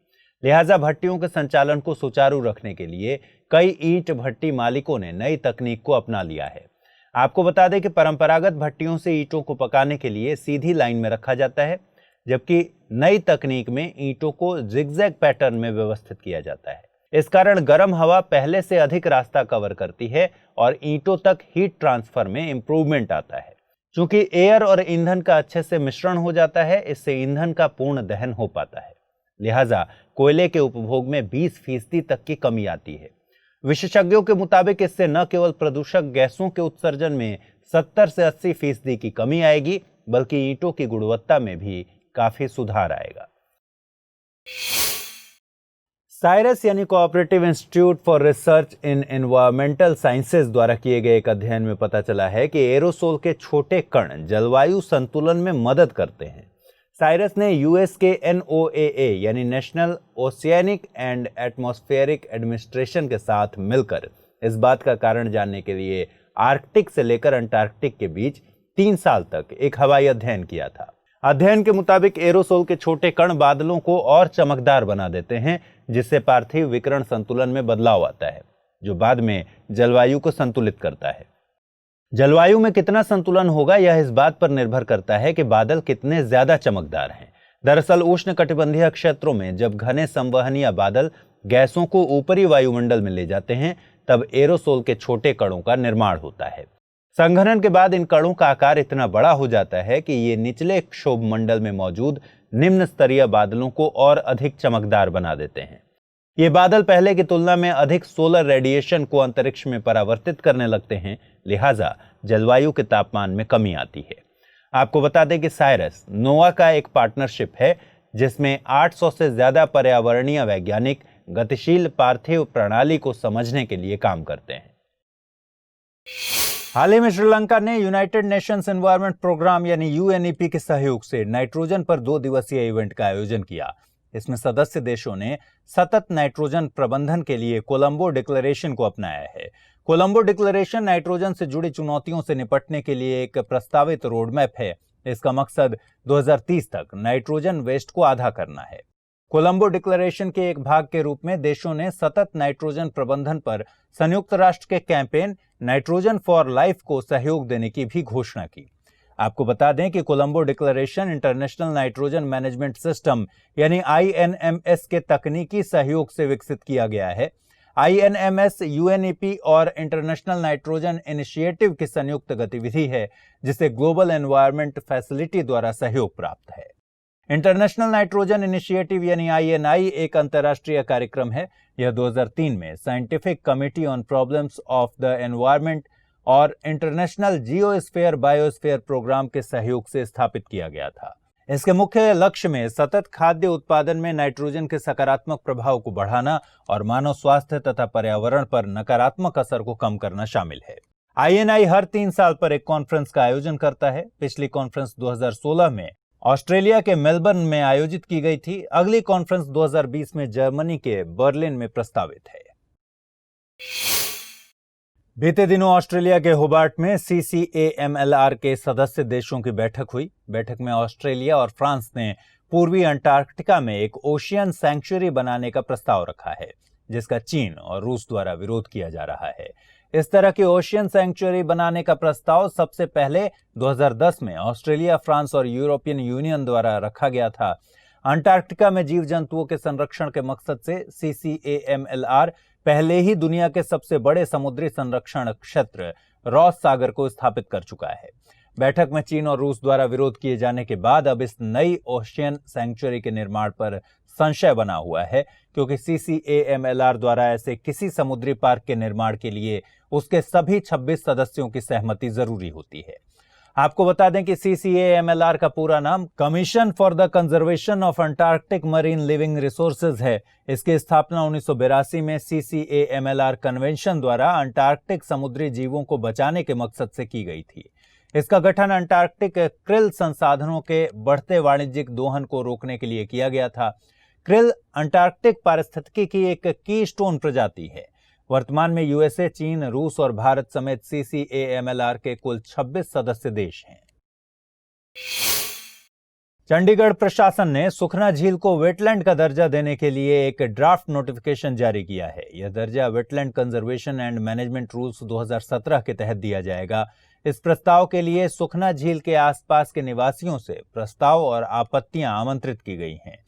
लिहाजा भट्टियों के संचालन को सुचारू रखने के लिए कई ईंट भट्टी मालिकों ने नई तकनीक को अपना लिया है। आपको बता दें कि परंपरागत भट्टियों से ईंटों को पकाने के लिए सीधी लाइन में रखा जाता है, जबकि नई तकनीक में ईंटों को जिगजैग पैटर्न में व्यवस्थित किया जाता है। इस कारण गर्म हवा पहले से अधिक रास्ता कवर करती है और ईंटों तक हीट ट्रांसफर में इंप्रूवमेंट आता है। चूंकि एयर और ईंधन का अच्छे से मिश्रण हो जाता है, इससे ईंधन का पूर्ण दहन हो पाता है। लिहाजा कोयले के उपभोग में 20% तक की कमी आती है। विशेषज्ञों के मुताबिक इससे न केवल प्रदूषक गैसों के उत्सर्जन में 70 से 80% की कमी आएगी, बल्कि ईंटों की गुणवत्ता में भी काफी सुधार आएगा। साइरस यानी cooperative institute for research in environmental sciences द्वारा किए गए एक अध्ययन में पता चला है कि एरोसोल के छोटे कण जलवायु संतुलन में मदद करते हैं। साइरस ने यूएस के NOAA यानी national oceanic and atmospheric administration के साथ मिलकर इस बात का कारण जानने के लिए आर्कटिक से लेकर अंटार्कटिक के बीच 3 साल तक एक हवाई अध्ययन किया था। अध्ययन के मुताबिक एरोसोल के छोटे कण बादलों को और चमकदार बना देते हैं, जिससे पार्थिव विकिरण संतुलन में बदलाव आता है, जो बाद में जलवायु को संतुलित करता है। जलवायु में कितना संतुलन होगा, यह इस बात पर निर्भर करता है कि बादल कितने ज्यादा चमकदार हैं। दरअसल उष्णकटिबंधीय क्षेत्रों में जब घने संवहनीय बादल गैसों को ऊपरी वायुमंडल में ले जाते हैं, तब एरोसोल के छोटे कणों का निर्माण होता है। संघनन के बाद इन कणों का आकार इतना बड़ा हो जाता है कि ये निचले क्षोभ मंडल में मौजूद निम्न स्तरीय बादलों को और अधिक चमकदार बना देते हैं। ये बादल पहले की तुलना में अधिक सोलर रेडिएशन को अंतरिक्ष में परावर्तित करने लगते हैं, लिहाजा जलवायु के तापमान में कमी आती है। आपको बता दें कि साइरस नोवा का एक पार्टनरशिप है, जिसमें 800 से ज्यादा पर्यावरणीय वैज्ञानिक गतिशील पार्थिव प्रणाली को समझने के लिए काम करते हैं। हाल ही में श्रीलंका ने यूनाइटेड नेशंस एनवायरनमेंट प्रोग्राम यानी यूएनईपी के सहयोग से नाइट्रोजन पर 2 दिवसीय इवेंट का आयोजन किया। इसमें सदस्य देशों ने सतत नाइट्रोजन प्रबंधन के लिए कोलंबो डिक्लेरेशन को अपनाया है। कोलंबो डिक्लेरेशन नाइट्रोजन से जुड़ी चुनौतियों से निपटने के लिए एक प्रस्तावित रोडमैप है। इसका मकसद 2030 तक नाइट्रोजन वेस्ट को आधा करना है। कोलंबो डिक्लेरेशन के एक भाग के रूप में देशों ने सतत नाइट्रोजन प्रबंधन पर संयुक्त राष्ट्र के कैंपेन नाइट्रोजन फॉर लाइफ को सहयोग देने की भी घोषणा की। आपको बता दें कि Colombo declaration international nitrogen management system यानी INMS के तकनीकी सहयोग से विकसित किया गया है। INMS यूएनईपी और इंटरनेशनल नाइट्रोजन इनिशिएटिव की संयुक्त गतिविधि है, जिसे ग्लोबल एनवायरनमेंट फैसिलिटी द्वारा सहयोग प्राप्त है। इंटरनेशनल नाइट्रोजन इनिशिएटिव यानी INI एक अंतर्राष्ट्रीय कार्यक्रम है। यह 2003 में scientific committee on problems of the environment और इंटरनेशनल जियोस्फीयर बायोस्फीयर प्रोग्राम के सहयोग से स्थापित किया गया था। इसके मुख्य लक्ष्य में सतत खाद्य उत्पादन में नाइट्रोजन के सकारात्मक प्रभाव को बढ़ाना और मानव स्वास्थ्य तथा पर्यावरण पर नकारात्मक असर को कम करना शामिल है। INI हर 3 साल पर एक कॉन्फ्रेंस का आयोजन करता है। पिछली कॉन्फ्रेंस 2016 में ऑस्ट्रेलिया के मेलबर्न में आयोजित की गई थी। अगली कॉन्फ्रेंस 2020 में जर्मनी के बर्लिन में प्रस्तावित है। बीते दिनों ऑस्ट्रेलिया के होबार्ट में CCAMLR के सदस्य देशों की बैठक हुई। बैठक में ऑस्ट्रेलिया और फ्रांस ने पूर्वी अंटार्कटिका में एक ओशियन सैंक्चुरी बनाने का प्रस्ताव रखा है, जिसका चीन और रूस द्वारा विरोध किया जा रहा है। इस तरह की ओशियन सैंक्चुरी बनाने का प्रस्ताव सबसे पहले 2010 में ऑस्ट्रेलिया, फ्रांस और यूरोपियन यूनियन द्वारा रखा गया था। अंटार्कटिका में जीव जंतुओं के संरक्षण के मकसद से CCAMLR पहले ही दुनिया के सबसे बड़े समुद्री संरक्षण क्षेत्र रॉस सागर को स्थापित कर चुका है। बैठक में चीन और रूस द्वारा विरोध किए जाने के बाद अब इस नई ओशियन सैंक्चुरी के निर्माण पर संशय बना हुआ है, क्योंकि CCAMLR द्वारा ऐसे किसी समुद्री पार्क के निर्माण के लिए उसके सभी 26 सदस्यों की सहमति जरूरी होती है। आपको बता दें कि CCAMLR का पूरा नाम commission for the conservation of Antarctic marine living resources है। इसकी स्थापना 1982 में CCAMLR कन्वेंशन द्वारा अंटार्कटिक समुद्री जीवों को बचाने के मकसद से की गई थी। इसका गठन अंटार्कटिक क्रिल संसाधनों के बढ़ते वाणिज्यिक दोहन को रोकने के लिए किया गया था। क्रिल अंटार्कटिक पारिस्थितिकी की एक कीस्टोन प्रजाति है। वर्तमान में USA, चीन, रूस और भारत समेत CCAMLR के कुल 26 सदस्य देश हैं। चंडीगढ़ प्रशासन ने सुखना झील को वेटलैंड का दर्जा देने के लिए एक ड्राफ्ट नोटिफिकेशन जारी किया है। यह दर्जा wetland conservation and management rules 2017 के तहत दिया जाएगा। इस प्रस्ताव के लिए सुखना झील के आसपास के निवासियों से प्रस्ताव और आपत्तियां आमंत्रित की गई हैं।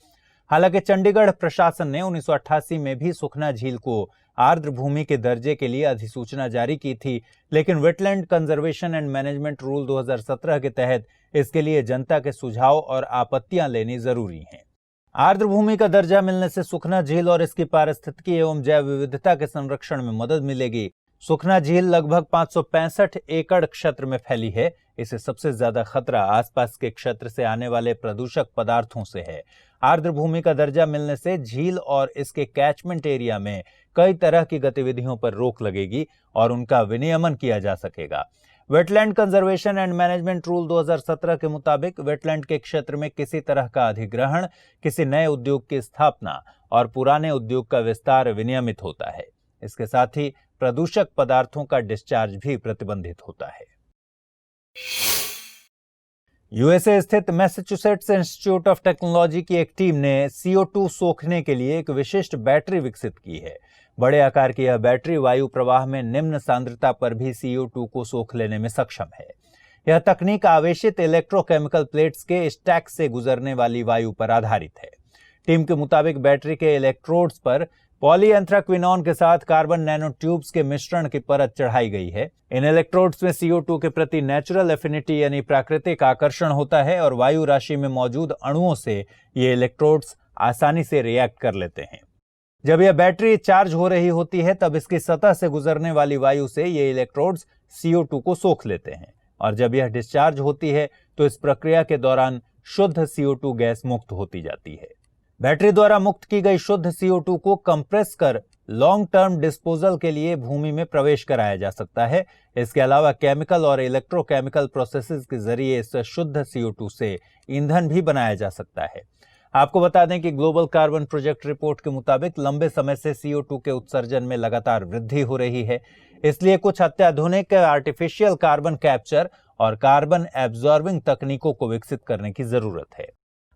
हालांकि चंडीगढ़ प्रशासन ने 1988 में भी सुखना झील को आर्द्र भूमि के दर्जे के लिए अधिसूचना जारी की थी, लेकिन wetland conservation and management rule 2017 के तहत इसके लिए जनता के सुझाव और आपत्तियां लेनी जरूरी हैं। आर्द्र भूमि का दर्जा मिलने से सुखना झील और इसकी पारिस्थितिकी एवं जैव विविधता के संरक्षण में मदद मिलेगी। सुखना झील लगभग 565 एकड़ क्षेत्र में फैली है। इसे सबसे ज्यादा खतरा आसपास के क्षेत्र से आने वाले प्रदूषक पदार्थों से है। आर्द्र भूमि का दर्जा मिलने से झील और इसके कैचमेंट एरिया में कई तरह की गतिविधियों पर रोक लगेगी और उनका विनियमन किया जा सकेगा। Wetland conservation and management rule 2017 के मुताबिक वेटलैंड के क्षेत्र में किसी तरह का अधिग्रहण, किसी नए उद्योग की स्थापना और पुराने उद्योग का विस्तार विनियमित होता है। इसके साथ ही प्रदूषक पदार्थों का डिस्चार्ज भी प्रतिबंधित होता है। यूएसए स्थित मैसाचुसेट्स इंस्टीट्यूट ऑफ टेक्नोलॉजी की एक टीम ने CO2 सोखने के लिए एक विशिष्ट बैटरी विकसित की है। बड़े आकार की यह बैटरी वायु प्रवाह में निम्न सांद्रता पर भी CO2 को सोख लेने में सक्षम है। यह तकनीक आवेशित इलेक्ट्रोकेमिकल प्लेट्स के स्टैक से गुजरने वाली वायु पर आधारित है। टीम के मुताबिक बैटरी के इलेक्ट्रोड्स पर पॉलीएंथ्राक्विनोन के साथ कार्बन नैनो ट्यूब्स के मिश्रण की परत चढ़ाई गई है। इन इलेक्ट्रोड्स में CO2 के प्रति नेचुरल एफिनिटी यानी प्राकृतिक आकर्षण होता है और वायु राशि में मौजूद अणुओं से ये इलेक्ट्रोड्स आसानी से रिएक्ट कर लेते हैं। जब यह बैटरी चार्ज हो रही होती है तब इसकी सतह से गुजरने वाली वायु से ये इलेक्ट्रोड्स CO2 को सोख लेते हैं और जब यह डिस्चार्ज होती है तो इस प्रक्रिया के दौरान शुद्ध CO2 गैस मुक्त होती जाती है। बैटरी द्वारा मुक्त की गई शुद्ध CO2 को कंप्रेस कर लॉन्ग टर्म डिस्पोजल के लिए भूमि में प्रवेश कराया जा सकता है। इसके अलावा केमिकल और इलेक्ट्रोकेमिकल प्रोसेसेस के जरिए इस शुद्ध CO2 से ईंधन भी बनाया जा सकता है। आपको बता दें कि ग्लोबल कार्बन प्रोजेक्ट रिपोर्ट के मुताबिक लंबे समय से CO2 के उत्सर्जन में लगातार वृद्धि हो रही है। इसलिए कुछ अत्याधुनिक आर्टिफिशियल कार्बन कैप्चर और कार्बन एब्जॉर्बिंग तकनीकों को विकसित करने की जरूरत है।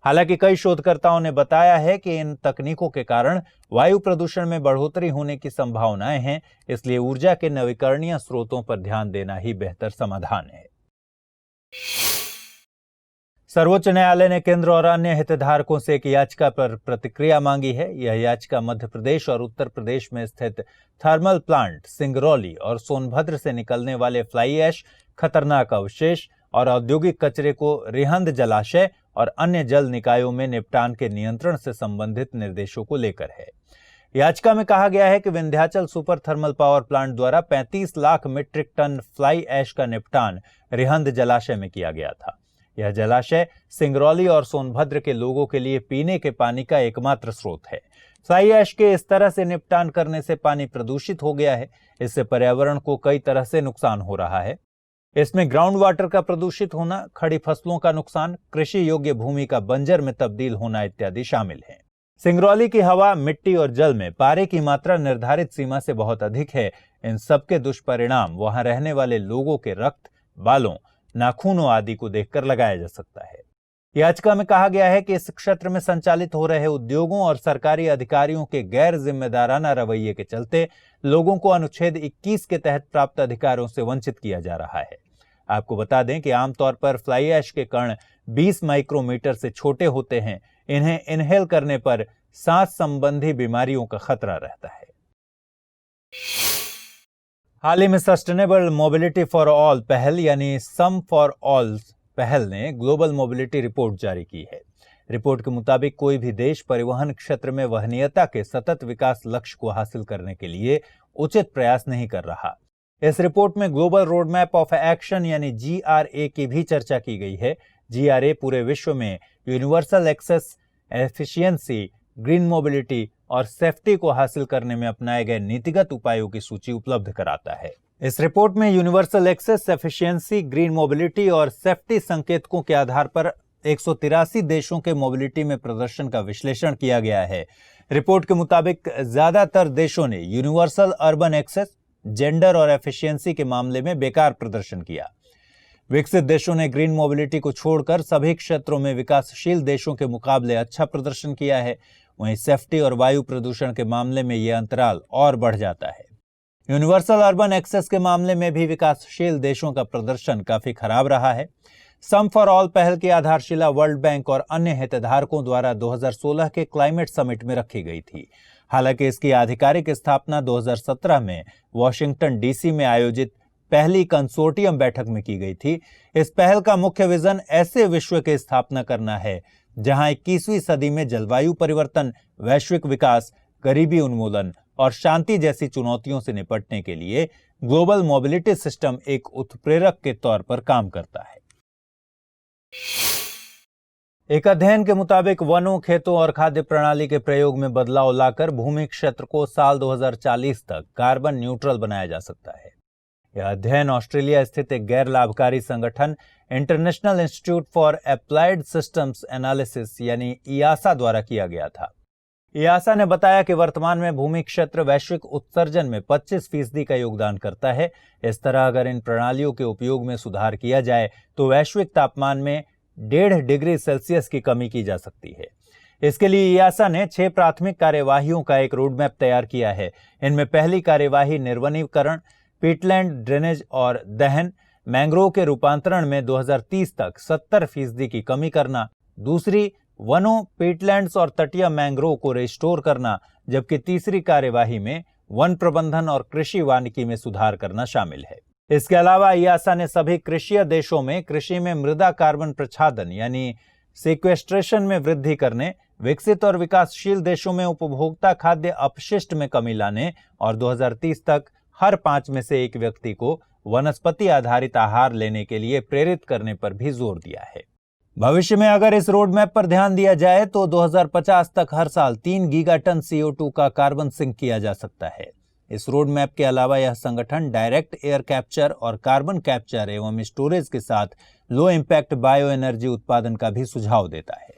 हालांकि कई शोधकर्ताओं ने बताया है कि इन तकनीकों के कारण वायु प्रदूषण में बढ़ोतरी होने की संभावनाएं हैं, इसलिए ऊर्जा के नवीकरणीय स्रोतों पर ध्यान देना ही बेहतर समाधान है। सर्वोच्च न्यायालय ने केंद्र और अन्य हितधारकों से एक याचिका पर प्रतिक्रिया मांगी है। यह याचिका मध्य प्रदेश और उत्तर प्रदेश में स्थित थर्मल प्लांट सिंगरौली और सोनभद्र से निकलने वाले फ्लाई ऐश, खतरनाक अवशेष और औद्योगिक कचरे को रिहंद जलाशय और अन्य जल निकायों में निपटान के नियंत्रण से संबंधित निर्देशों को लेकर है। याचिका में कहा गया है कि Vindhyachal super thermal power plant द्वारा 35 lakh metric tonne fly ash का निपटान रिहंद जलाशय में किया गया था। यह जलाशय सिंगरौली और सोनभद्र के लोगों के लिए पीने के पानी का एकमात्र स्रोत है। फ्लाई ऐश के इस तरह से निपटान करने से पानी प्रदूषित हो गया है। इससे पर्यावरण को कई तरह से नुकसान हो रहा है। इसमें ग्राउंड वाटर का प्रदूषित होना, खड़ी फसलों का नुकसान, कृषि योग्य भूमि का बंजर में तब्दील होना इत्यादि शामिल हैं। सिंगरौली की हवा, मिट्टी और जल में पारे की मात्रा निर्धारित सीमा से बहुत अधिक है। इन सबके दुष्परिणाम वहां रहने वाले लोगों के रक्त, बालों, नाखूनों आदि को देखकर लगाया जा सकता है। याचिका में कहा गया है कि इस क्षेत्र में संचालित हो रहे उद्योगों और सरकारी अधिकारियों के गैर जिम्मेदाराना रवैये के चलते लोगों को अनुच्छेद 21 के तहत प्राप्त अधिकारों से वंचित किया जा रहा है। आपको बता दें कि आमतौर पर फ्लाई ऐश के कण 20 माइक्रोमीटर से छोटे होते हैं। इन्हें इनहेल करने पर सांस संबंधी बीमारियों का खतरा रहता है। हाल ही में सस्टेनेबल मोबिलिटी फॉर ऑल पहल यानी सम फॉर ऑल पहल ने ग्लोबल मोबिलिटी रिपोर्ट जारी की है। रिपोर्ट के मुताबिक कोई भी देश परिवहन क्षेत्र में वहनीयता के सतत विकास लक्ष्य को हासिल करने के लिए उचित प्रयास नहीं कर रहा। इस रिपोर्ट में global road map of action यानी GRA की भी चर्चा की गई है। GRA पूरे विश्व में universal access, efficiency, green mobility और सेफ्टी को हासिल करने में अपनाए गए नीतिगत उपायों की सूची उपलब्ध कराता है। इस रिपोर्ट में universal access, efficiency, green mobility और सेफ्टी संकेतकों के आधार पर 183 देशों के मोबिलिटी में प्रदर्शन का विश्लेषण किया गया है। रिपोर्ट के मुताबिक ज्यादातर देशों ने यूनिवर्सल अर्बन एक्सेस, जेंडर और एफिशिएंसी के मामले में बेकार प्रदर्शन किया। विकसित देशों ने ग्रीन मोबिलिटी को छोड़कर सभी क्षेत्रों में विकासशील देशों के मुकाबले अच्छा प्रदर्शन किया है। वहीं सेफ्टी और वायु प्रदूषण के मामले में यह अंतराल और बढ़ जाता है। यूनिवर्सल अर्बन एक्सेस के मामले में भी विकासशील देशों का प्रदर्शन काफी खराब रहा है। सम फॉर ऑल पहल की आधारशिला वर्ल्ड बैंक और अन्य हितधारकों द्वारा 2016 के क्लाइमेट समिट में रखी गई थी। हालांकि इसकी आधिकारिक स्थापना 2017 में वॉशिंगटन DC में आयोजित पहली कंसोर्टियम बैठक में की गई थी। इस पहल का मुख्य विजन ऐसे विश्व की स्थापना करना है जहां 21वीं सदी में जलवायु परिवर्तन, वैश्विक विकास, गरीबी उन्मूलन और शांति जैसी चुनौतियों से निपटने के लिए ग्लोबल मोबिलिटी सिस्टम एक उत्प्रेरक के तौर पर काम करता है। एक अध्ययन के मुताबिक वनों, खेतों और खाद्य प्रणाली के प्रयोग में बदलाव लाकर भूमि क्षेत्र को साल 2040 तक कार्बन न्यूट्रल बनाया जा सकता है। यह अध्ययन ऑस्ट्रेलिया स्थित एक गैर लाभकारी संगठन international institute for applied systems analysis यानी IASA द्वारा किया गया था। ईआसा ने बताया कि वर्तमान में भूमि क्षेत्र वैश्विक उत्सर्जन में 25% का योगदान करता है। इस तरह अगर इन प्रणालियों के उपयोग में सुधार किया जाए तो वैश्विक तापमान में 1.5 डिग्री सेल्सियस की कमी की जा सकती है। इसके लिए ईआसा ने 6 प्राथमिक कार्यवाहियों का एक रोडमैप तैयार किया है। इनमें पहली कार्यवाही निर्वनीकरण, पीटलैंड ड्रेनेज और दहन, मैंग्रोव के रूपांतरण में 2030 तक 70% की कमी करना, दूसरी वनों, पीटलैंड्स और तटीय मैंग्रोव को रिस्टोर करना, जबकि तीसरी कार्यवाही में वन प्रबंधन और कृषि वानिकी में सुधार करना शामिल है। इसके अलावा ईआसा ने सभी कृषि देशों में कृषि में मृदा कार्बन प्रच्छादन यानी सिक्वेस्ट्रेशन में वृद्धि करने, विकसित और विकासशील देशों में उपभोक्ता खाद्य अपशिष्ट में कमी लाने और 2030 तक हर 5 में से 1 व्यक्ति को वनस्पति आधारित आहार लेने के लिए प्रेरित करने पर भी जोर दिया है। भविष्य में अगर इस रोड मैप पर ध्यान दिया जाए तो 2050 तक हर साल 3 गीगाटन CO2 का कार्बन सिंक किया जा सकता है। इस रोड मैप के अलावा यह संगठन डायरेक्ट एयर कैप्चर और कार्बन कैप्चर एवं स्टोरेज के साथ लो इम्पैक्ट बायो एनर्जी उत्पादन का भी सुझाव देता है।